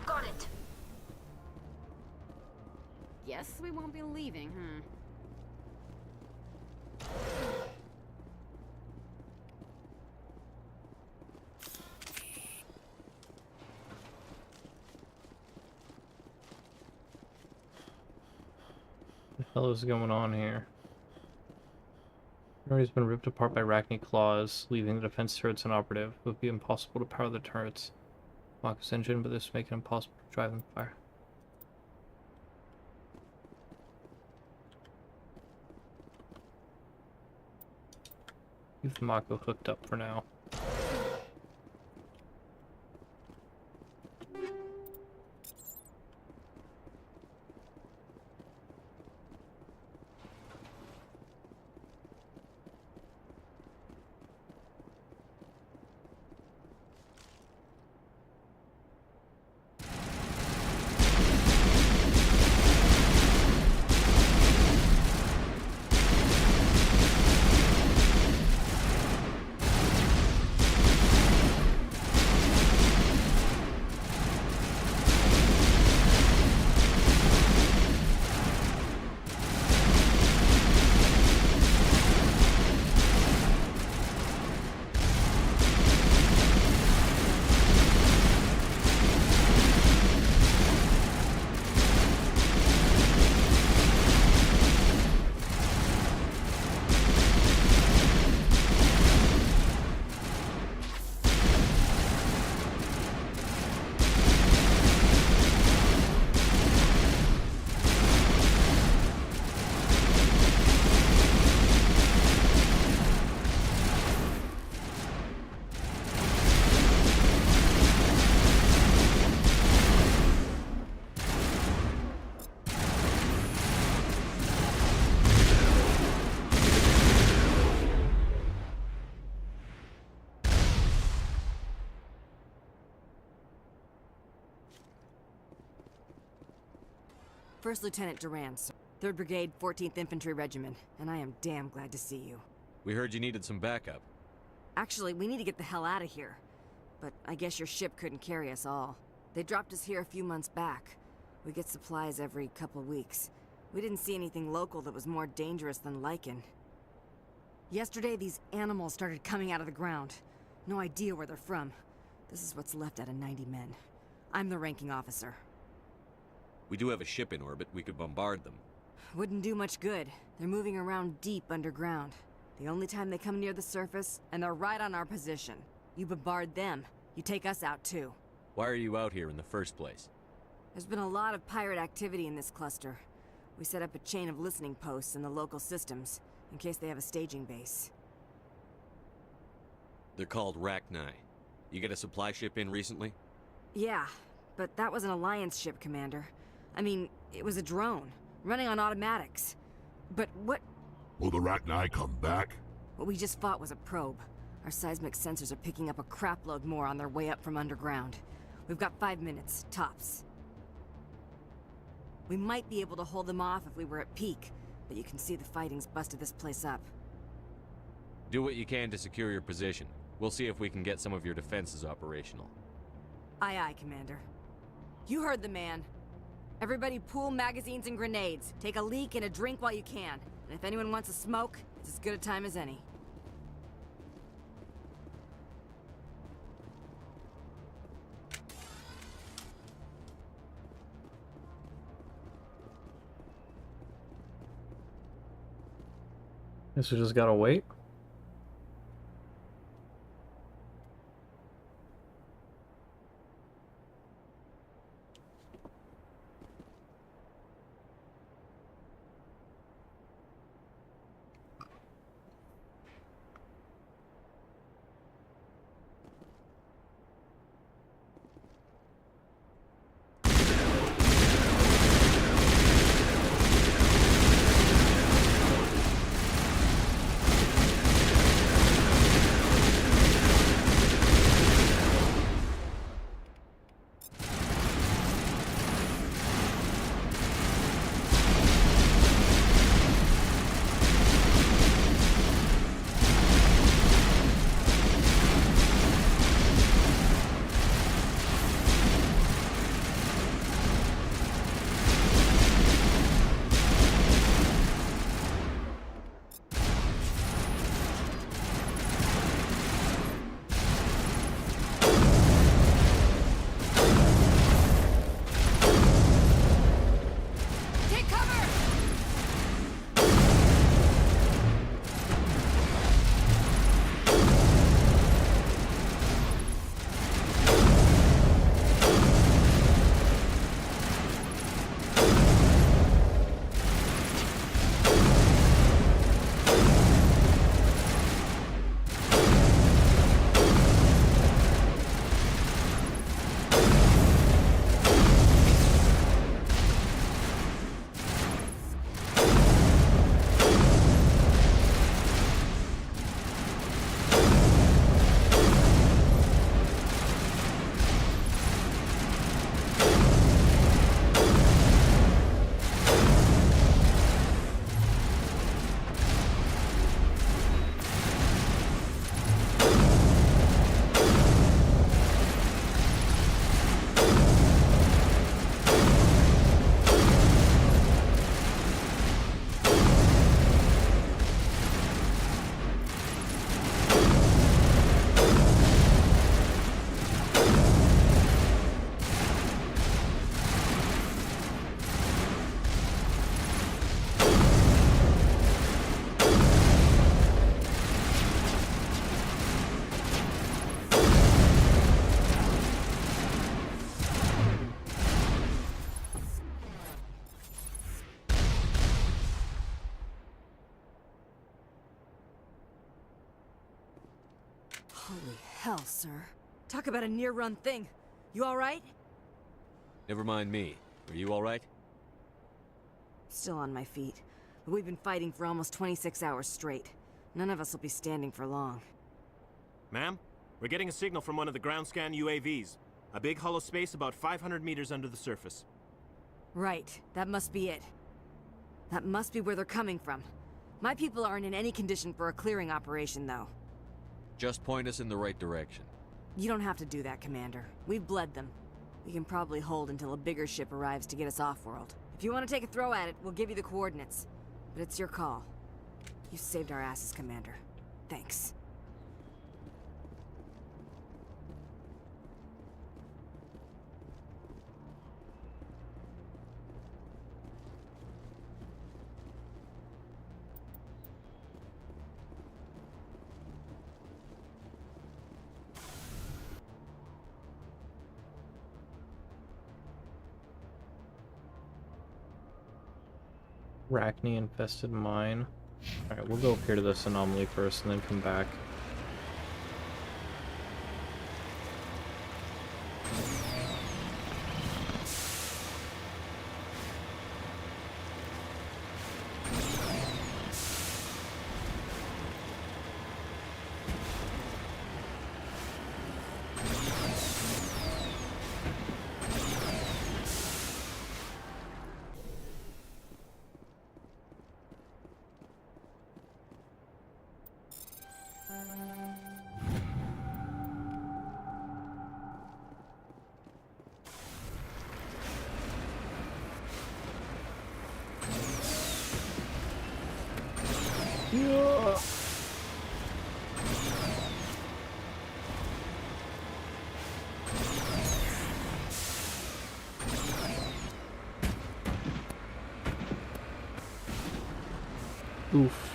Got it. Guess we won't be leaving, What the hell is going on here? The has been ripped apart by arachne claws, leaving the defense turrets inoperative. It would be impossible to power the turrets. Mako's engine, but this would make it impossible to drive them fire. Keep the Mako hooked up for now. First Lieutenant Durand, 3rd Brigade, 14th Infantry Regiment, and I am damn glad to see you. We heard you needed some backup. Actually, we need to get the hell out of here. But I guess your ship couldn't carry us all. They dropped us here a few months back. We get supplies every couple weeks. We didn't see anything local that was more dangerous than lichen. Yesterday, these animals started coming out of the ground. No idea where they're from. This is what's left out of 90 men. I'm the ranking officer. We do have a ship in orbit. We could bombard them. Wouldn't do much good. They're moving around deep underground. The only time they come near the surface, and they're right on our position. You bombard them, you take us out too. Why are you out here in the first place? There's been a lot of pirate activity in this cluster. We set up a chain of listening posts in the local systems, in case they have a staging base. They're called Rachni. You get a supply ship in recently? Yeah, but that was an Alliance ship, Commander. I mean, it was a drone, running on automatics. But what... Will the Rachni come back? What we just fought was a probe. Our seismic sensors are picking up a crapload more on their way up from underground. We've got 5 minutes, tops. We might be able to hold them off if we were at peak, but you can see the fighting's busted this place up. Do what you can to secure your position. We'll see if we can get some of your defenses operational. Aye, aye, Commander. You heard the man. Everybody pool magazines and grenades. Take a leak and a drink while you can. And if anyone wants a smoke, it's as good a time as any. Guess we just gotta wait. Holy hell, sir. Talk about a near-run thing. You alright? Never mind me. Are you alright? Still on my feet. But we've been fighting for almost 26 hours straight. None of us will be standing for long. Ma'am, we're getting a signal from one of the ground scan UAVs. A big hollow space about 500 meters under the surface. Right. That must be it. That must be where they're coming from. My people aren't in any condition for a clearing operation, though. Just point us in the right direction. You don't have to do that, Commander. We've bled them. We can probably hold until a bigger ship arrives to get us off-world. If you want to take a throw at it, we'll give you the coordinates. But it's your call. You saved our asses, Commander. Thanks. Arachne infested mine. Alright, we'll go up here to this anomaly first and then come back. Yeah. Oof.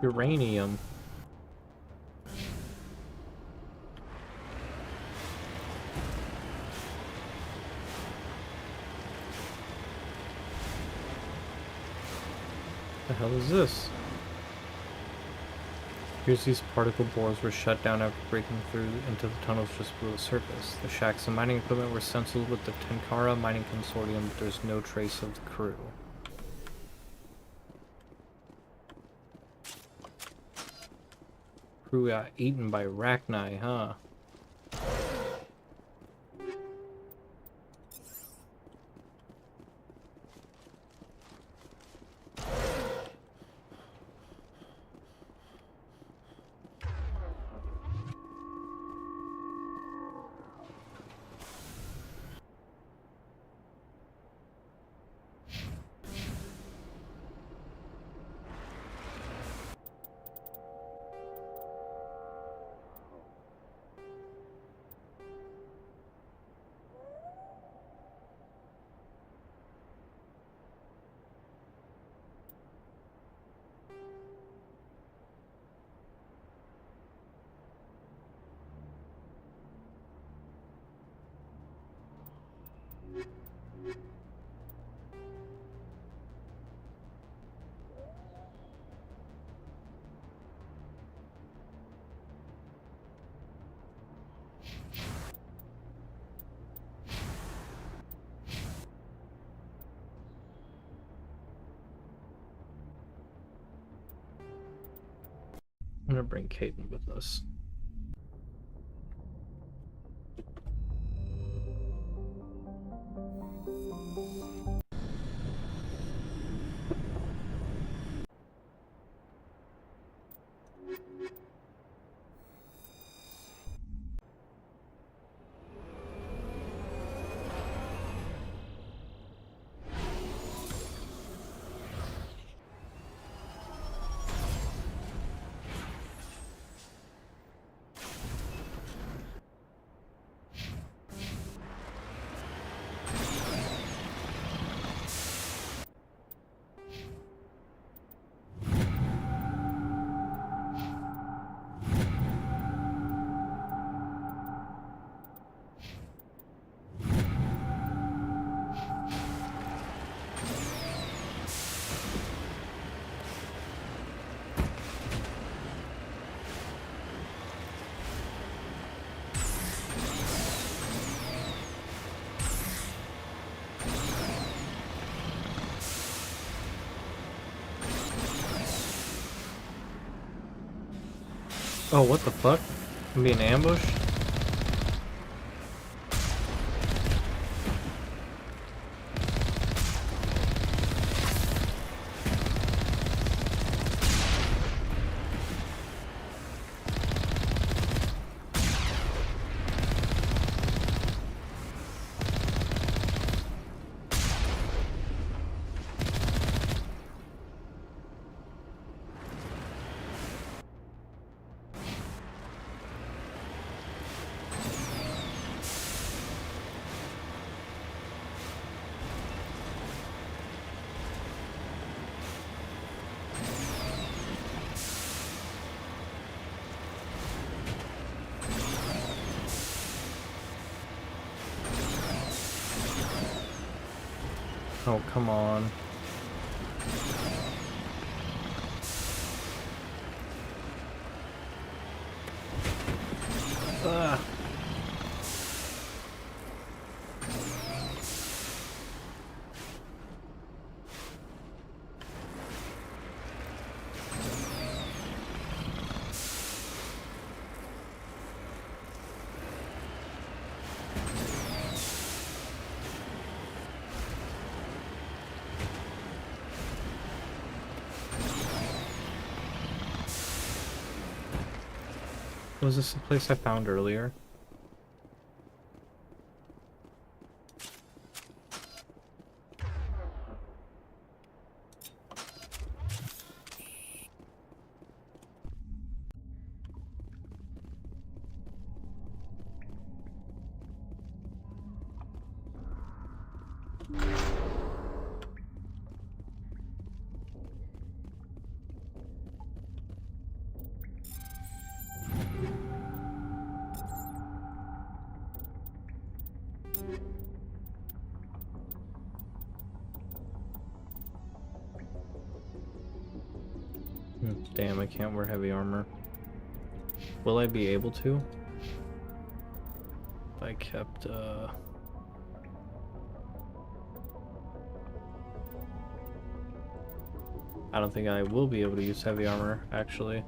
Uranium. The hell is this? Here's these particle bores were shut down after breaking through into the tunnels just below the surface. The shacks and mining equipment were sensible with the Tenkara mining consortium, but there's no trace of the crew. Crew got eaten by Arachni, huh? I'm gonna bring Caden with us. Oh, what the fuck? I'm being ambushed? Oh, come on. Ah. Was this the place I found earlier? Damn, I can't wear heavy armor. Will I be able to? If I kept, I don't think I will be able to use heavy armor, actually.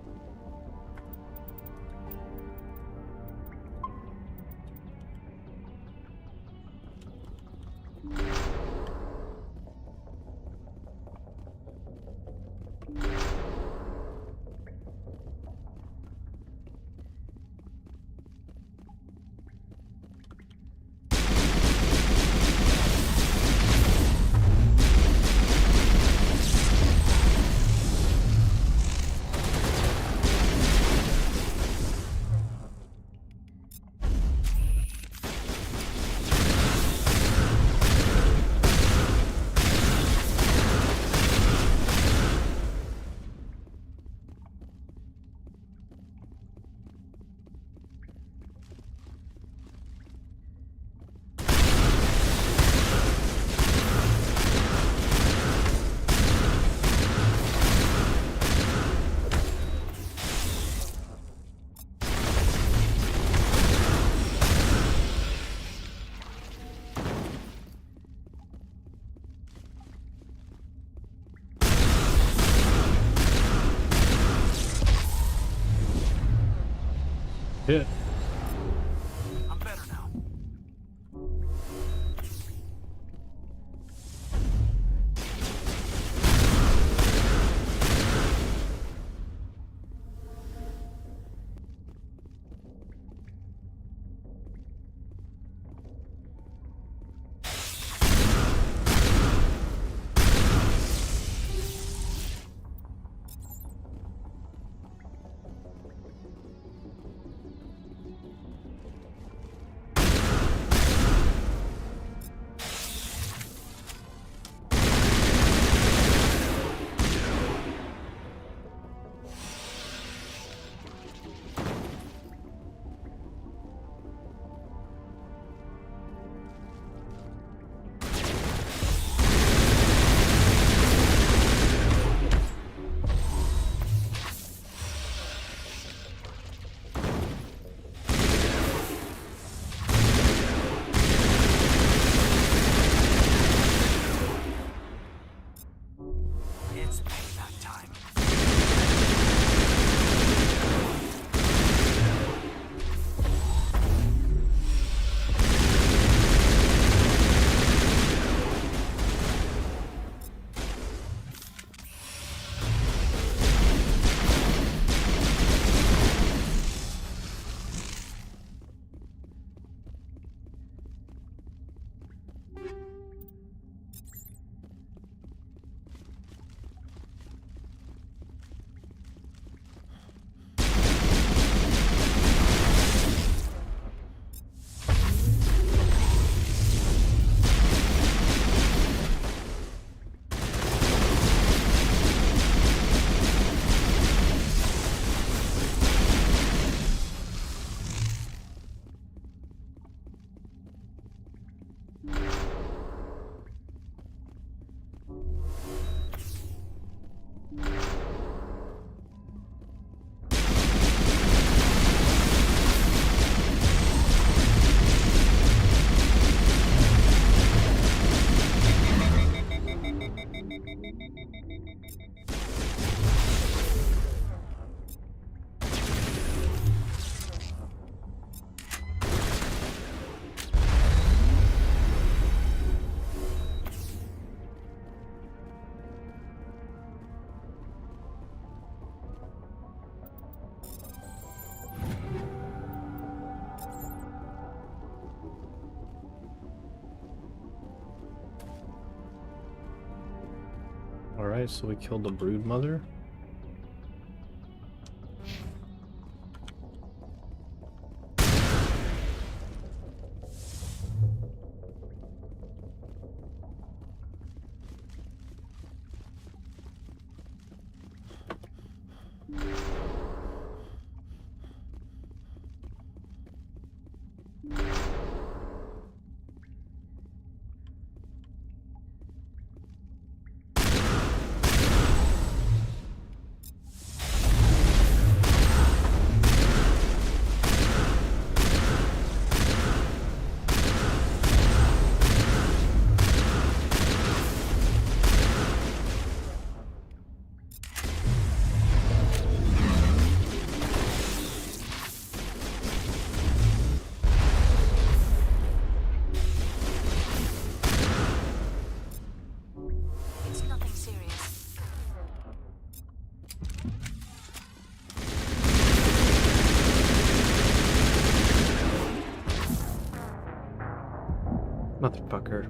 Hit. I'm better now. Alright, so we killed the brood mother. It's nothing serious. Motherfucker.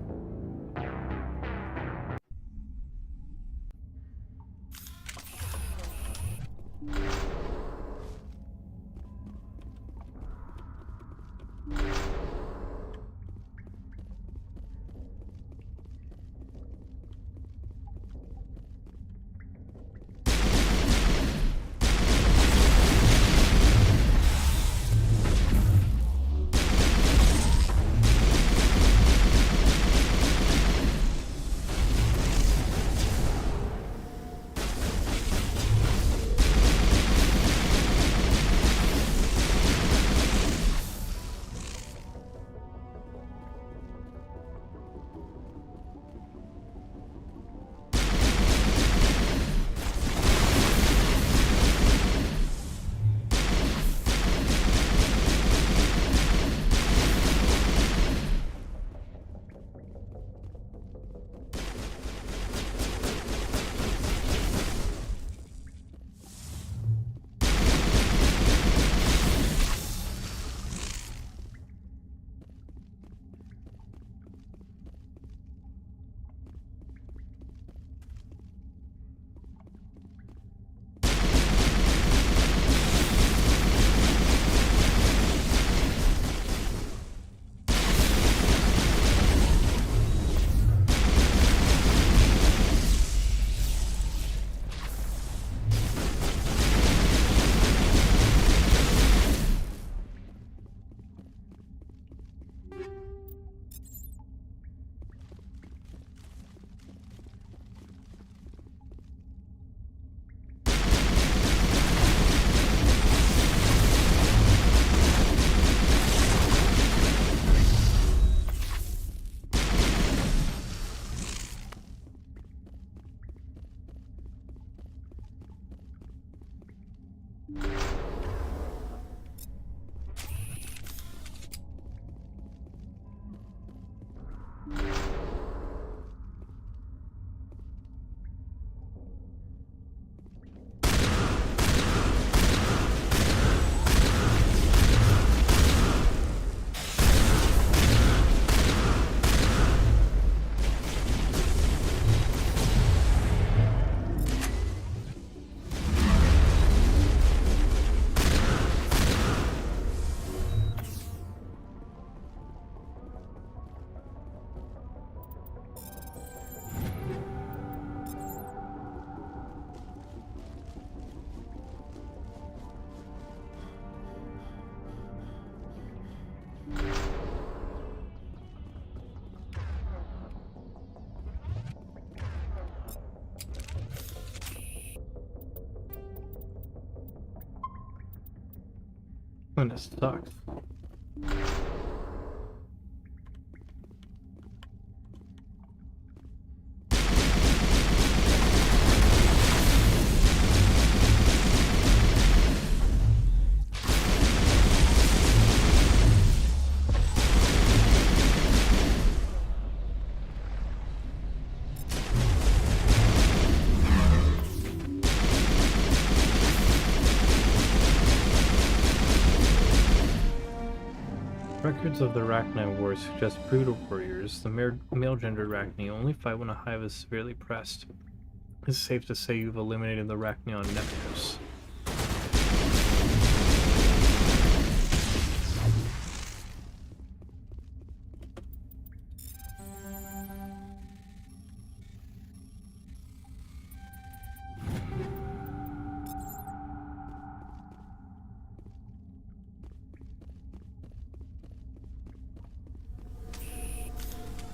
And it sucks. Records of the Arachni Wars suggest brood warriors, the male-gendered Arachni, only fight when a hive is severely pressed. It's safe to say you've eliminated the Rachnion Nepos.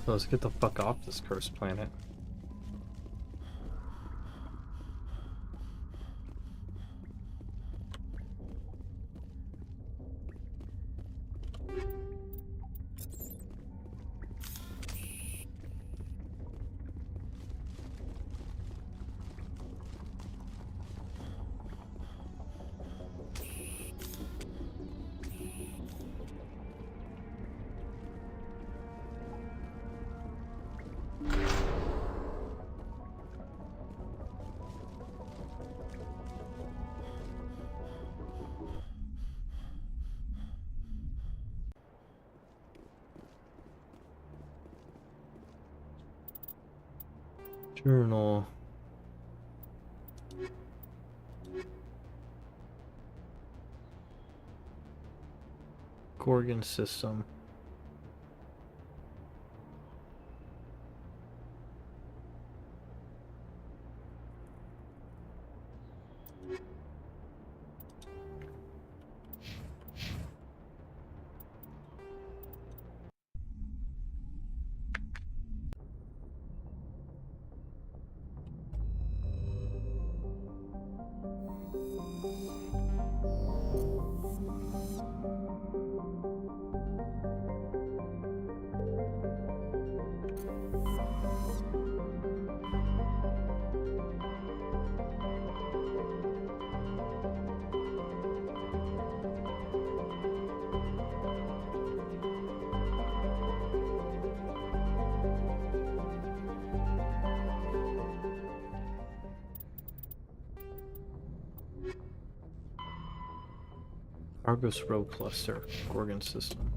Let's get the fuck off this cursed planet. Journal. Gorgon system. Argos Row Cluster, Gorgon system.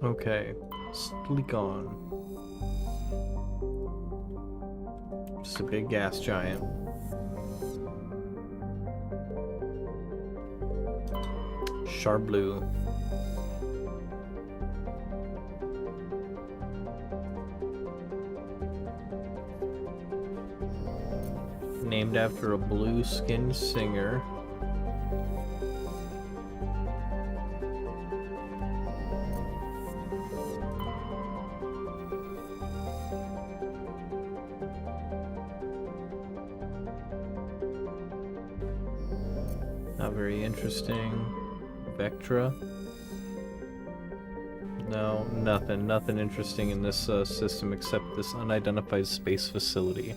Okay, sleek on. Just a big gas giant. Charblu. Named after a blue-skinned singer. Not very interesting. Vectra. No, nothing interesting in this system except this unidentified space facility.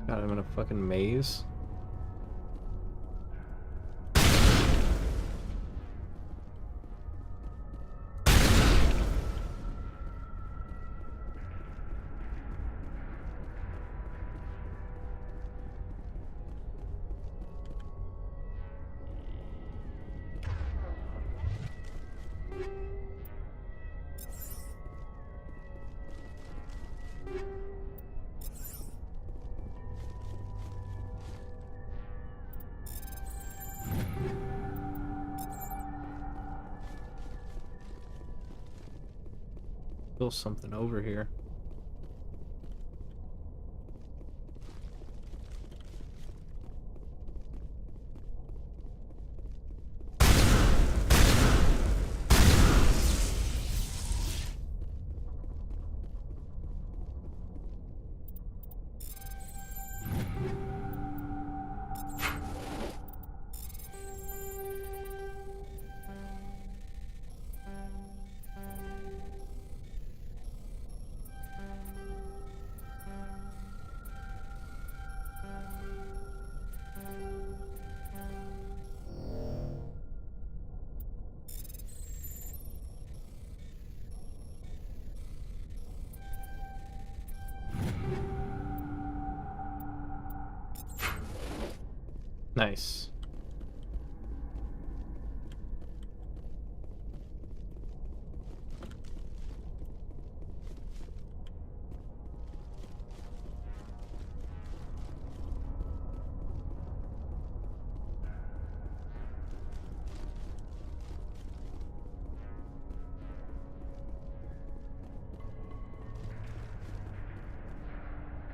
God, I'm in a fucking maze. Spill something over here. Nice.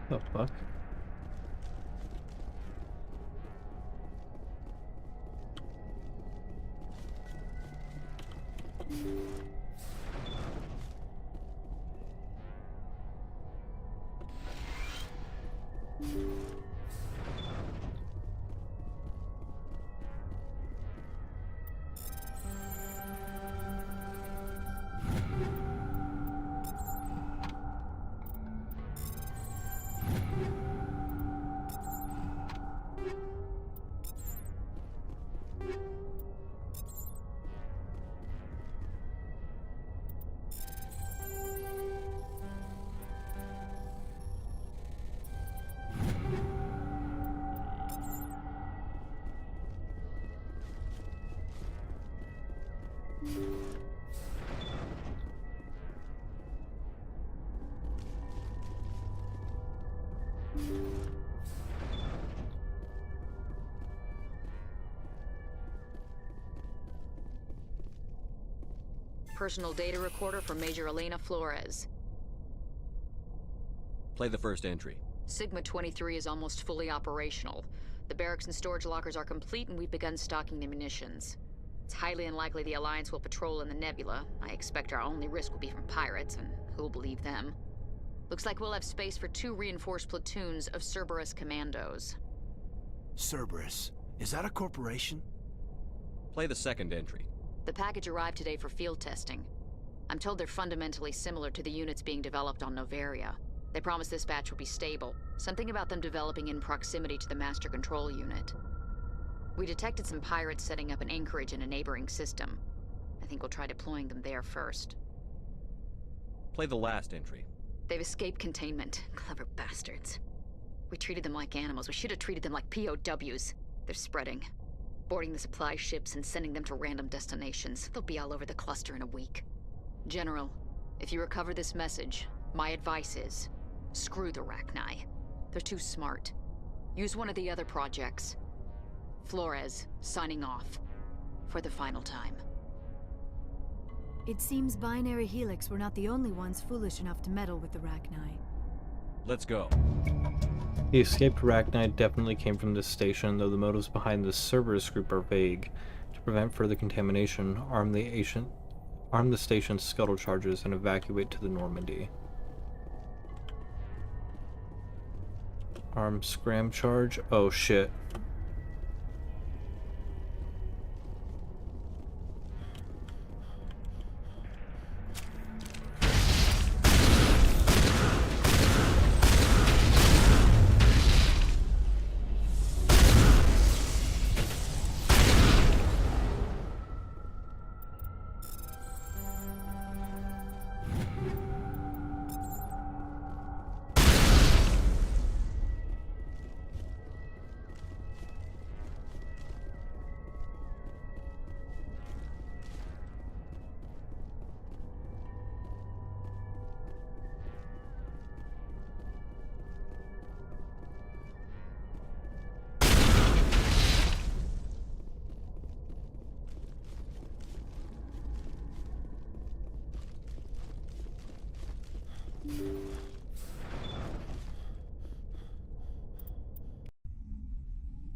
The fuck? Personal data recorder for Major Elena Flores. Play the first entry. Sigma 23 is almost fully operational. The barracks and storage lockers are complete, and we've begun stocking the munitions. It's highly unlikely the Alliance will patrol in the nebula. I expect our only risk will be from pirates, and who'll believe them? Looks like we'll have space for 2 reinforced platoons of Cerberus commandos. Cerberus? Is that a corporation? Play the second entry. The package arrived today for field testing. I'm told they're fundamentally similar to the units being developed on Novaria. They promise this batch will be stable. Something about them developing in proximity to the master control unit. We detected some pirates setting up an anchorage in a neighboring system. I think we'll try deploying them there first. Play the last entry. They've escaped containment. Clever bastards. We treated them like animals. We should have treated them like POWs. They're spreading. Boarding the supply ships and sending them to random destinations. They'll be all over the cluster in a week. General, if you recover this message, my advice is, screw the Rachni. They're too smart. Use one of the other projects. Flores, signing off. For the final time. It seems Binary Helix were not the only ones foolish enough to meddle with the Rachni. Let's go. The escaped Rachni definitely came from this station, though the motives behind this Cerberus group are vague. To prevent further contamination, arm the station's scuttle charges and evacuate to the Normandy. Arm scram charge? Oh shit.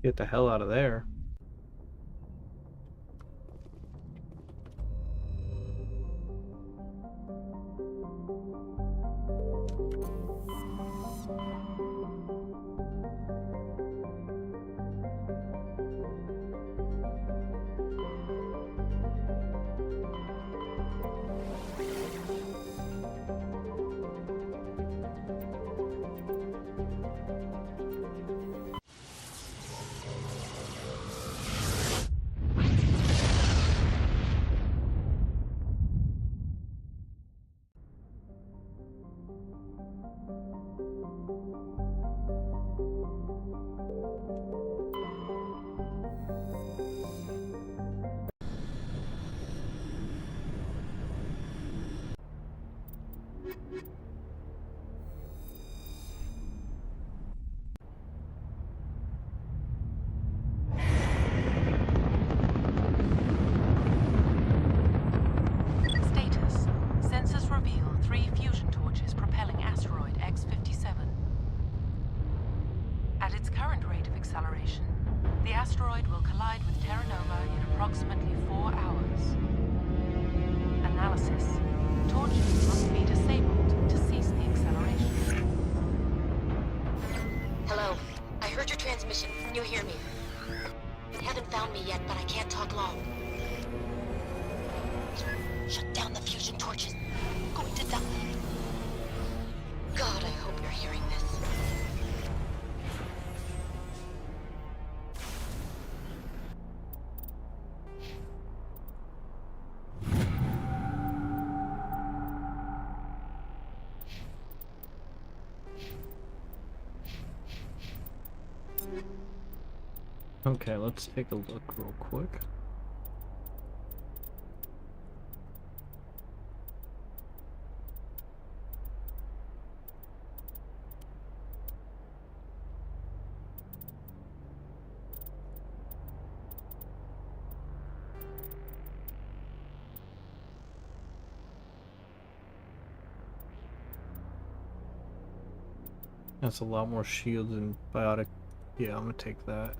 Get the hell out of there. Status. Sensors reveal 3 fusion torches propelling asteroid X-57. At its current rate of acceleration, the asteroid will collide with Terra Nova in approximately 4 hours. Analysis. Torches must be disabled to cease the acceleration. Hello. I heard your transmission. Can you hear me? They haven't found me yet, but I can't talk long. Shut down the fusion torches. I'm going to die. God, I hope you're hearing this. Okay, let's take a look real quick. That's a lot more shields and biotic. Yeah, I'm gonna take that.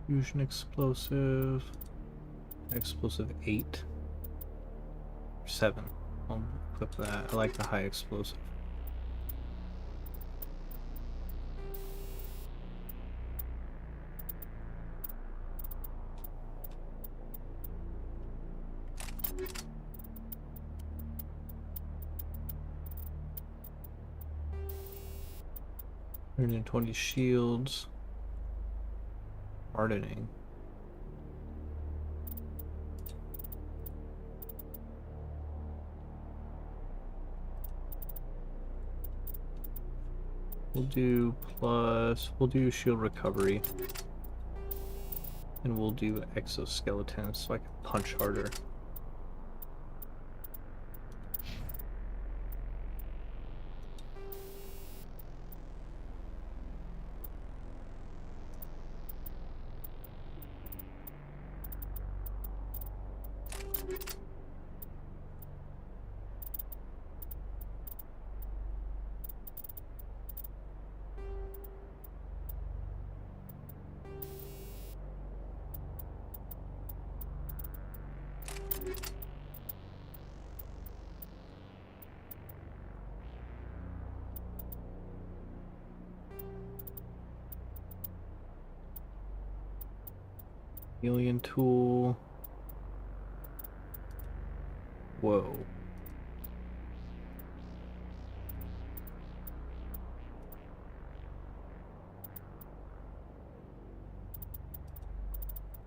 Fusion explosive. Explosive 8. 7. I'll equip that. I like the high explosive. $120 shields. Hardening. We'll do shield recovery. And we'll do exoskeleton so I can punch harder. Alien tool. Whoa.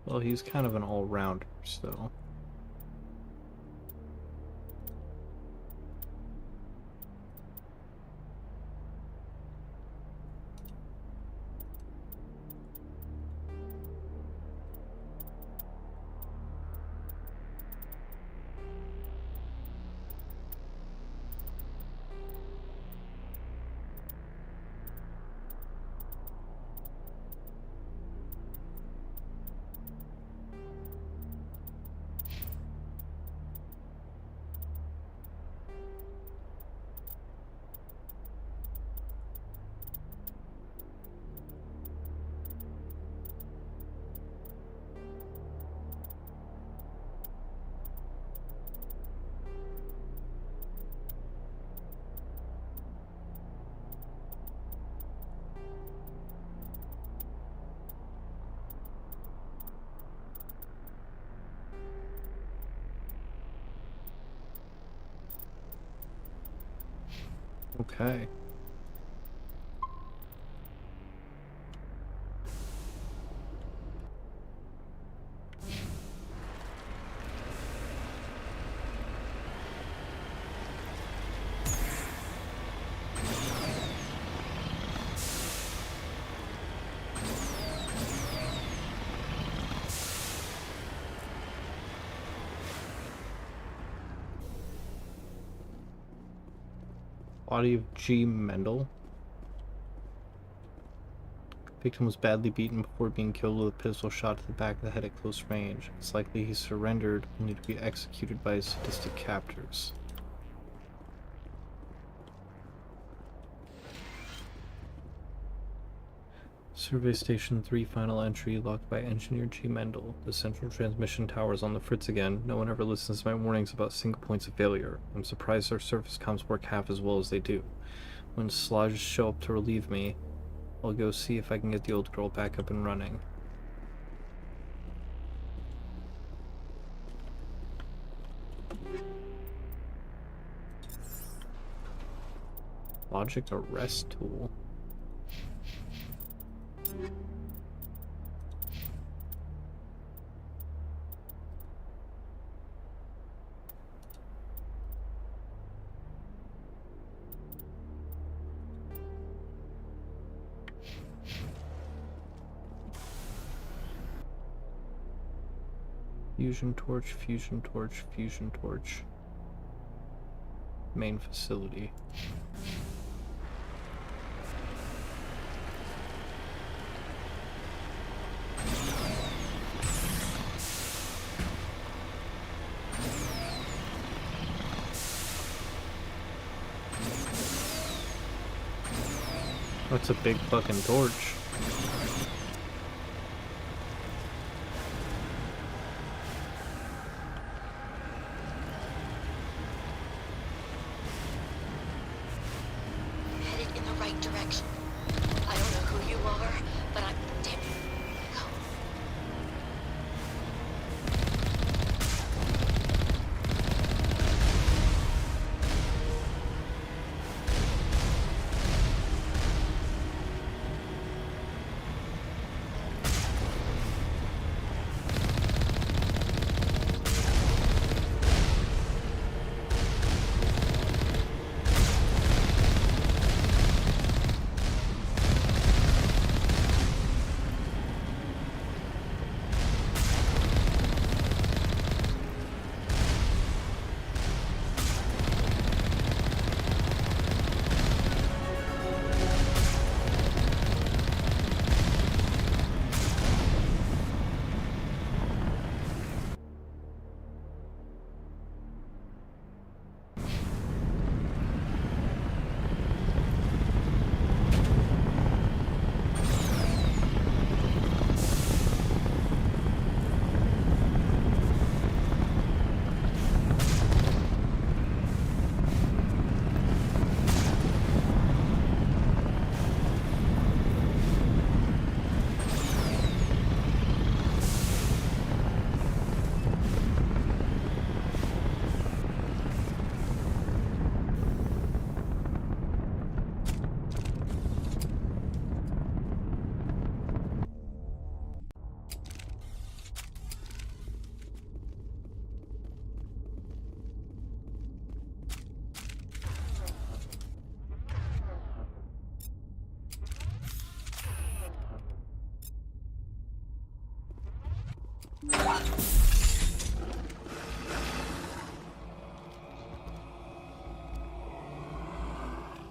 Well, he's kind of an all-rounder, so... Okay. Body of G. Mendel. Victim was badly beaten before being killed with a pistol shot to the back of the head at close range. It's likely he surrendered, only to be executed by his sadistic captors. Survey Station 3 final entry locked by Engineer G. Mendel. The central transmission tower is on the fritz again. No one ever listens to my warnings about single points of failure. I'm surprised our surface comms work half as well as they do. When Sludge show up to relieve me, I'll go see if I can get the old girl back up and running. Logic arrest tool. Fusion torch, fusion torch, fusion torch. Main facility. That's a big fucking torch. Headed in the right direction. I don't know who you are, but I'm damn. Go.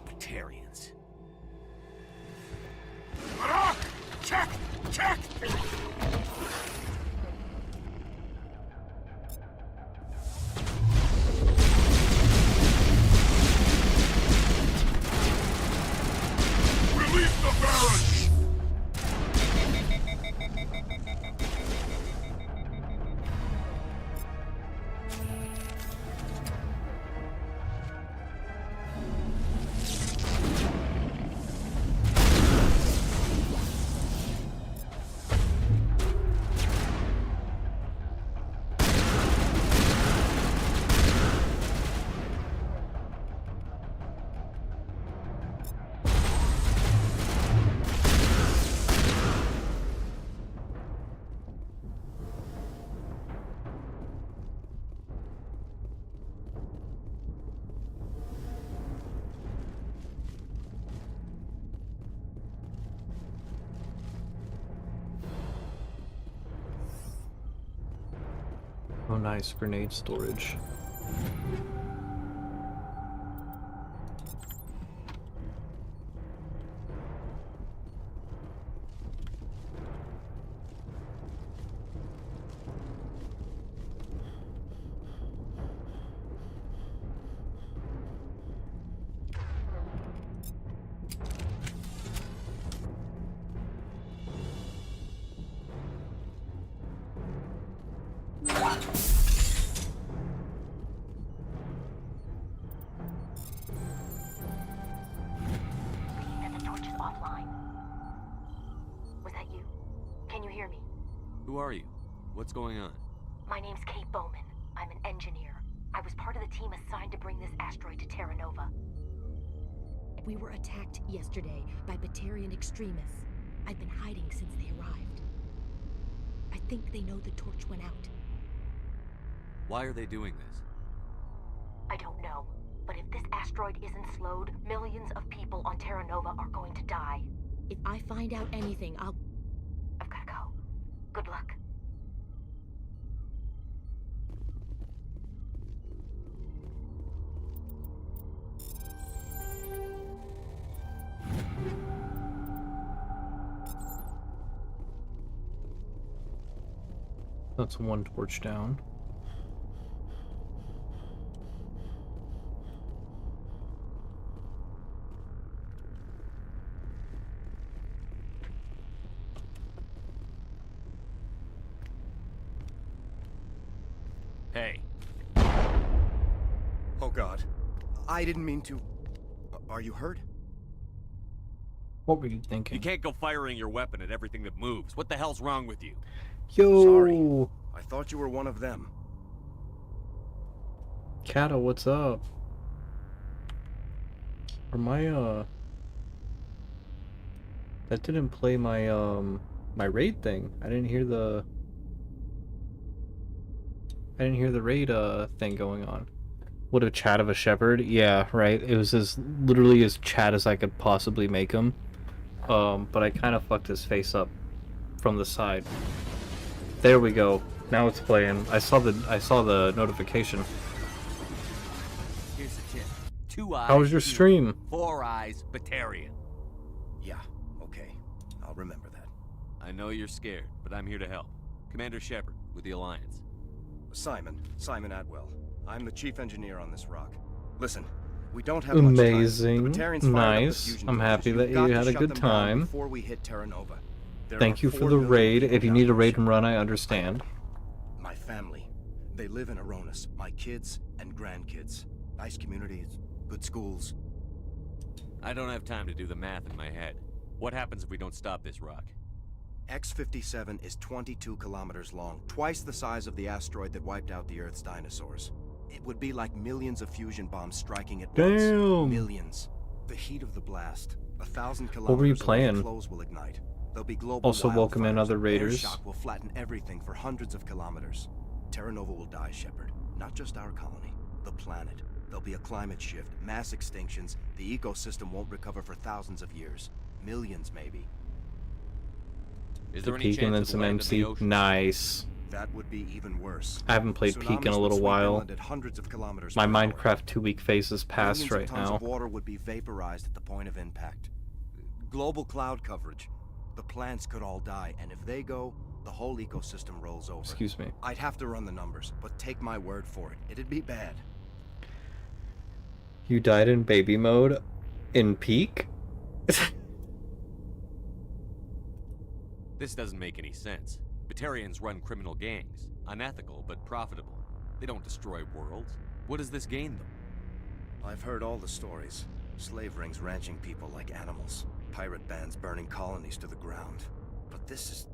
Batarians. Check! Check! Release the barrage! Oh, nice. Grenade storage. That the torch is offline. Was that you? Can you hear me? Who are you? What's going on? My name's Kate Bowman. I'm an engineer. I was part of the team assigned to bring this asteroid to Terra Nova. We were attacked yesterday by Batarian extremists. I've been hiding since they arrived. I think they know the torch went out. Why are they doing this? I don't know, but if this asteroid isn't slowed, millions of people on Terra Nova are going to die. If I find out anything, I've gotta go. Good luck. That's one torch down. Hey. Oh God. I didn't mean to... Are you hurt? What were you thinking? You can't go firing your weapon at everything that moves. What the hell's wrong with you? Yo! Sorry. I thought you were one of them. Kata, what's up? Or my, that didn't play my, my raid thing. I didn't hear the raid, thing going on. What a chat of a shepherd. Yeah, right. It was literally as chat as I could possibly make him. But I kind of fucked his face up from the side. There we go. Now it's playing. I saw the notification. Here's the tip. 2 eyes. How was your stream? 4 eyes, Batarian. Yeah, okay. I'll remember that. I know you're scared, but I'm here to help. Commander Shepard, with the Alliance. Simon Atwell. I'm the chief engineer on this rock. Listen, we don't have amazing. Much time. The Batarians fired up the Nice. fusion I'm happy torches. that You've you got had to a shut good them down time. Before we hit Terra Nova. There Thank are you for 4 the million raid. people If you down need a there. raid and run, I understand. My family. They live in Aronis. My kids and grandkids. Nice communities, good schools. I don't have time to do the math in my head. What happens if we don't stop this rock? X-57 is 22 kilometers long, twice the size of the asteroid that wiped out the Earth's dinosaurs. It would be like millions of fusion bombs striking at once. Damn. Millions. The heat of the blast, 1,000 kilometers What were you away, playing? flows will ignite. There'll be global Also welcome in wildfires. other Air raiders. shock will flatten everything for hundreds of kilometers. Terra Nova will die, Shepard. Not just our colony, the planet. There'll be a climate shift, mass extinctions. The ecosystem won't recover for thousands of years. Millions, maybe. Is The there any Peak and then chance some it'll land in the MC. ocean? Nice. That would be even worse. I haven't played Peak in a Tsunamis little would sweep while. inland at hundreds of kilometers My per hour. Minecraft 2-week phase is past Millions right of tons now. of water would be vaporized at the point of impact. Global cloud coverage. The plants could all die, and if they go, the whole ecosystem rolls over. Excuse me. I'd have to run the numbers, but take my word for it. It'd be bad. You died in baby mode in Peak? This doesn't make any sense. Batarians run criminal gangs. Unethical, but profitable. They don't destroy worlds. What does this gain them? I've heard all the stories. Slave rings ranching people like animals. Pirate bands burning colonies to the ground. But this is...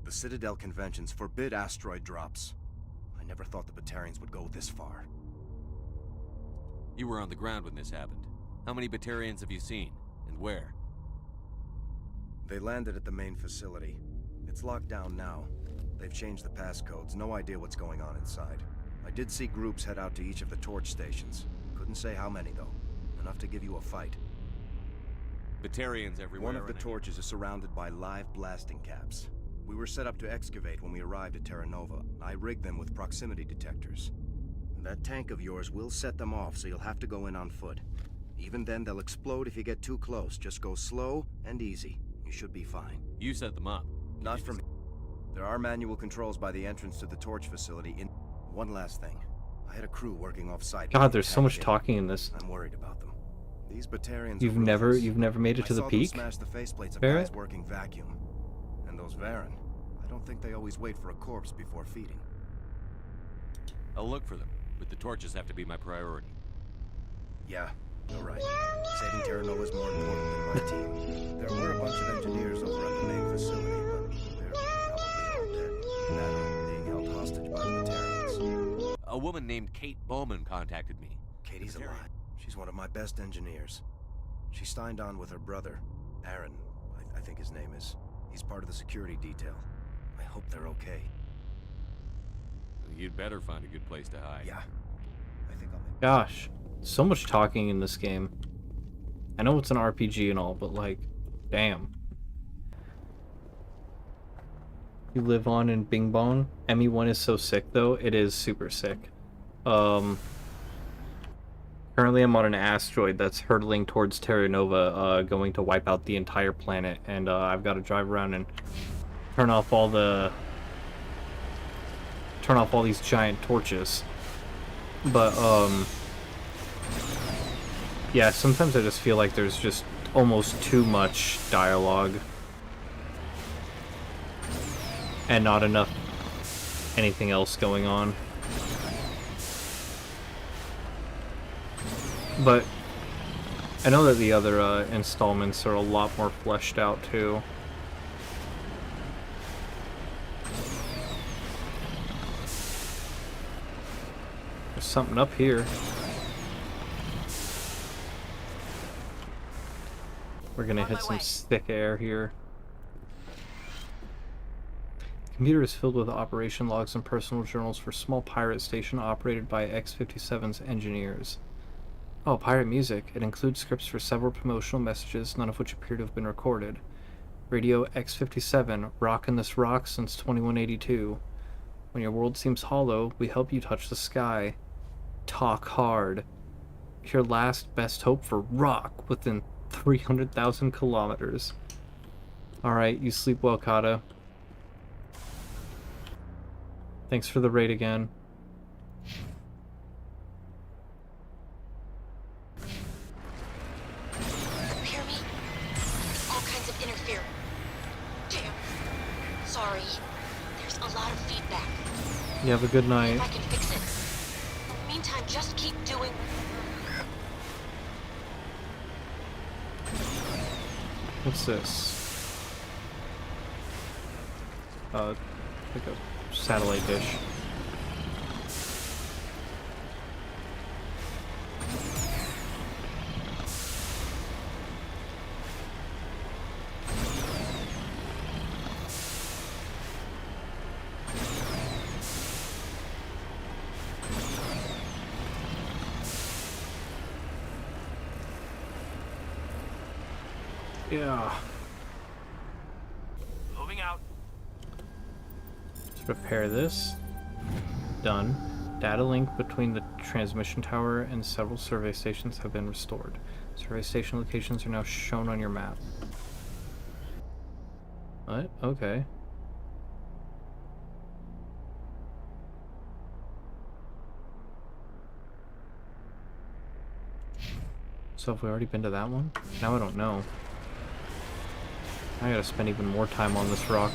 The Citadel conventions forbid asteroid drops. I never thought the Batarians would go this far. You were on the ground when this happened. How many Batarians have you seen? And where? They landed at the main facility. It's locked down now. They've changed the passcodes. No idea what's going on inside. I did see groups head out to each of the torch stations. Couldn't say how many, though. Enough to give you a fight. Batarians everywhere. One of the torches is surrounded by live blasting caps. We were set up to excavate when we arrived at Terra Nova. I rigged them with proximity detectors. That tank of yours will set them off, so you'll have to go in on foot. Even then, they'll explode if you get too close. Just go slow and easy. You should be fine. You set them up. Not from... There are manual controls by the entrance to the torch facility in... One last thing. I had a crew working off-site. God, there's so much talking in this. I'm worried about them. These Batarians You've never made it to the peak? I saw them smash the faceplates of Barrett? guys working vacuum. And those Varen, I don't think they always wait for a corpse before feeding. I'll look for them, but the torches have to be my priority. Yeah, you're right. Saving Terra Nova is more important than my team. There were a bunch of engineers over at the main facility, but they're probably all dead. That or being held hostage by the Batarians. A woman named Kate Bowman contacted me. Katie's alive. She's one of my best engineers. She signed on with her brother, Aaron, I think his name is. He's part of the security detail. I hope they're okay. You'd better find a good place to hide. Yeah. I think I'll make... Gosh, so much talking in this game. I know it's an RPG and all, but like, damn. You live on in Bing Bong. ME1 is so sick though. It is super sick. Currently I'm on an asteroid that's hurtling towards Terra Nova, going to wipe out the entire planet, and I've got to drive around and turn off all these giant torches. But yeah, sometimes I just feel like there's just almost too much dialogue and not enough anything else going on. But I know that the other installments are a lot more fleshed out too. There's something up here. We're gonna hit some thick air here. The computer is filled with operation logs and personal journals for small pirate station operated by X-57's engineers. Oh, pirate music. It includes scripts for several promotional messages, none of which appear to have been recorded. Radio X-57, rockin' this rock since 2182. When your world seems hollow, we help you touch the sky. Talk hard. Your last best hope for rock within 300,000 kilometers. Alright, you sleep well, Kata. Thanks for the raid again. Sorry. There's a lot of feedback. You have a good night. If I can fix it. In the meantime, just keep doing... What's this? Like a satellite dish. Yeah. Moving out. Let's repair this. Done. Data link between the transmission tower and several survey stations have been restored. Survey station locations are now shown on your map. What? Okay. So have we already been to that one? Now I don't know. I gotta spend even more time on this rock.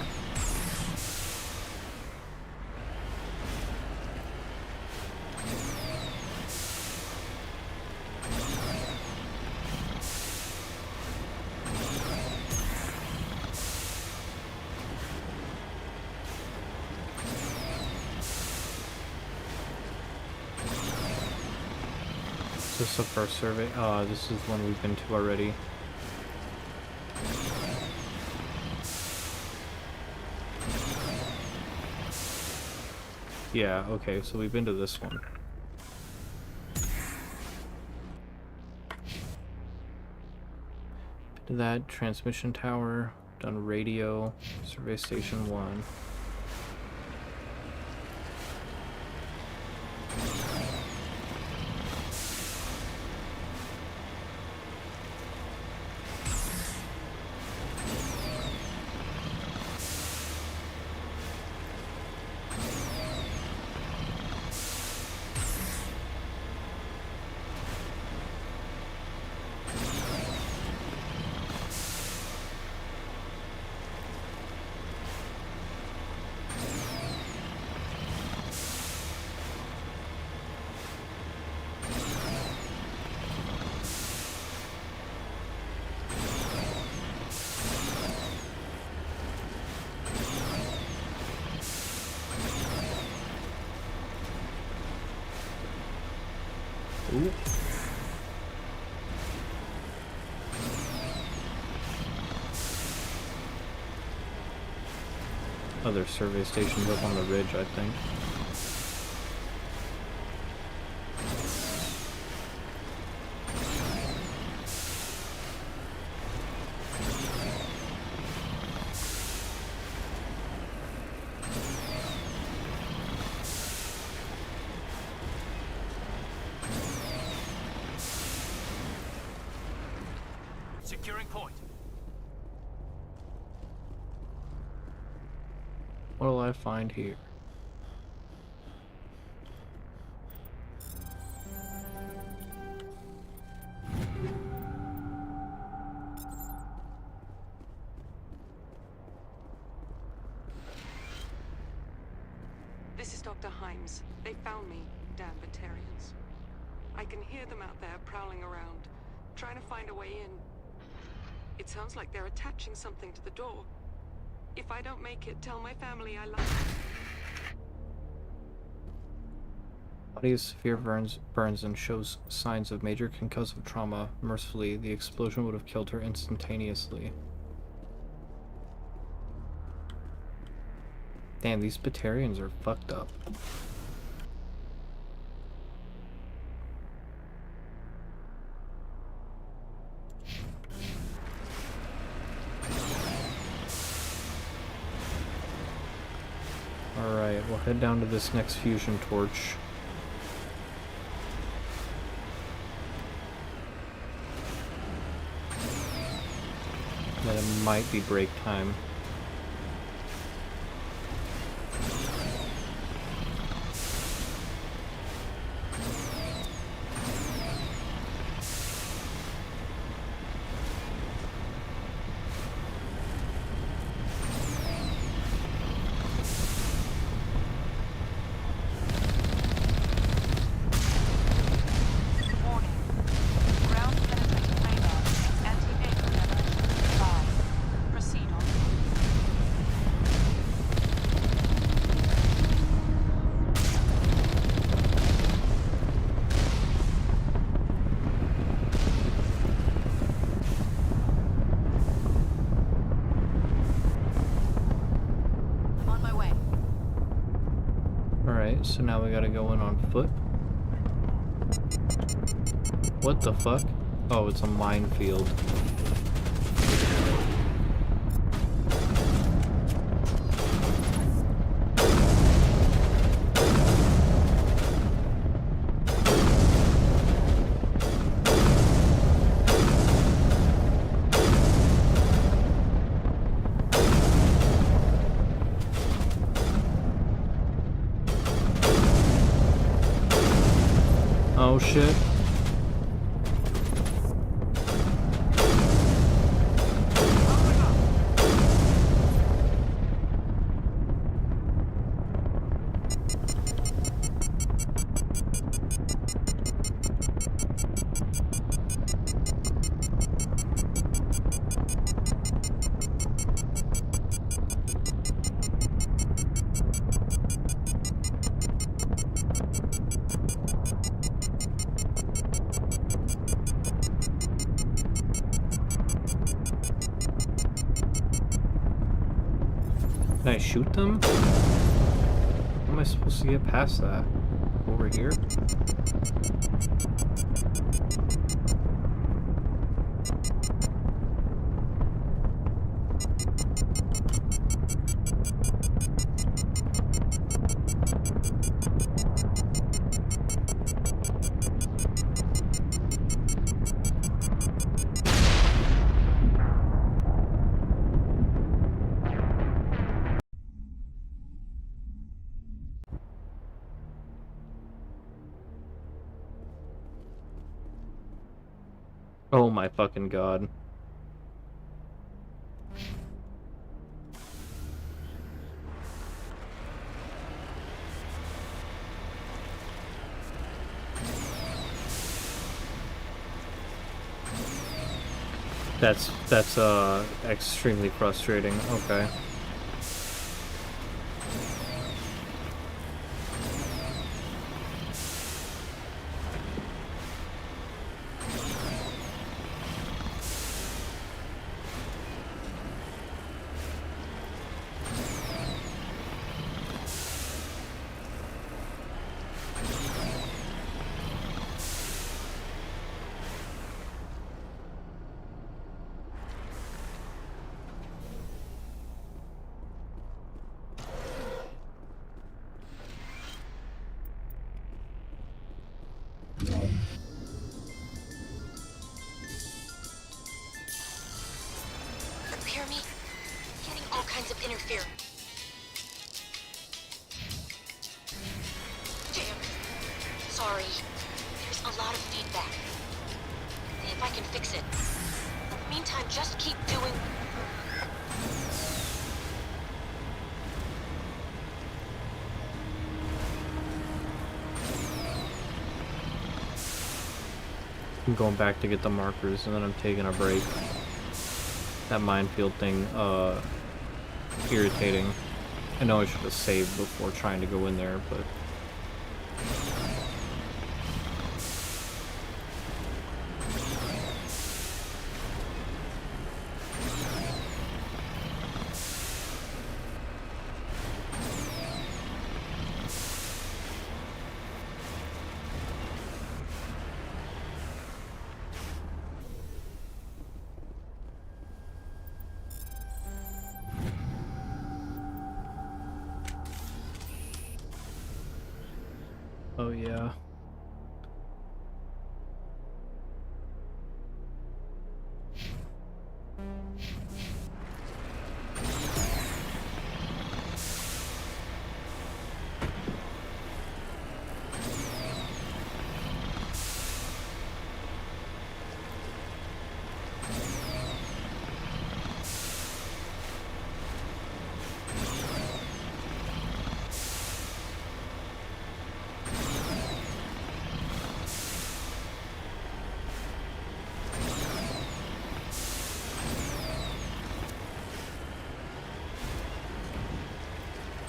Is this the first survey? This is one we've been to already. Yeah, okay, so we've been to this one. Been to that transmission tower. Done radio, survey station 1. Ooh. Other survey stations up on the ridge, I think. Securing point. What'll I find here? This is Dr. Himes. They found me, damn Batarians. I can hear them out there prowling around, trying to find a way in. It sounds like they're attaching something to the door. If I don't make it, tell my family I love them. Body of severe burns and shows signs of major concussive trauma. Mercifully, the explosion would have killed her instantaneously. Damn, these Batarians are fucked up. Alright, we'll head down to this next fusion torch. Then it might be break time. So now we gotta go in on foot. What the fuck? Oh, it's a minefield. Oh shit. Can I shoot them? How am I supposed to get past that? Over here? Oh my fucking god. That's extremely frustrating. Okay. Hear me? Getting all kinds of interference. Damn. Sorry. There's a lot of feedback. See if I can fix it. In the meantime, just keep doing... I'm going back to get the markers, and then I'm taking a break. That minefield thing, irritating. I know I should have saved before trying to go in there, but... Oh yeah.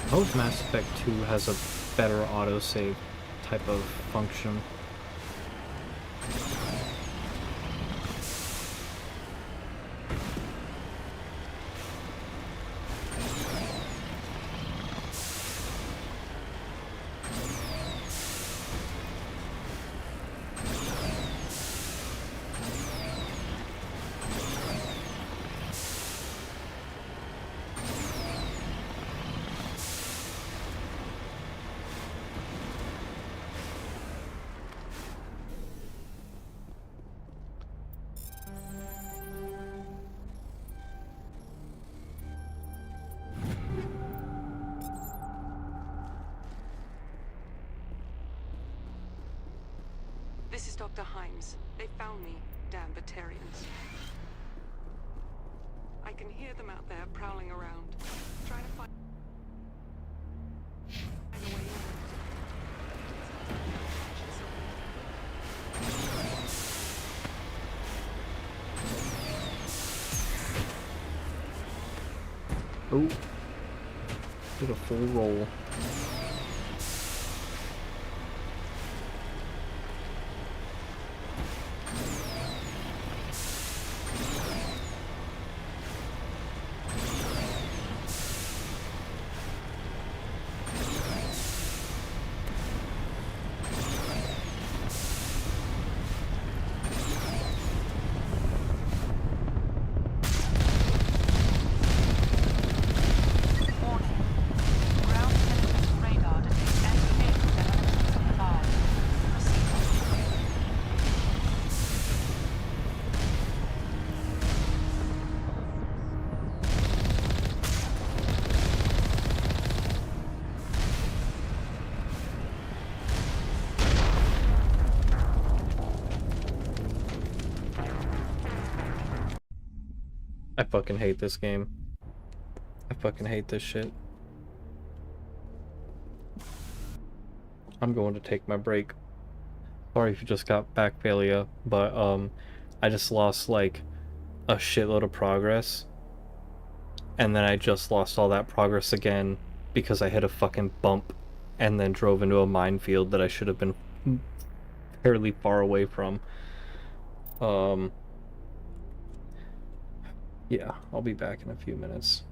I hope Mass Effect 2 has a better autosave type of function. This is Dr. Himes. They found me, damn Batarians. I can hear them out there prowling around, trying to find a way in. Oh. Did a full roll. Ground sensors radar I fucking hate this game. I fucking hate this shit. I'm going to take my break. Sorry if you just got back, Phalia, but I just lost like a shitload of progress, and then I just lost all that progress again because I hit a fucking bump and then drove into a minefield that I should have been fairly far away from. Yeah, I'll be back in a few minutes.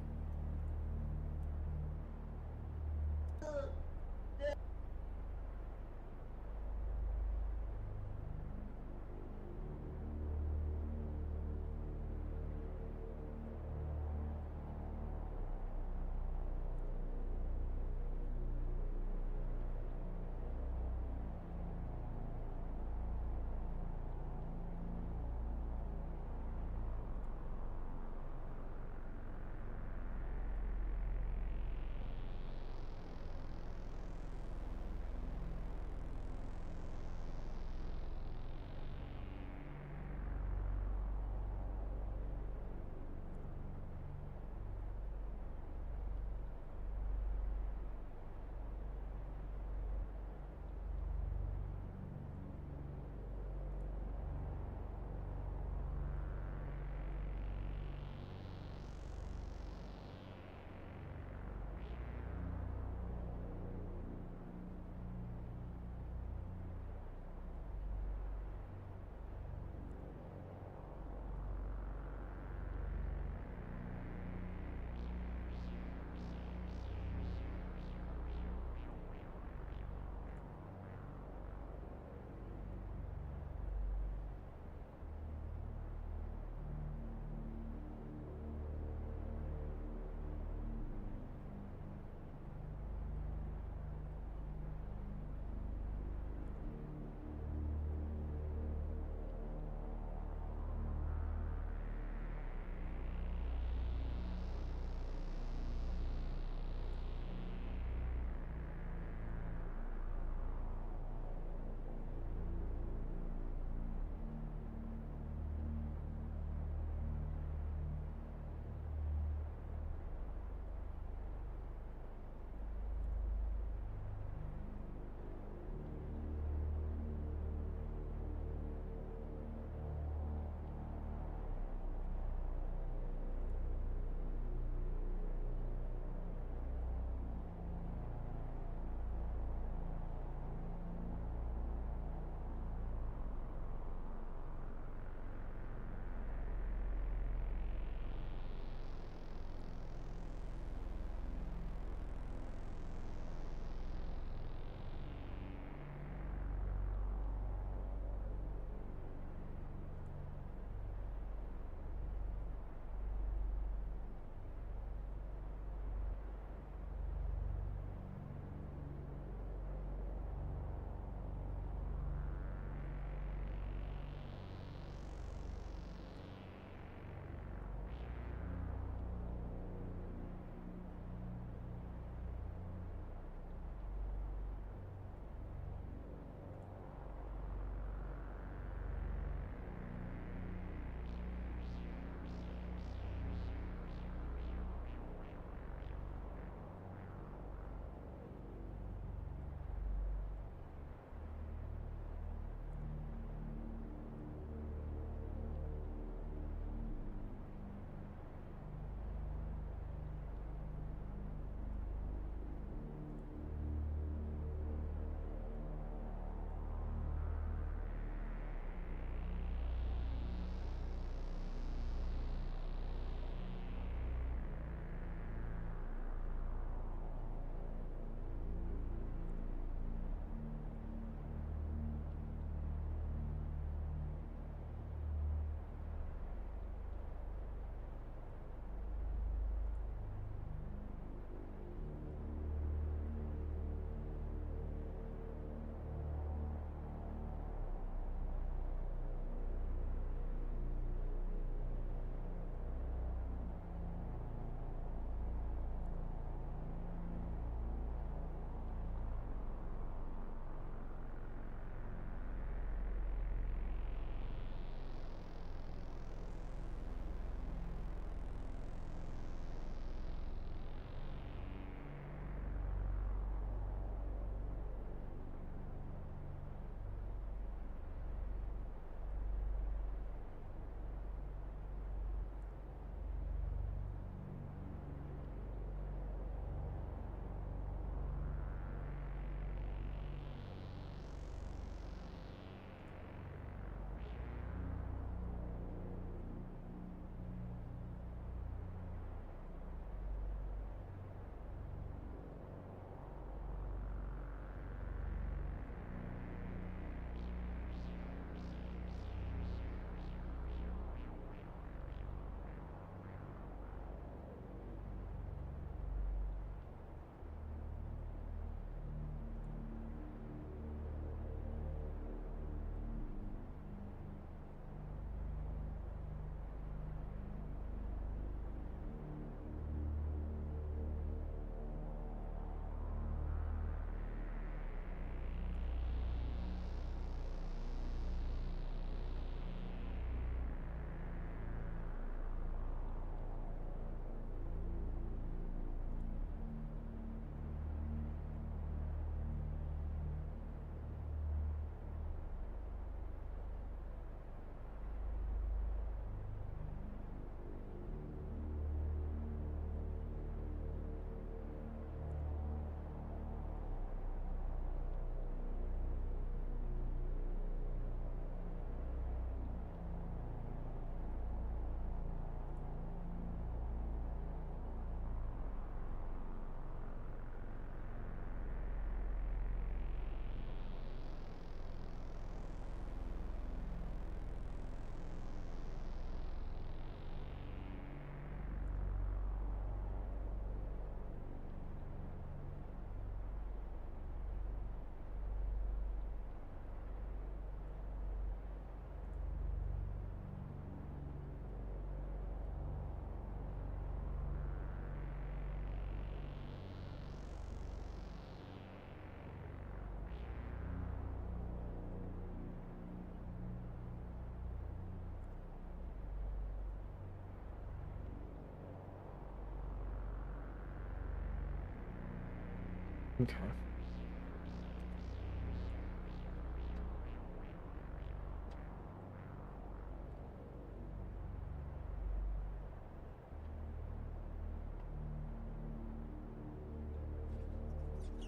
Okay.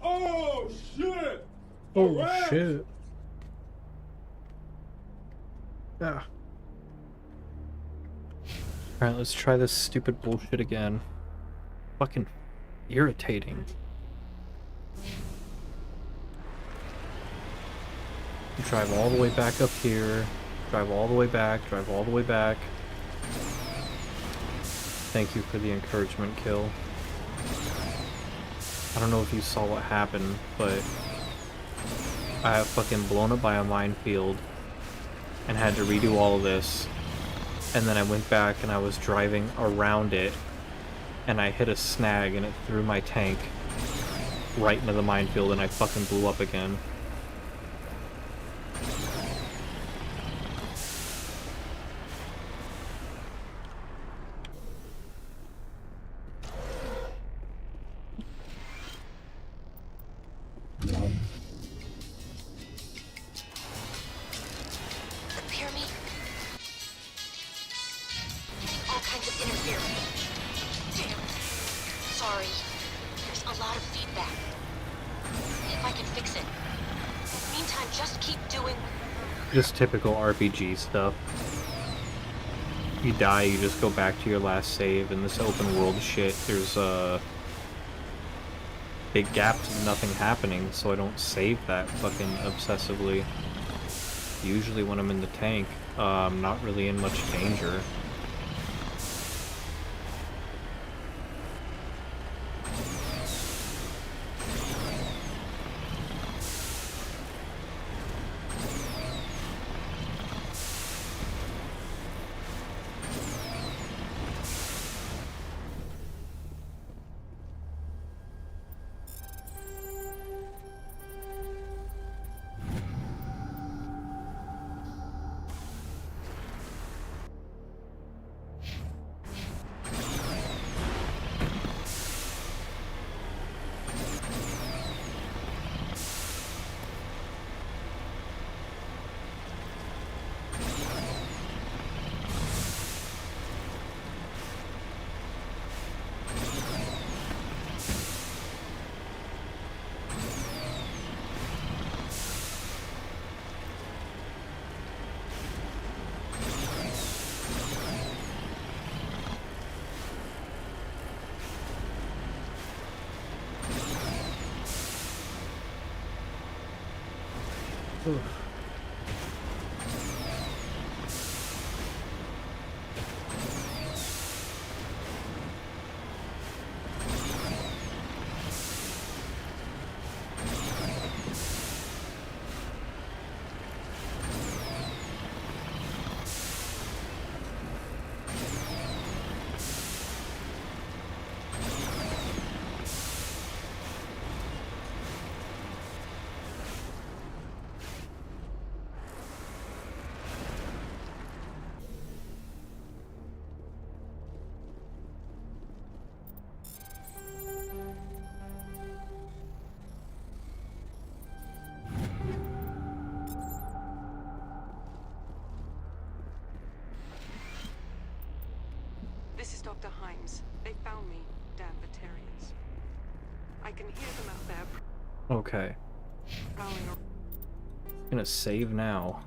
Oh shit! Oh shit. Ah. Alright, let's try this stupid bullshit again. Fucking irritating. Drive all the way back up here. Drive all the way back. Drive all the way back. Thank you for the encouragement kill. I don't know if you saw what happened, but I got fucking blown up by a minefield and had to redo all of this. And then I went back and I was driving around it and I hit a snag and it threw my tank right into the minefield and I fucking blew up again. Repair me? Getting all kinds of interference. Damn. Sorry. There's a lot of feedback. See if I can fix it. In the meantime, just keep doing... Just typical RPG stuff. You die, you just go back to your last save. In this open world shit, there's big gaps of nothing happening, so I don't save that fucking obsessively. Usually when I'm in the tank, I'm not really in much danger. Oof. This is Dr. Himes. They found me, damn Batarians. I can hear them out there Okay. prowling around. I'm gonna save now.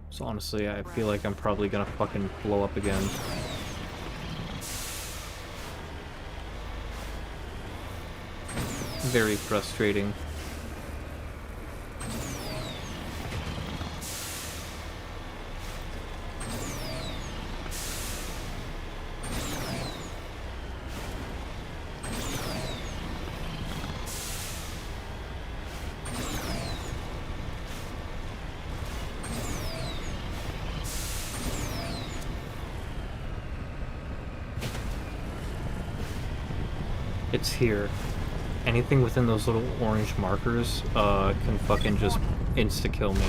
So honestly, I feel like I'm probably gonna fucking blow up again. Very frustrating. It's here. Anything within those little orange markers can fucking just insta-kill me.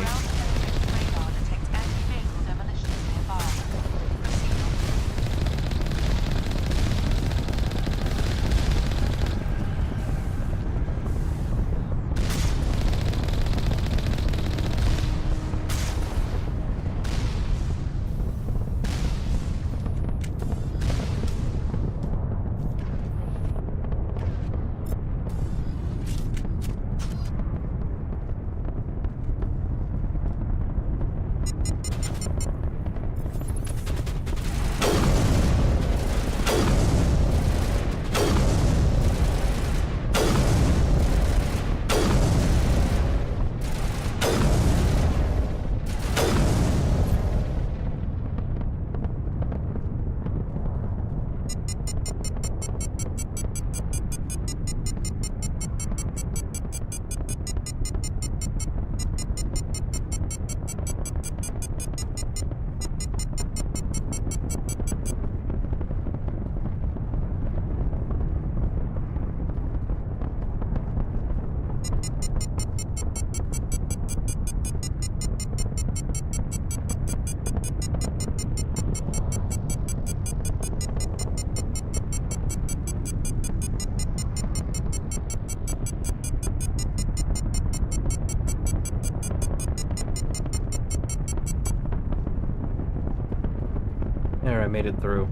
made it through.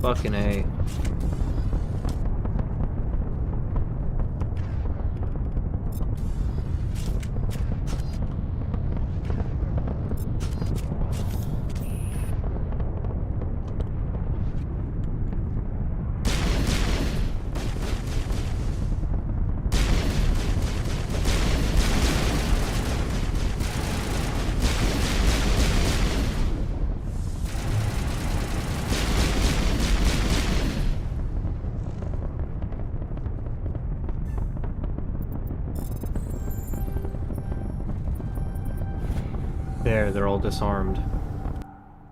Fucking A. There, they're all disarmed.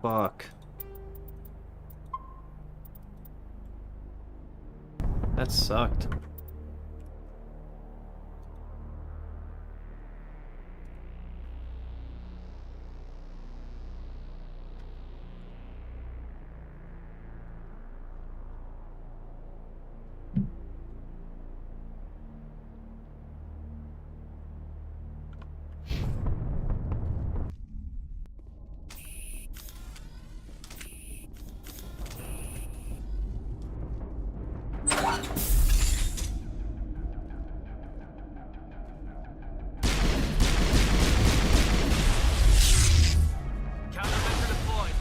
Fuck. That sucked. Countermeasure deployed.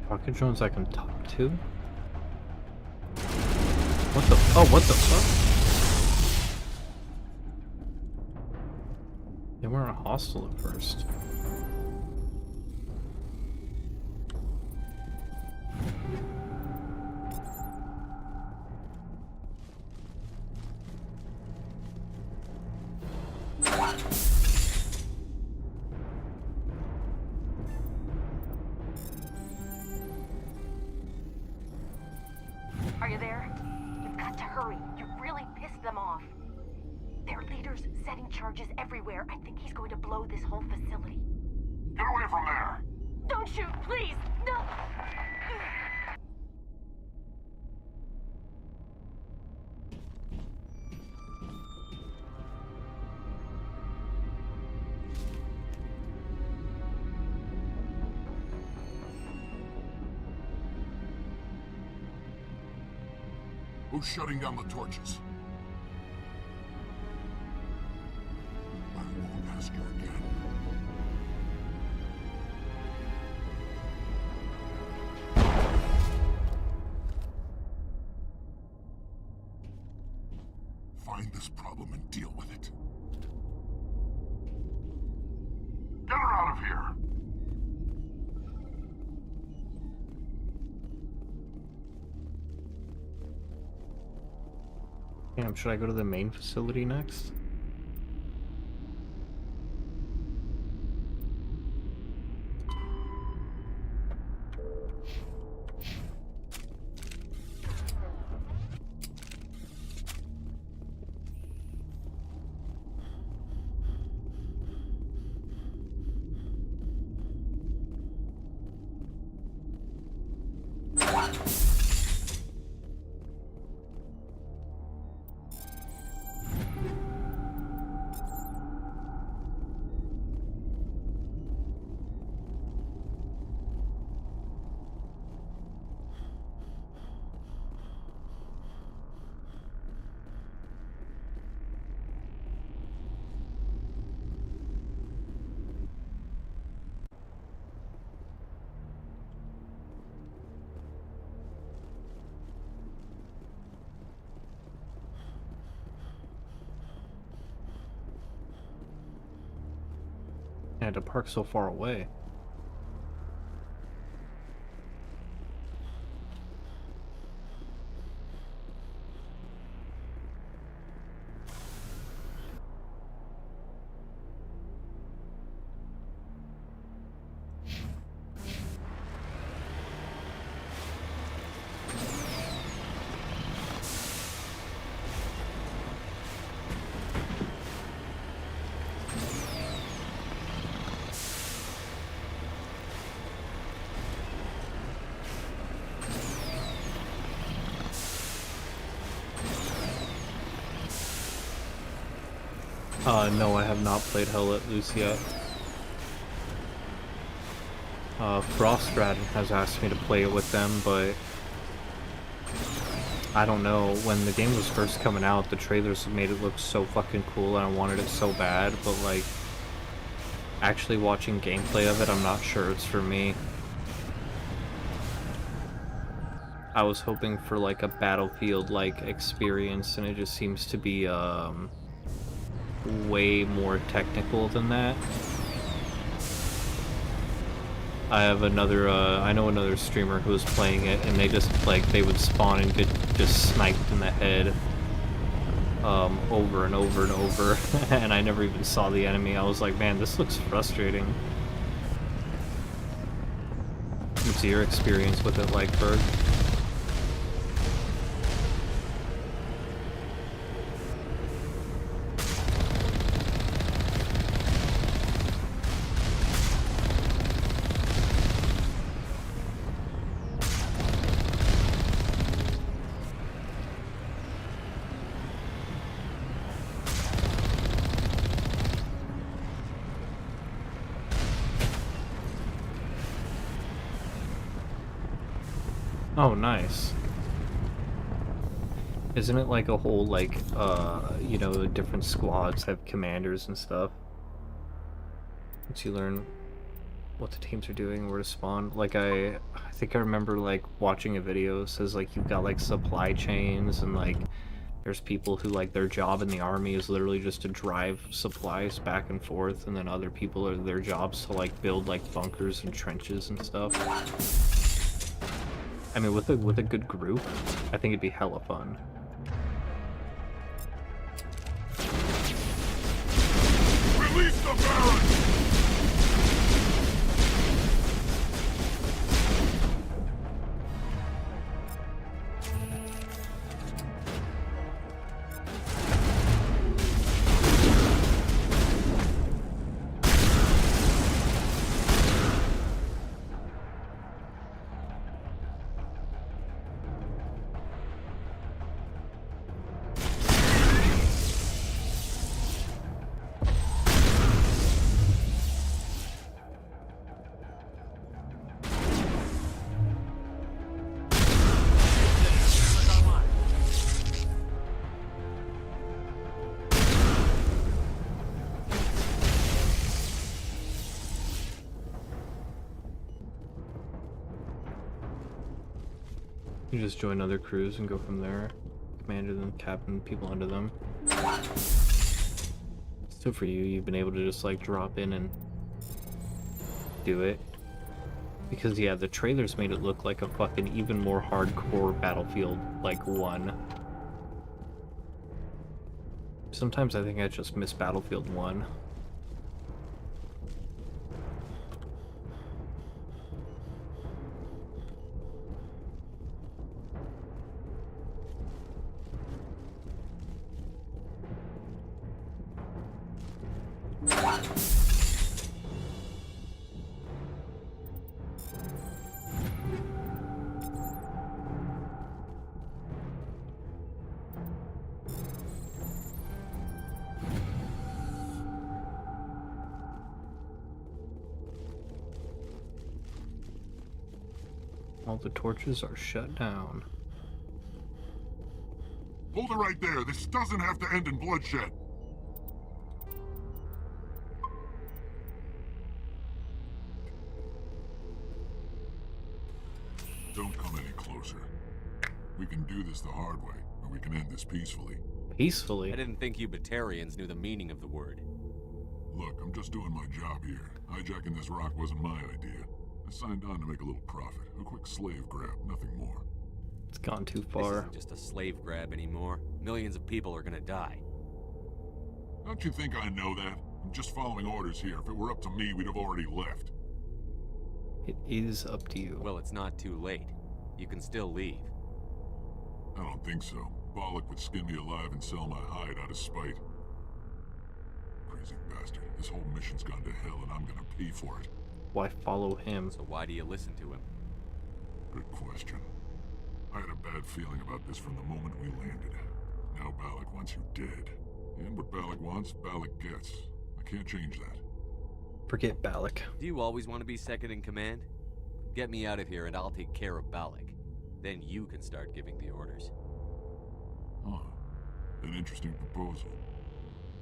Rocket drones I can talk to? What the? Oh, what the fuck? They weren't hostile at first. Are you there? You've got to hurry. You really pissed them off. Their leader's setting charges everywhere. I think he's going to blow this whole facility. Get away from there! Don't shoot, please! No! Who's shutting down the torches? I won't ask you again. Find this problem and deal with it. Get her out of here! Damn, should I go to the main facility next? had to park so far away. No, I have not played Hell Let Loose yet. Frostrat has asked me to play it with them, but I don't know. When the game was first coming out, the trailers made it look so fucking cool and I wanted it so bad, but like, actually watching gameplay of it, I'm not sure it's for me. I was hoping for like a Battlefield-like experience, and it just seems to be, way more technical than that. I have another, I know another streamer who was playing it, and they just, like, they would spawn and get just sniped in the head, over and over and over, and I never even saw the enemy. I was like, man, this looks frustrating. What's your experience with it like, Berg? Oh, nice. Isn't it like a whole, like, you know, different squads have commanders and stuff? Once you learn what the teams are doing, where to spawn. Like, I think I remember, like, watching a video that says, like, you've got, like, supply chains, and, like, there's people who, like, their job in the army is literally just to drive supplies back and forth, and then other people are their jobs to, like, build, like, bunkers and trenches and stuff. I mean, with a good group, I think it'd be hella fun. Release the Baron! You just join other crews and go from there. Commander them, captain, people under them. So for you, you've been able to just like drop in and do it. Because yeah, the trailers made it look like a fucking even more hardcore Battlefield like 1. Sometimes I think I just miss Battlefield 1. All the torches are shut down. Hold it right there. This doesn't have to end in bloodshed. Don't come any closer. We can do this the hard way, or we can end this peacefully. Peacefully? I didn't think you Batarians knew the meaning of the word. Look, I'm just doing my job here. Hijacking this rock wasn't my idea. I signed on to make a little profit. A quick slave grab, nothing more. It's gone too This far. isn't just a slave grab anymore. Millions of people are gonna die. Don't you think I know that? I'm just following orders here. If it were up to me, we'd have already left. It is up to you. Well, it's not too late. You can still leave. I don't think so. Bollock would skin me alive and sell my hide out of spite. Crazy bastard. This whole mission's gone to hell and I'm gonna pay for it. Why follow him? So why do you listen to him? Good question. I had a bad feeling about this from the moment we landed. Now Bollock wants you dead. And what Bollock wants, Bollock gets. I can't change that. Forget Balak. Do you always want to be second in command? Get me out of here and I'll take care of Balak. Then you can start giving the orders. Huh. An interesting proposal.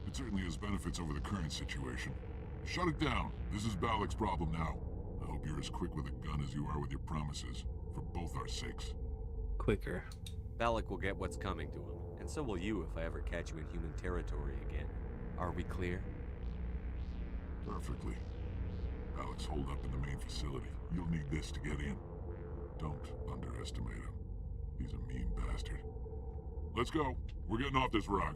It certainly has benefits over the current situation. Shut it down. This is Balak's problem now. I hope you're as quick with a gun as you are with your promises. For both our sakes. Quicker. Balak will get what's coming to him. And so will you if I ever catch you in human territory again. Are we clear? Perfectly. Balak's holed up in the main facility. You'll need this to get in. Don't underestimate him. He's a mean bastard. Let's go. We're getting off this rock.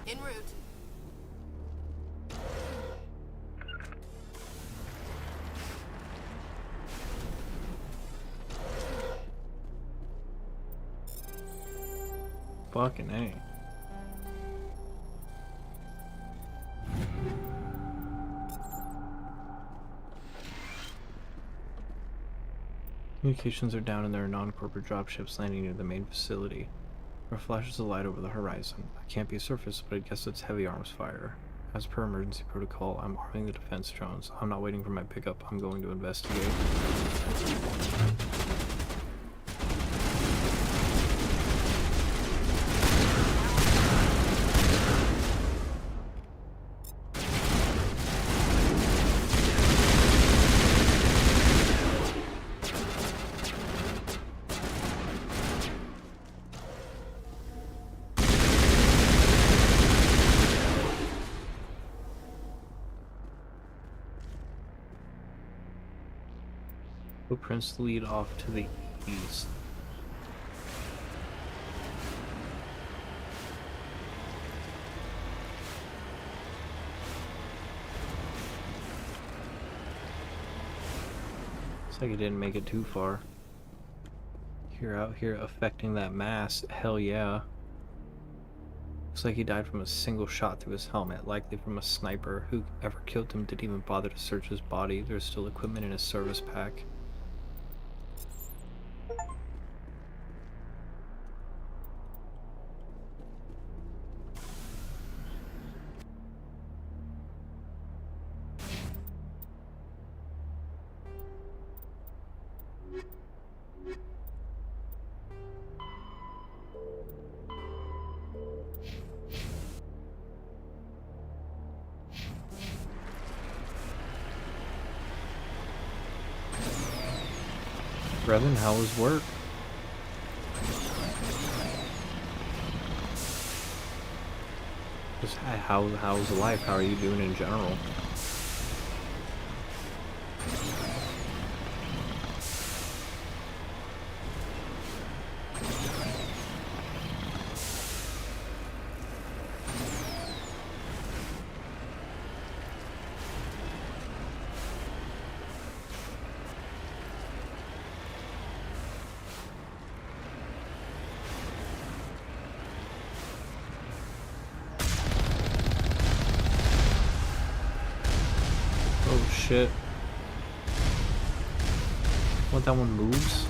En route. Fucking A. Communications are down and there are non-corporate dropships landing near the main facility. There are flashes of light over the horizon. I can't be surfaced, but I guess it's heavy arms fire. As per emergency protocol, I'm arming the defense drones. I'm not waiting for my pickup. I'm going to investigate. Footprints lead off to the east. Looks like he didn't make it too far. You're out here affecting that mass. Hell yeah. Looks like he died from a single shot through his helmet, likely from a sniper. Whoever killed him didn't even bother to search his body. There's still equipment in his service pack. Brevin, how was work? Just how's life? How are you doing in general? shit. What, that one moves?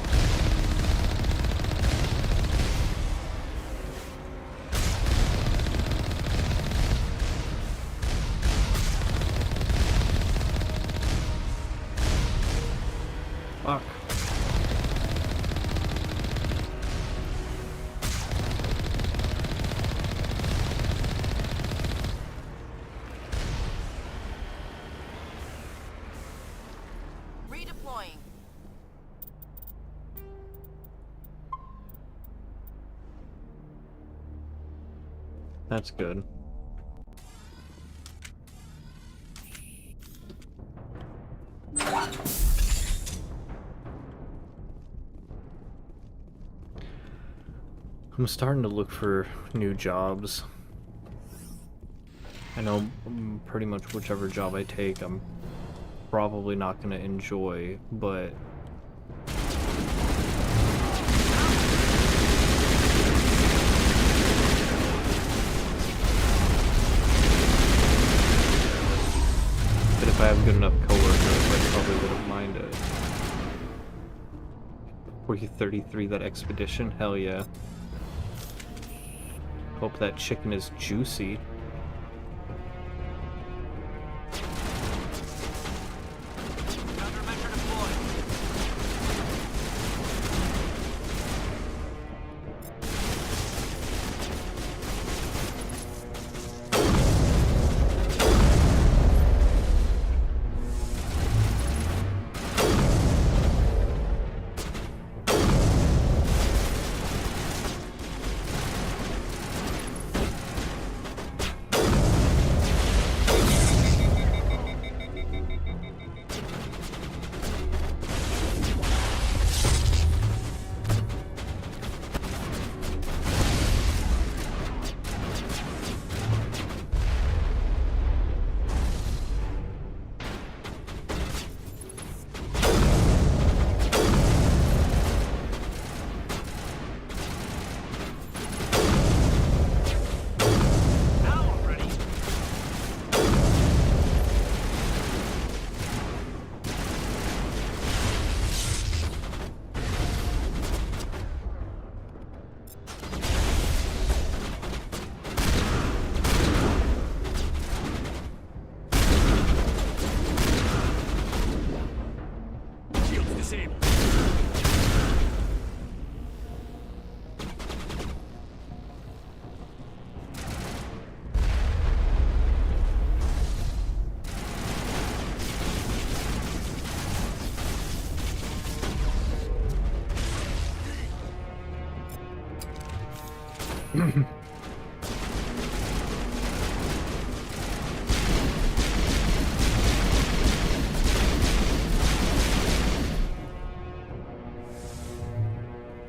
Fuck. Redeploying. That's good. I'm starting to look for new jobs. I know pretty much whichever job I take, I'm probably not going to enjoy, but if I have good enough coworkers, I probably wouldn't mind it. Were you 33 that expedition? Hell yeah. Hope that chicken is juicy.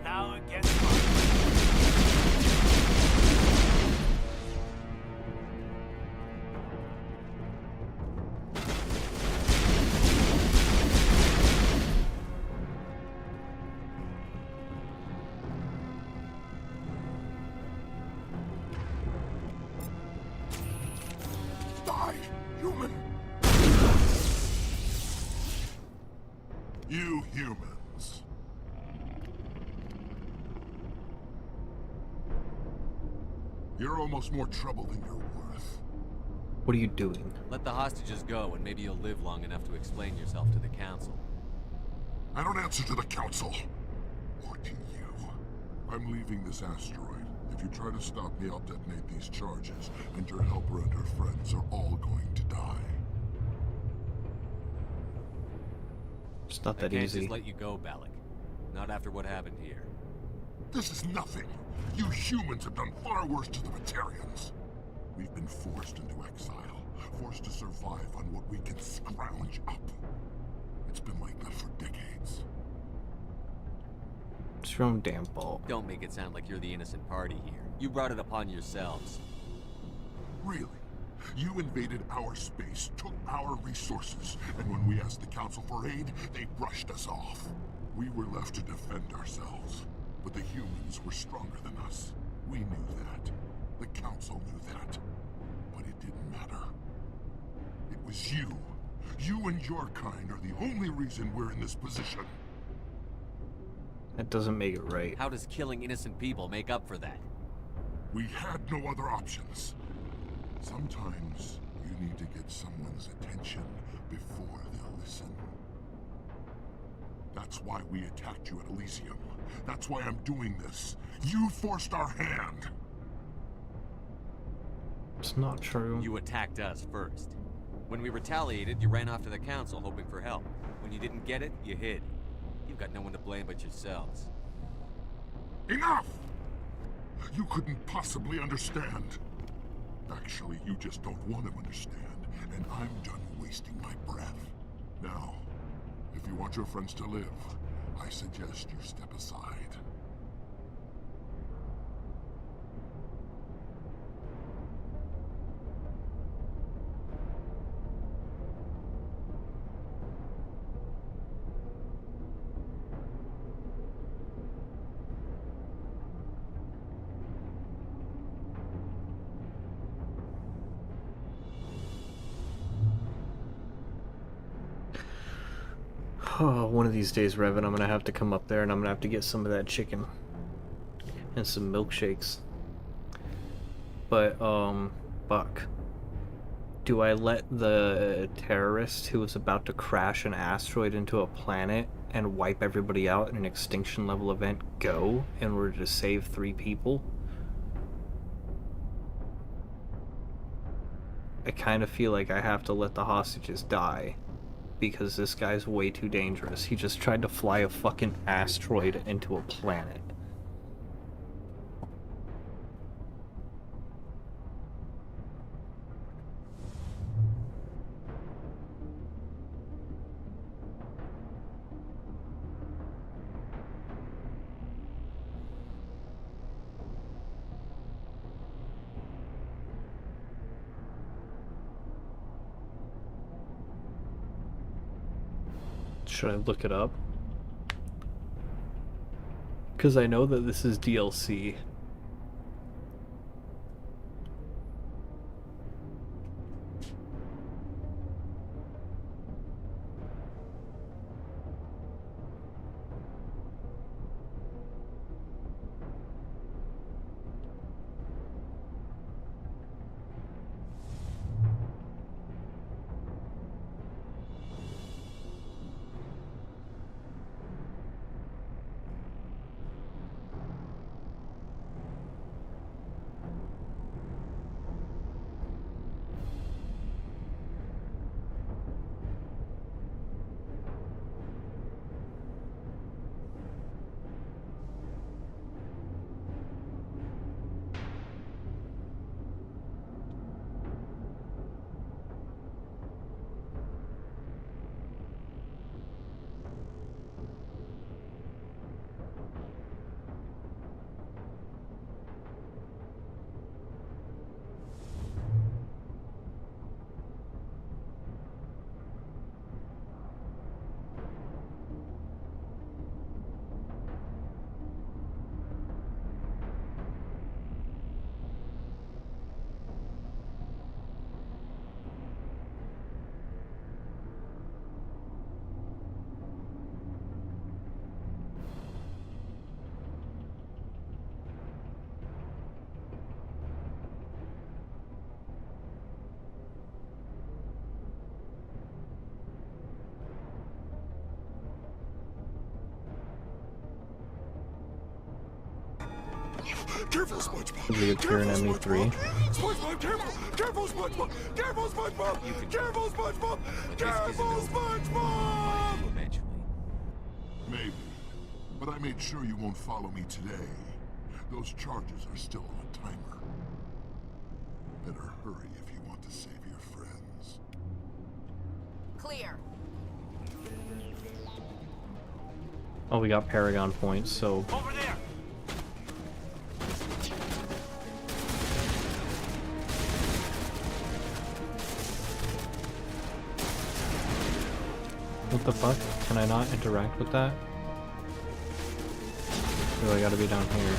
Now against Die, human! You humans. You're almost more trouble than you're worth. What are you doing? Let the hostages go, and maybe you'll live long enough to explain yourself to the council. I don't answer to the council. Or to you. I'm leaving this asteroid. If you try to stop me, I'll detonate these charges, and your helper and her friends are all going to die. It's not that I can't easy. just let you go, Balak. Not after what happened here. This is nothing. You humans have done far worse to the Batarians. We've been forced into exile, forced to survive on what we can scrounge up. It's been like that for decades. It's your own damn fault. Don't make it sound like you're the innocent party here. You brought it upon yourselves. Really? You invaded our space, took our resources, and when we asked the Council for aid, they brushed us off. We were left to defend ourselves, but the humans were stronger than us. We knew that. The Council knew that. But it didn't matter. It was you. You and your kind are the only reason we're in this position. That doesn't make it right. How does killing innocent people make up for that? We had no other options. Sometimes you need to get someone's attention before they'll listen. That's why we attacked you at Elysium. That's why I'm doing this. You forced our hand. It's not true. You attacked us first. When we retaliated, you ran off to the council hoping for help. When you didn't get it, you hid. You've got no one to blame but yourselves. Enough! You couldn't possibly understand. Actually, you just don't want to understand, and I'm done wasting my breath. Now, if you want your friends to live, I suggest you step aside. Oh, one of these days, Revan, I'm gonna have to come up there and I'm gonna have to get some of that chicken. And some milkshakes. But, Buck. Do I let the terrorist who was about to crash an asteroid into a planet and wipe everybody out in an extinction level event go in order to save 3 people? I kind of feel like I have to let the hostages die. Because this guy's way too dangerous. He just tried to fly a fucking asteroid into a planet. Should I look it up? Because I know that this is DLC. Careful, SpongeBob! Does he appear in ME3? SpongeBob, careful! Careful, SpongeBob! Careful, SpongeBob! Careful, SpongeBob! Careful, SpongeBob! Eventually. Maybe. But I made sure you won't follow me today. Those charges are still on a timer. Better hurry if you want to save your friends. Clear. Oh, we got Paragon points, so... Over there! What the fuck? Can I not interact with that? Do I gotta be down here?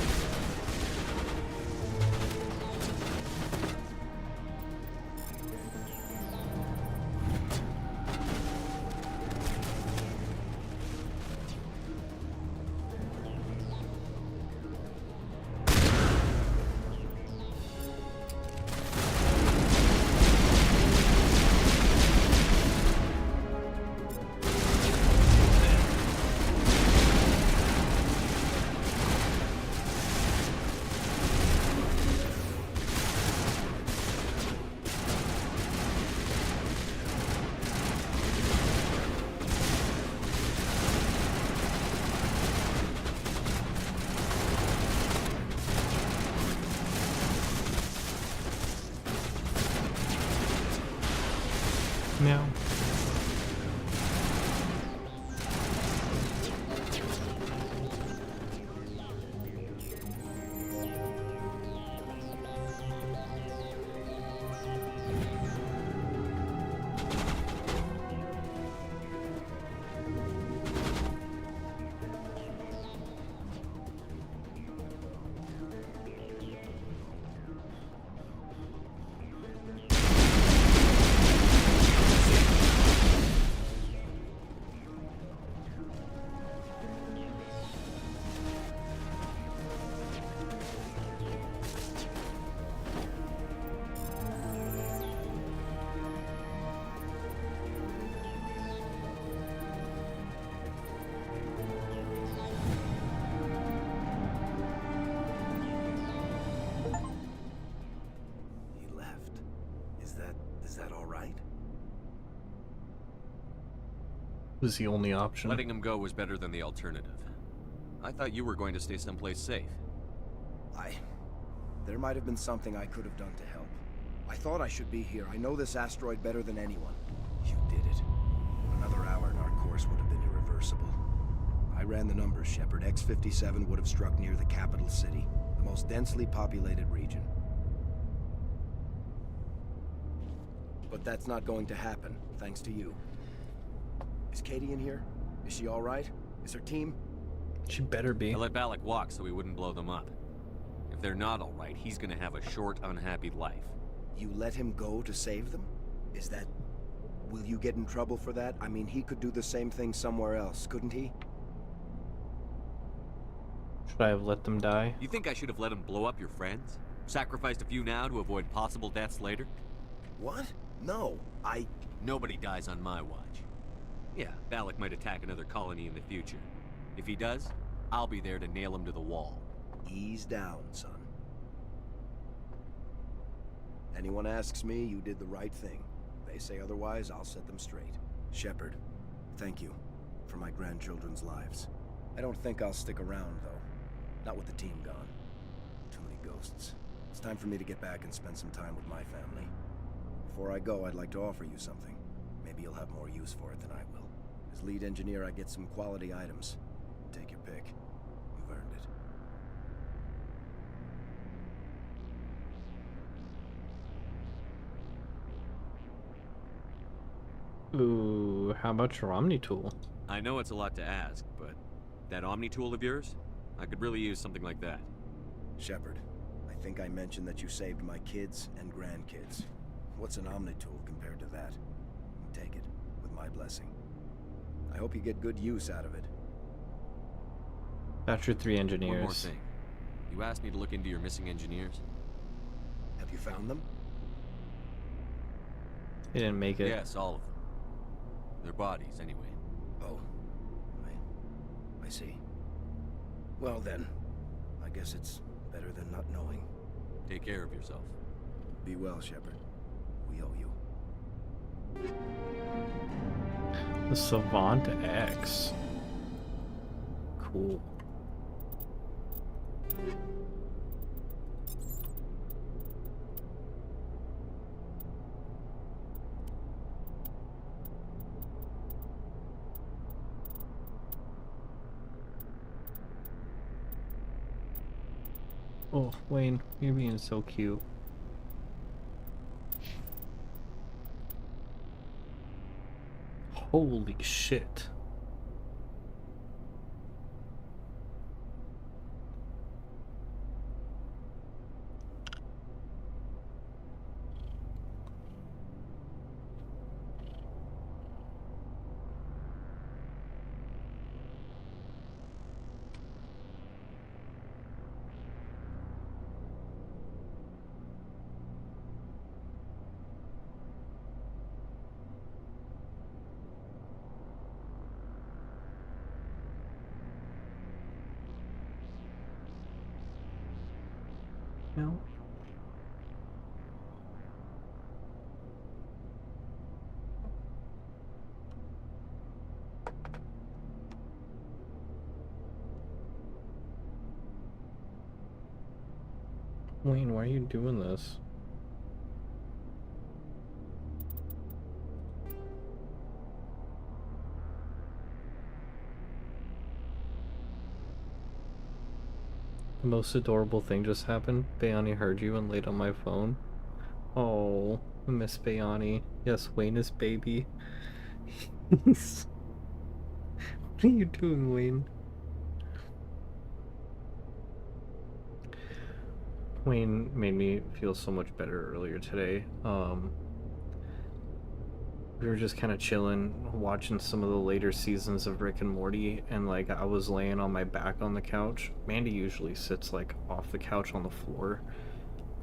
Meow. Was the only option. Letting him go was better than the alternative. I thought you were going to stay someplace safe. There might have been something I could have done to help. I thought I should be here. I know this asteroid better than anyone. You did it. Another hour and our course would have been irreversible. I ran the numbers, Shepard. X-57 would have struck near the capital city, the most densely populated region. But that's not going to happen, thanks to you. Is Katie in here? Is she all right? Is her team? She better be. I let Balak walk so he wouldn't blow them up. If they're not all right, he's gonna have a short, unhappy life. You let him go to save them? Is that... Will you get in trouble for that? I mean, he could do the same thing somewhere else, couldn't he? Should I have let them die? You think I should have let him blow up your friends? Sacrificed a few now to avoid possible deaths later? What? No, Nobody dies on my watch. Yeah, Balak might attack another colony in the future. If he does, I'll be there to nail him to the wall. Ease down, son. Anyone asks me, you did the right thing. They say otherwise, I'll set them straight. Shepard, thank you for my grandchildren's lives. I don't think I'll stick around, though. Not with the team gone. Too many ghosts. It's time for me to get back and spend some time with my family. Before I go, I'd like to offer you something. Maybe you'll have more use for it than I will. As lead engineer, I get some quality items. Take your pick. You've earned it. Ooh, how about your Omni tool? I know it's a lot to ask, but that Omni tool of yours? I could really use something like that. Shepard, I think I mentioned that you saved my kids and grandkids. What's an Omni tool compared to that? Take it, with my blessing. I hope you get good use out of it. That's your 3 engineers. One more thing. You asked me to look into your missing engineers. Have you found them? They didn't make it. Yes, all of them. Their bodies, anyway. Oh. I see. Well then, I guess it's better than not knowing. Take care of yourself. Be well, Shepard. We owe you. The Savant X. Cool. Oh, Wayne, you're being so cute. Holy shit. No. Wayne, why are you doing this? The most adorable thing just happened. Bayani heard you and laid on my phone. Oh, Miss Bayani. Yes, Wayne is baby. What are you doing, Wayne? Wayne made me feel so much better earlier today. We were just kind of chilling, watching some of the later seasons of Rick and Morty, and like I was laying on my back on the couch. Mandy usually sits like off the couch on the floor.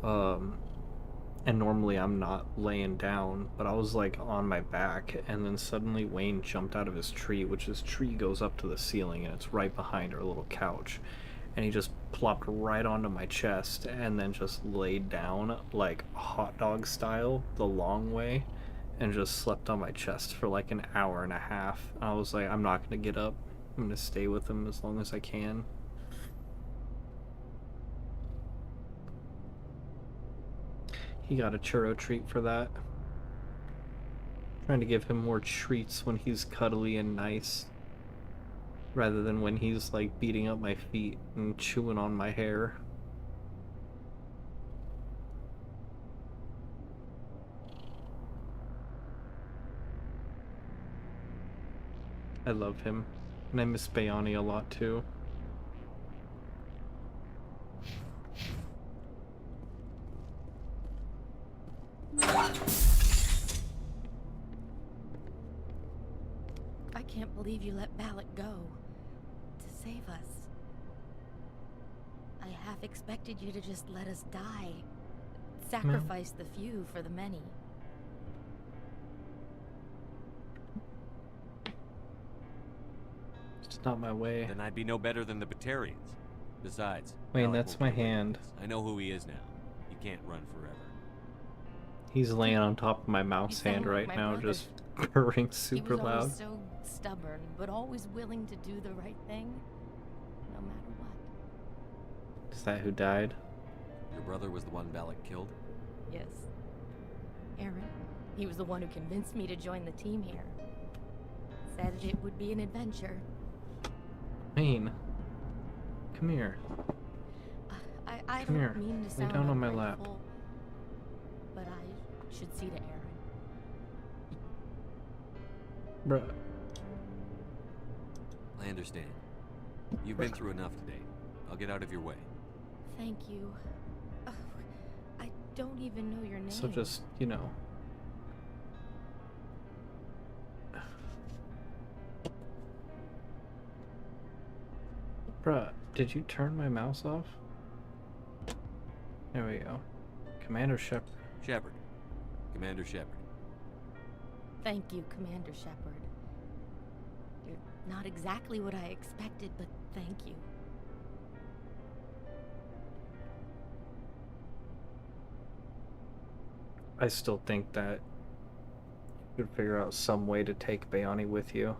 And normally I'm not laying down, but I was like on my back, and then suddenly Wayne jumped out of his tree, which his tree goes up to the ceiling and it's right behind our little couch. And he just plopped right onto my chest and then just laid down like hot dog style the long way and just slept on my chest for like an hour and a half. I was like, I'm not gonna get up. I'm gonna stay with him as long as I can. He got a churro treat for that. Trying to give him more treats when he's cuddly and nice, rather than when he's like beating up my feet and chewing on my hair. I love him, and I miss Bayani a lot too. I can't believe you let Balak go to save us. I half expected you to just let us die. Sacrifice the few for the many. It's not my way. Then I'd be no better than the Batarians. Besides, Wait, Alec that's won't my get away with hand. this. I know who he is now. He can't run forever. He's laying on top of my mouse hand right now, just purring super he was loud. always so stubborn, but always willing to do the right thing, no matter what. Is that who died? Your brother was the one Balak killed? Yes. Aaron. He was the one who convinced me to join the team here. Said it would be an adventure. Wayne, come here. I Come don't here. mean to Lay sound down on my lap. ungrateful, but I should see to Aaron. Bruh. I understand. You've been through enough today. I'll get out of your way. Thank you. Oh, I don't even know your name. So just, you know. Bruh, did you turn my mouse off? There we go. Commander Shep. Shepard. Commander Shepard. Thank you, Commander Shepard. You're not exactly what I expected, but thank you. I still think that you could figure out some way to take Bayani with you.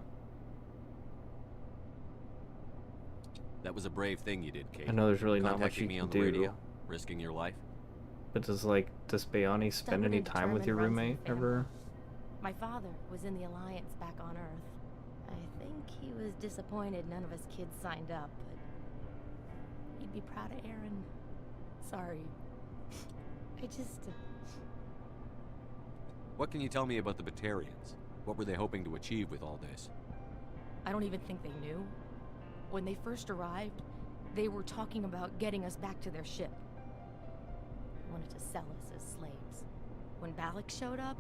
That was a brave thing you did, Kate. I know there's really not much Contacting you me can on the do. radio, risking your life. But does Bayani spend Stubborn any and time with your determined runs in roommate the family. ever? My father was in the Alliance back on Earth. I think he was disappointed none of us kids signed up, but he'd be proud of Aaron. Sorry. I just... What can you tell me about the Batarians? What were they hoping to achieve with all this? I don't even think they knew. When they first arrived, they were talking about getting us back to their ship. They wanted to sell us as slaves. When Balak showed up,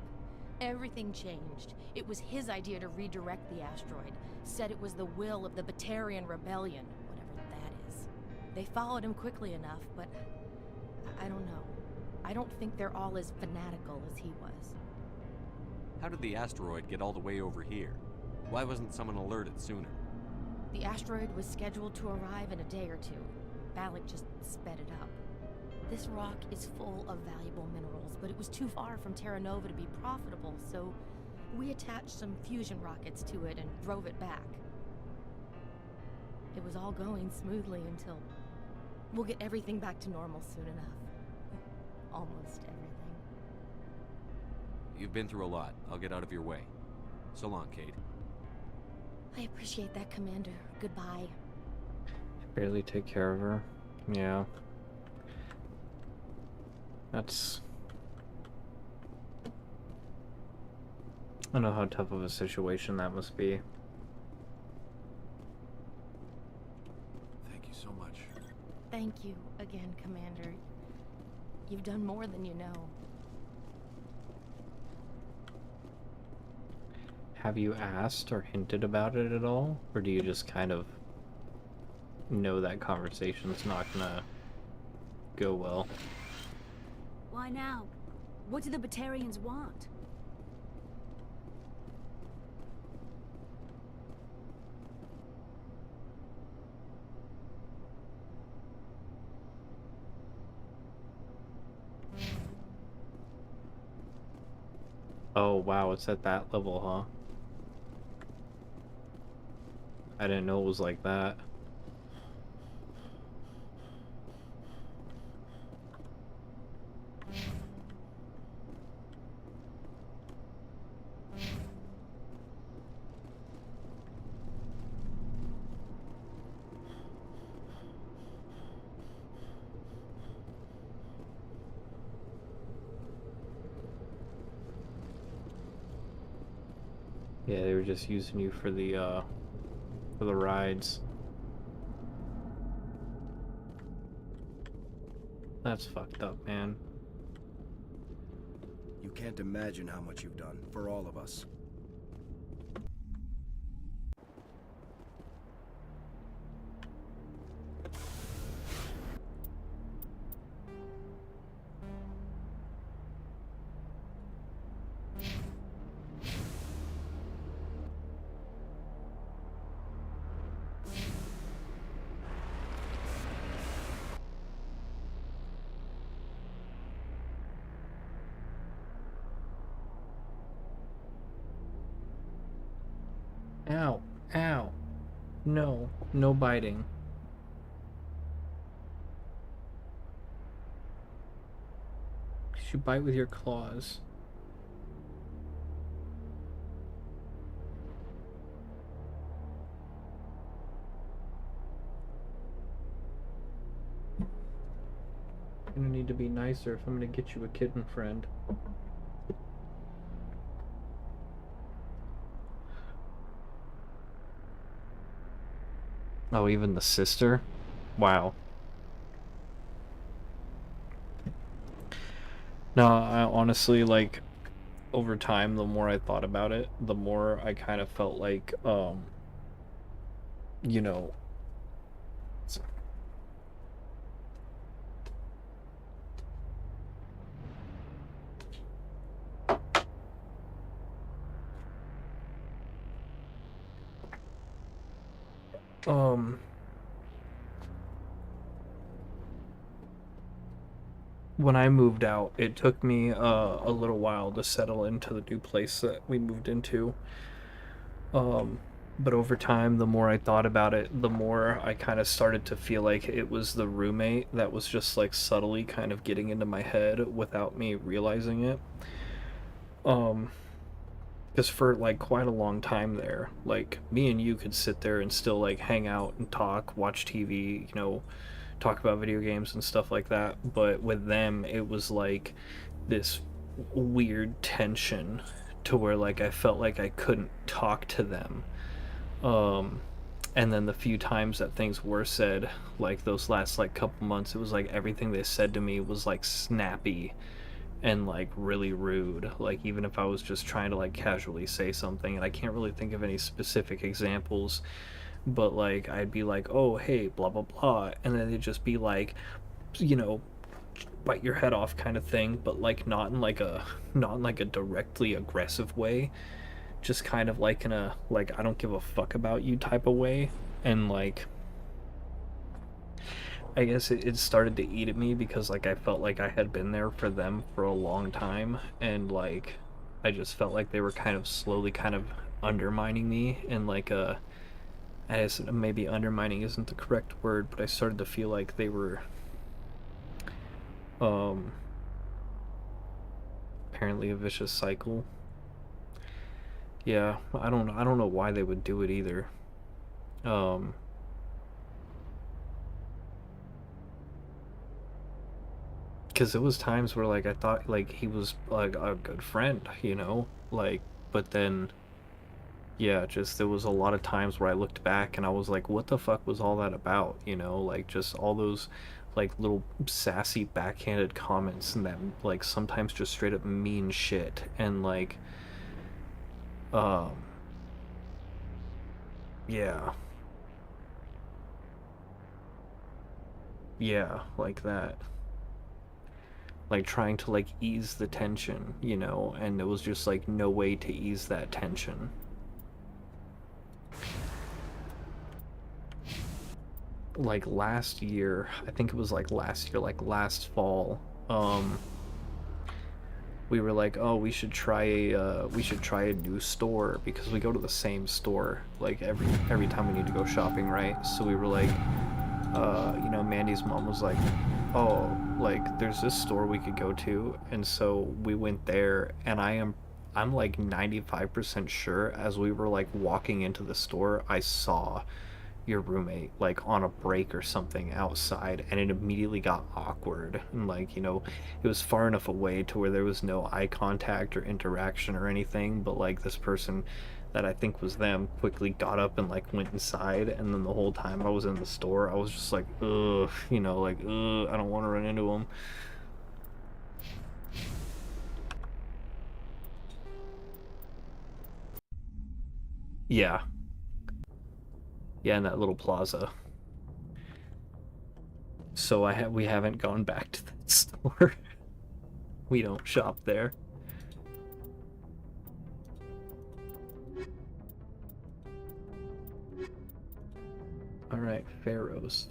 everything changed. It was his idea to redirect the asteroid. Said it was the will of the Batarian Rebellion, whatever that is. They followed him quickly enough, but I don't know. I don't think they're all as fanatical as he was. How did the asteroid get all the way over here? Why wasn't someone alerted sooner? The asteroid was scheduled to arrive in a day or two. Balak just sped it up. This rock is full of valuable minerals, but it was too far from Terra Nova to be profitable, so we attached some fusion rockets to it and drove it back. It was all going smoothly until... We'll get everything back to normal soon enough. Almost everything. You've been through a lot. I'll get out of your way. So long, Kate. I appreciate that, Commander. Goodbye. Barely take care of her. Yeah. That's... I know how tough of a situation that must be. Thank you so much. Thank you again, Commander. You've done more than you know. Have you asked or hinted about it at all? Or do you just kind of know that conversation's not gonna go well? Why now? What do the Batarians want? Oh wow, it's at that level, huh? I didn't know it was like that. Yeah, they were just using you for the rides. That's fucked up, man. You can't imagine how much you've done for all of us. Ow, ow. No, no biting. You bite with your claws. I'm gonna need to be nicer if I'm gonna get you a kitten friend. Oh, even the sister? Wow. No, I honestly, like, over time, the more I thought about it, the more I kind of felt like, you know, when I moved out, it took me a little while to settle into the new place that we moved into. But over time, the more I thought about it, the more I kind of started to feel like it was the roommate that was just like subtly kind of getting into my head without me realizing it. Because for like quite a long time there, like me and you could sit there and still like hang out and talk, watch TV, you know, talk about video games and stuff like that. But with them, it was like this weird tension to where like I felt like I couldn't talk to them. And then the few times that things were said, like those last like couple months, it was like everything they said to me was like snappy and like really rude. Like even if I was just trying to like casually say something, and I can't really think of any specific examples, but like I'd be like, oh hey, blah blah blah, and then they'd just be like, you know, bite your head off kind of thing, but like not in like a directly aggressive way, just kind of like in a like I don't give a fuck about you type of way. And like I guess it started to eat at me because like I felt like I had been there for them for a long time, and like I just felt like they were kind of slowly kind of undermining me, and like I guess maybe undermining isn't the correct word, but I started to feel like they were apparently a vicious cycle. Yeah, I don't know why they would do it either. Because there was times where, like, I thought, like, he was, like, a good friend, you know? Like, but then, yeah, just there was a lot of times where I looked back and I was like, what the fuck was all that about, you know? Like, just all those, like, little sassy backhanded comments and that, like, sometimes just straight up mean shit. And, like, um, yeah. Yeah, like that. Like trying to like ease the tension, you know, and it was just like no way to ease that tension. Like last year, I think it was like last year, like last fall, we were like, oh, we should try a new store because we go to the same store like every time we need to go shopping, right? So we were like, you know, Mandy's mom was like, oh, like there's this store we could go to, and so we went there, and I'm like 95% sure as we were like walking into the store, I saw your roommate like on a break or something outside, and it immediately got awkward, and like, you know, it was far enough away to where there was no eye contact or interaction or anything, but like this person that I think was them quickly got up and like went inside, and then the whole time I was in the store I was just like, ugh, you know, like, ugh, I don't want to run into them. Yeah, in that little plaza. So we haven't gone back to that store. We don't shop there. All right, Pharaohs.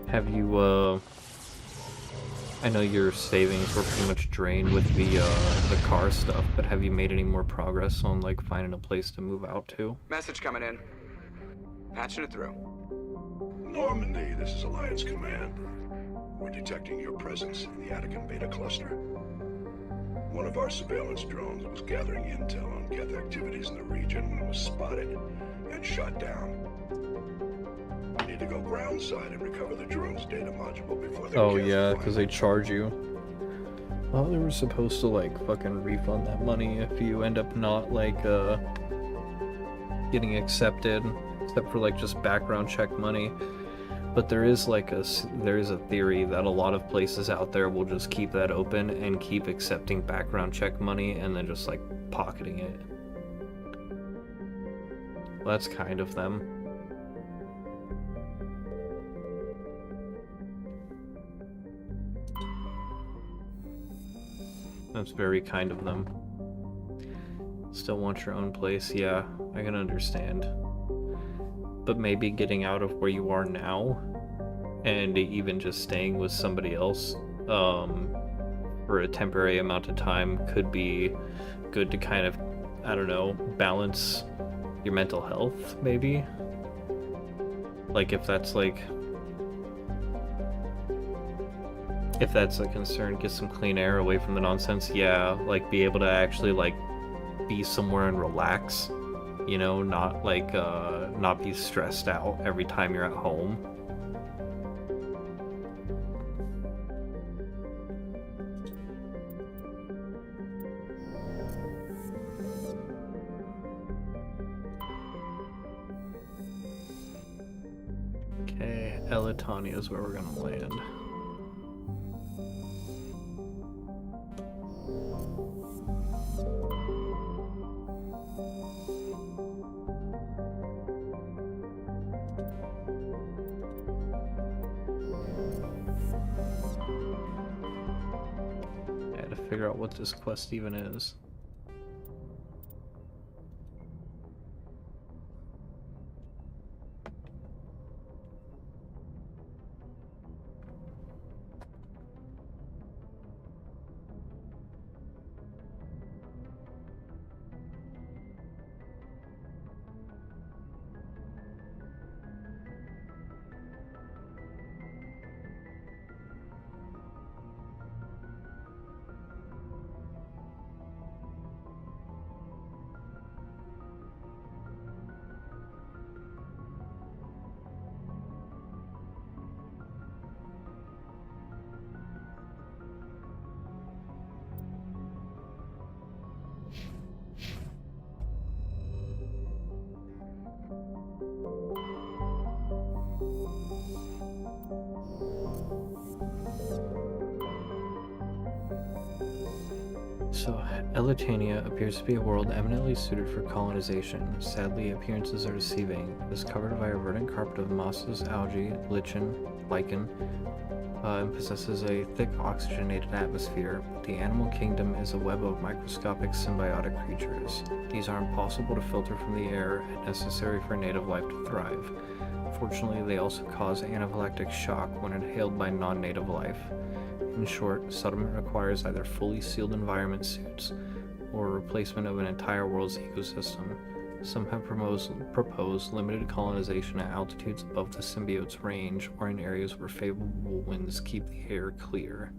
Have you, I know your savings were pretty much drained with the car stuff, but have you made any more progress on, like, finding a place to move out to? Message coming in. Patching it through. Normandy, this is Alliance Command. We're detecting your presence in the Attican Beta cluster. One of our surveillance drones was gathering intel on Geth activities in the region when it was spotted and shot down. We need to go groundside and recover the drone's data module before they Oh yeah, because they charge you. Well, they were supposed to like fucking refund that money if you end up not like getting accepted, except for like just background check money. But there is like a theory that a lot of places out there will just keep that open and keep accepting background check money and then just like pocketing it. Well, that's kind of them. That's very kind of them. Still want your own place, yeah, I can understand. But maybe getting out of where you are now, and even just staying with somebody else, for a temporary amount of time could be good to kind of, I don't know, balance your mental health, maybe? Like, if that's a concern, get some clean air away from the nonsense, yeah, like, be able to actually, like, be somewhere and relax, you know, not, like, not be stressed out every time you're at home. Okay, Elatania is where we're gonna land. Figure out what this quest even is. So, Elitania appears to be a world eminently suited for colonization. Sadly, appearances are deceiving. It is covered by a verdant carpet of mosses, algae, lichen, and possesses a thick oxygenated atmosphere. The animal kingdom is a web of microscopic symbiotic creatures. These are impossible to filter from the air and necessary for native life to thrive. Fortunately, they also cause anaphylactic shock when inhaled by non-native life. In short, settlement requires either fully sealed environment suits or a replacement of an entire world's ecosystem. Some have proposed limited colonization at altitudes above the symbiote's range or in areas where favorable winds keep the air clear.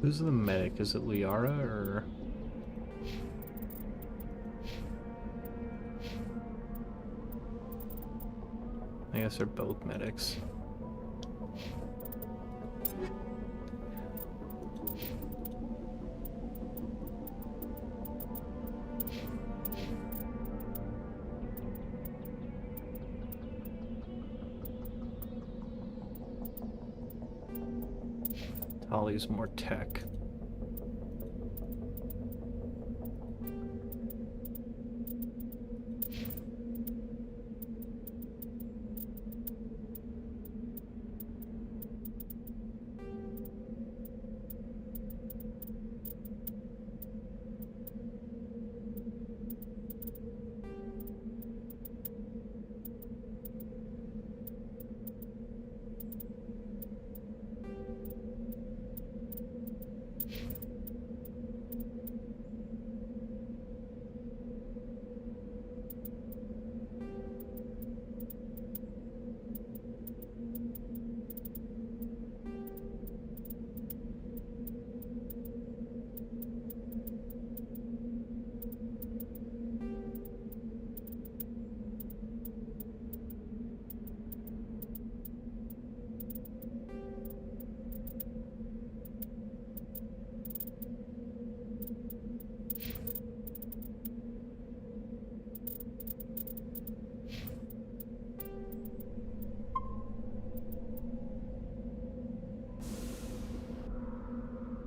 Who's the medic? Is it Liara or... I guess they're both medics. Tali's more tech.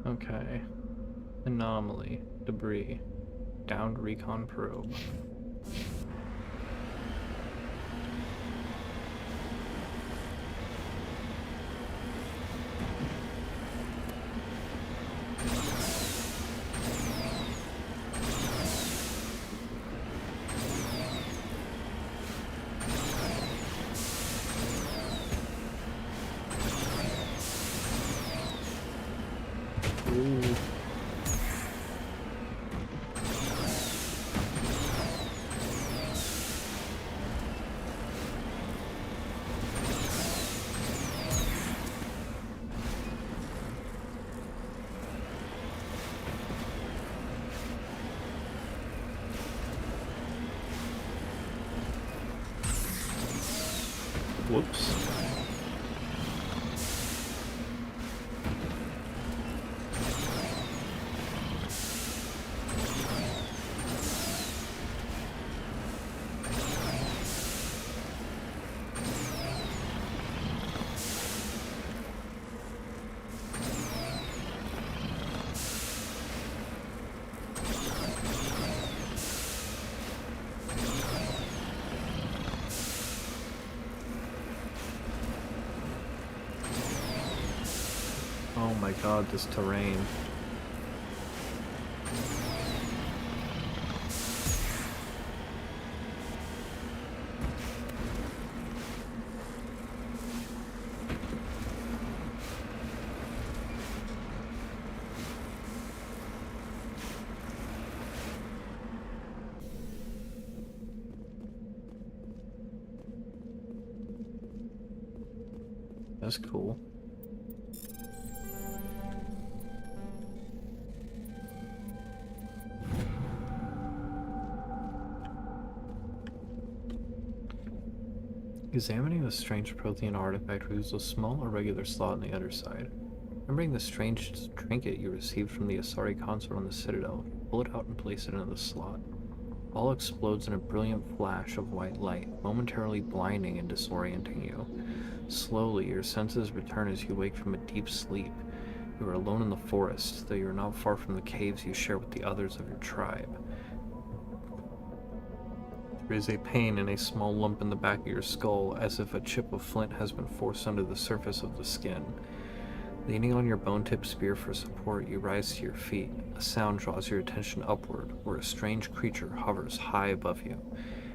Okay. Anomaly. Debris. Downed recon probe. Whoops. god, this terrain. That's cool. Examining the strange Prothean artifact reveals a small irregular slot in the underside. Remembering the strange trinket you received from the Asari consort on the Citadel, you pull it out and place it into the slot. All explodes in a brilliant flash of white light, momentarily blinding and disorienting you. Slowly, your senses return as you wake from a deep sleep. You are alone in the forest, though you are not far from the caves you share with the others of your tribe. There is a pain and a small lump in the back of your skull, as if a chip of flint has been forced under the surface of the skin. Leaning on your bone-tipped spear for support, you rise to your feet. A sound draws your attention upward, where a strange creature hovers high above you.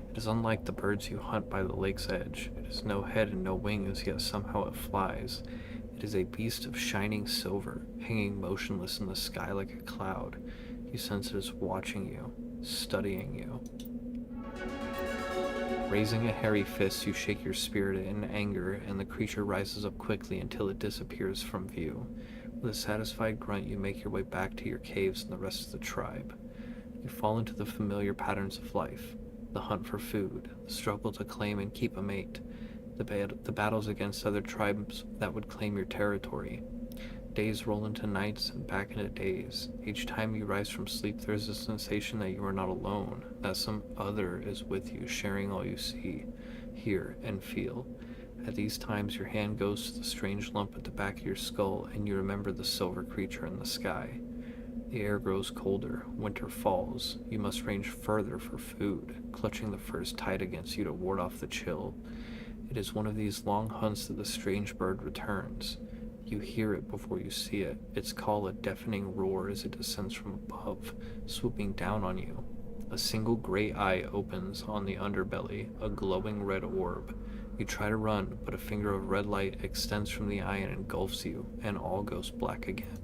It is unlike the birds you hunt by the lake's edge. It has no head and no wings, yet somehow it flies. It is a beast of shining silver, hanging motionless in the sky like a cloud. You sense it is watching you, studying you. Raising a hairy fist, you shake your spear in anger, and the creature rises up quickly until it disappears from view. With a satisfied grunt, you make your way back to your caves and the rest of the tribe. You fall into the familiar patterns of life. The hunt for food, the struggle to claim and keep a mate, the battles against other tribes that would claim your territory. Days roll into nights and back into days. Each time you rise from sleep, there is a sensation that you are not alone, that some other is with you, sharing all you see, hear, and feel. At these times, your hand goes to the strange lump at the back of your skull, and you remember the silver creature in the sky. The air grows colder, winter falls. You must range further for food, clutching the furs tight against you to ward off the chill. It is one of these long hunts that the strange bird returns. You hear it before you see it, its call a deafening roar as it descends from above, swooping down on you. A single gray eye opens on the underbelly, a glowing red orb. You try to run, but a finger of red light extends from the eye and engulfs you, and all goes black again.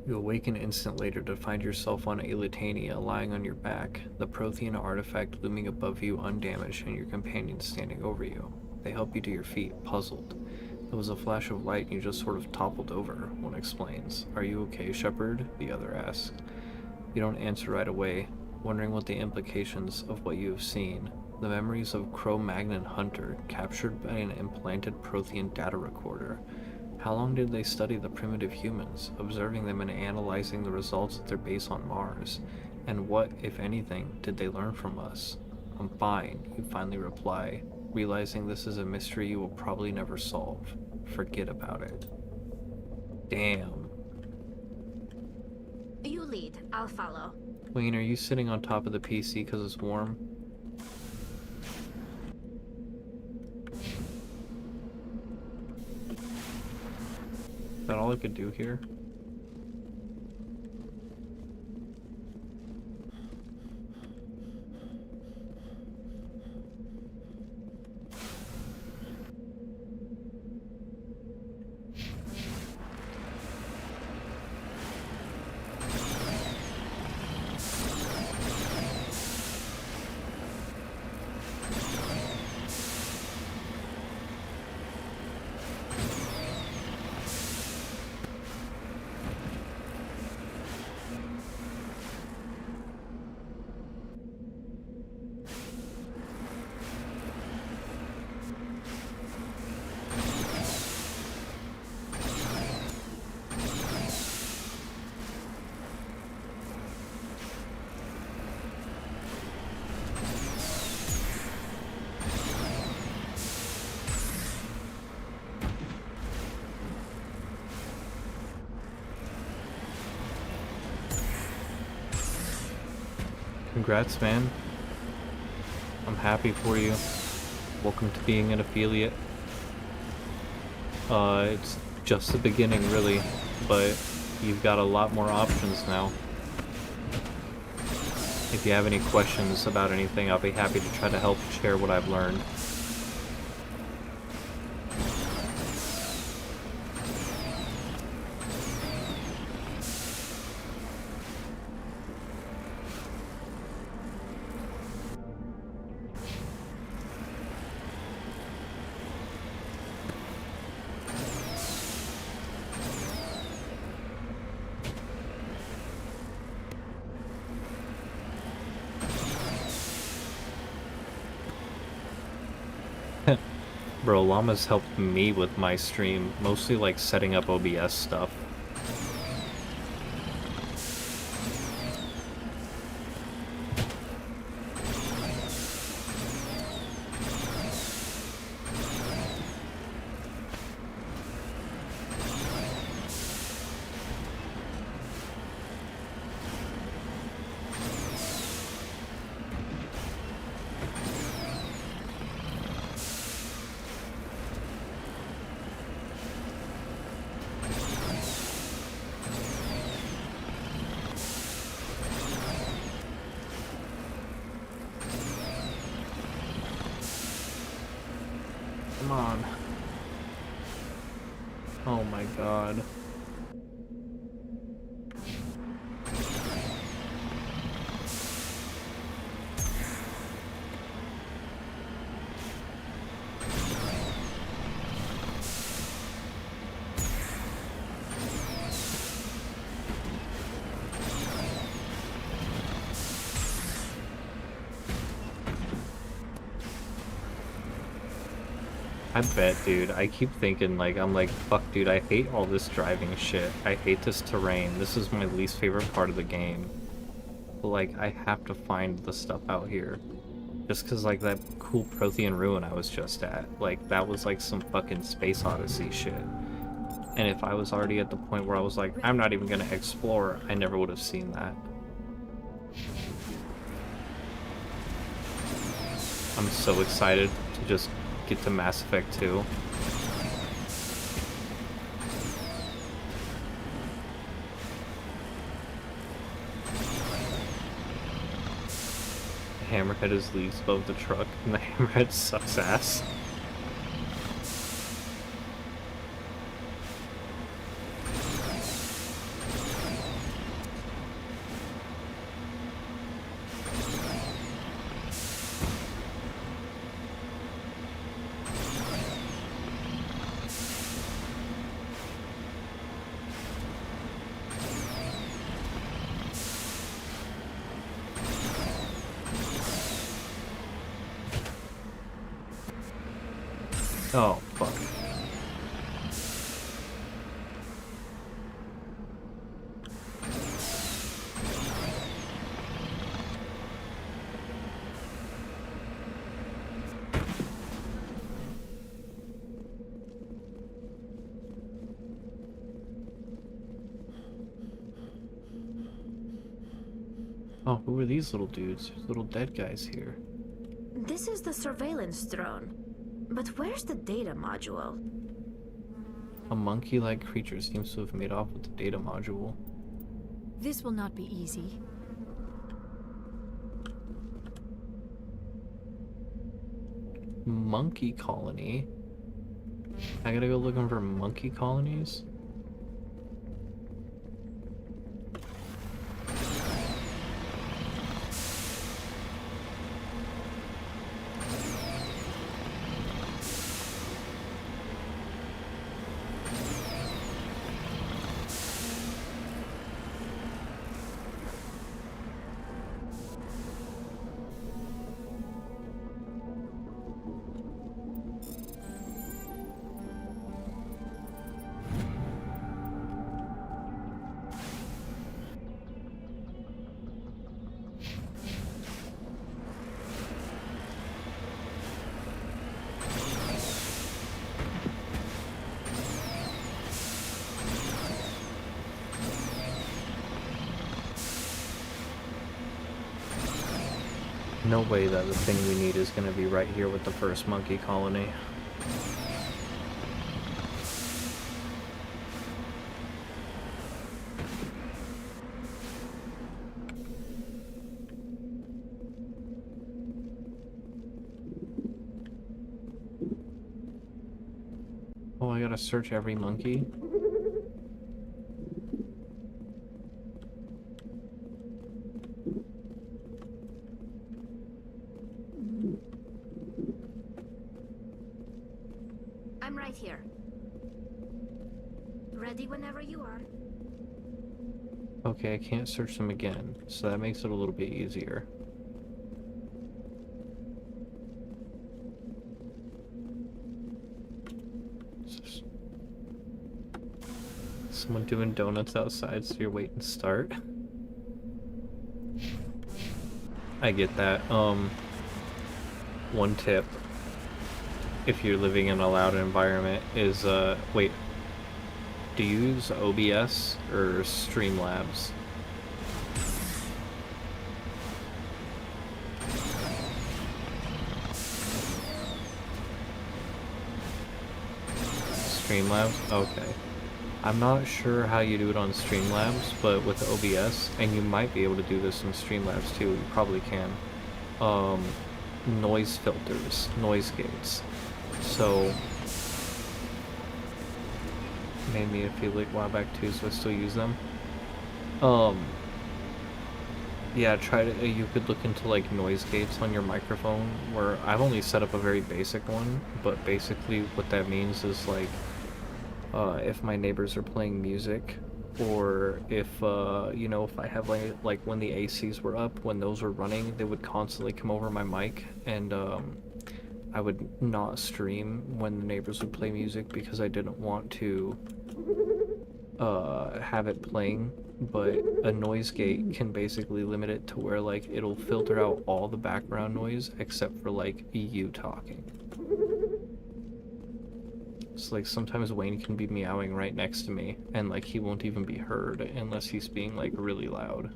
You awake an instant later to find yourself on Elitania, lying on your back, the Prothean artifact looming above you undamaged and your companions standing over you. They help you to your feet, puzzled. There was a flash of light and you just sort of toppled over, one explains. Are you okay, Shepard? The other asks. You don't answer right away, wondering what the implications of what you have seen. The memories of Cro-Magnon Hunter, captured by an implanted Prothean data recorder. How long did they study the primitive humans, observing them and analyzing the results at their base on Mars? And what, if anything, did they learn from us? I'm fine, you finally reply, realizing this is a mystery you will probably never solve. Forget about it. Damn. You lead, I'll follow. Wayne, are you sitting on top of the PC because it's warm? Is that all I could do here? Congrats, man. I'm happy for you. Welcome to being an affiliate. It's just the beginning, really, but you've got a lot more options now. If you have any questions about anything, I'll be happy to try to help share what I've learned. Bro, Llama's helped me with my stream, mostly like setting up OBS stuff. Come on. Oh my god. I bet, dude. I keep thinking, like, I'm like, fuck, dude, I hate all this driving shit. I hate this terrain. This is my least favorite part of the game. But, like, I have to find the stuff out here. Just because, like, that cool Prothean ruin I was just at, like, that was, like, some fucking Space Odyssey shit. And if I was already at the point where I was like, I'm not even gonna explore, I never would have seen that. I'm so excited to just get to Mass Effect 2. The Hammerhead is leaves above the truck, and the Hammerhead sucks ass. Oh, fuck. Oh, who are these little dudes? There's little dead guys here. This is the surveillance drone. But where's the data module? A monkey-like creature seems to have made off with the data module. This will not be easy. Monkey colony? I gotta go looking for monkey colonies? No way that the thing we need is gonna be right here with the first monkey colony. I gotta search every monkey? I'm right here. Ready whenever you are. Okay, I can't search them again, so that makes it a little bit easier. Someone doing donuts outside, so you're waiting to start. I get that. One tip, if you're living in a loud environment, is, wait, do you use OBS or Streamlabs? Streamlabs? Okay. I'm not sure how you do it on Streamlabs, but with OBS, and you might be able to do this in Streamlabs too, you probably can. Noise filters, noise gates. So, made me feel like a while back too, so I still use them. Yeah, you could look into like noise gates on your microphone, where I've only set up a very basic one, but basically what that means is like, if my neighbors are playing music, or if, you know, if I have like when the ACs were up, when those were running, they would constantly come over my mic, and, I would not stream when the neighbors would play music because I didn't want to, have it playing, but a noise gate can basically limit it to where, like, it'll filter out all the background noise except for, like, you talking. So, like, sometimes Wayne can be meowing right next to me, and, like, he won't even be heard unless he's being, like, really loud.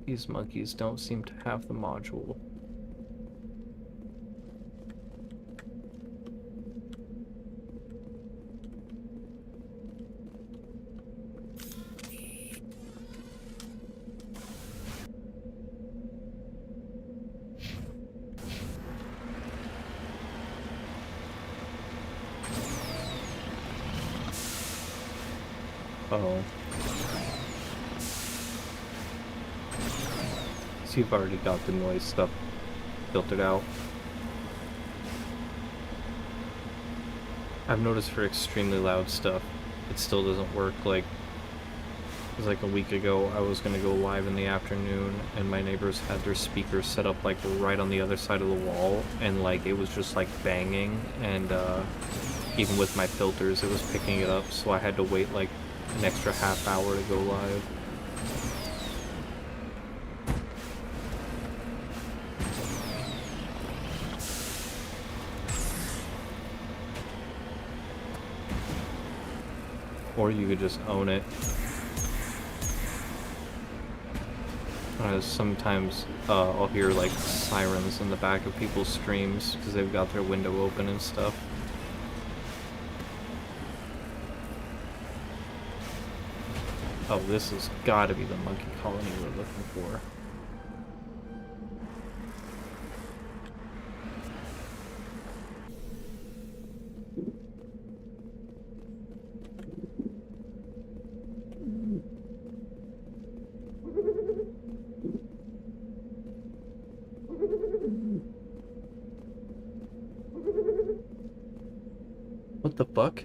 These monkeys don't seem to have the module. Uh-oh. So you've already got the noise stuff filtered out. I've noticed for extremely loud stuff, it still doesn't work. Like, it was like a week ago, I was gonna go live in the afternoon, and my neighbors had their speakers set up like right on the other side of the wall, and like it was just like banging, and even with my filters, it was picking it up, so I had to wait like an extra half hour to go live. Or you could just own it. Sometimes I'll hear like sirens in the back of people's streams because they've got their window open and stuff. Oh, this has got to be the monkey colony we're looking for. What the fuck?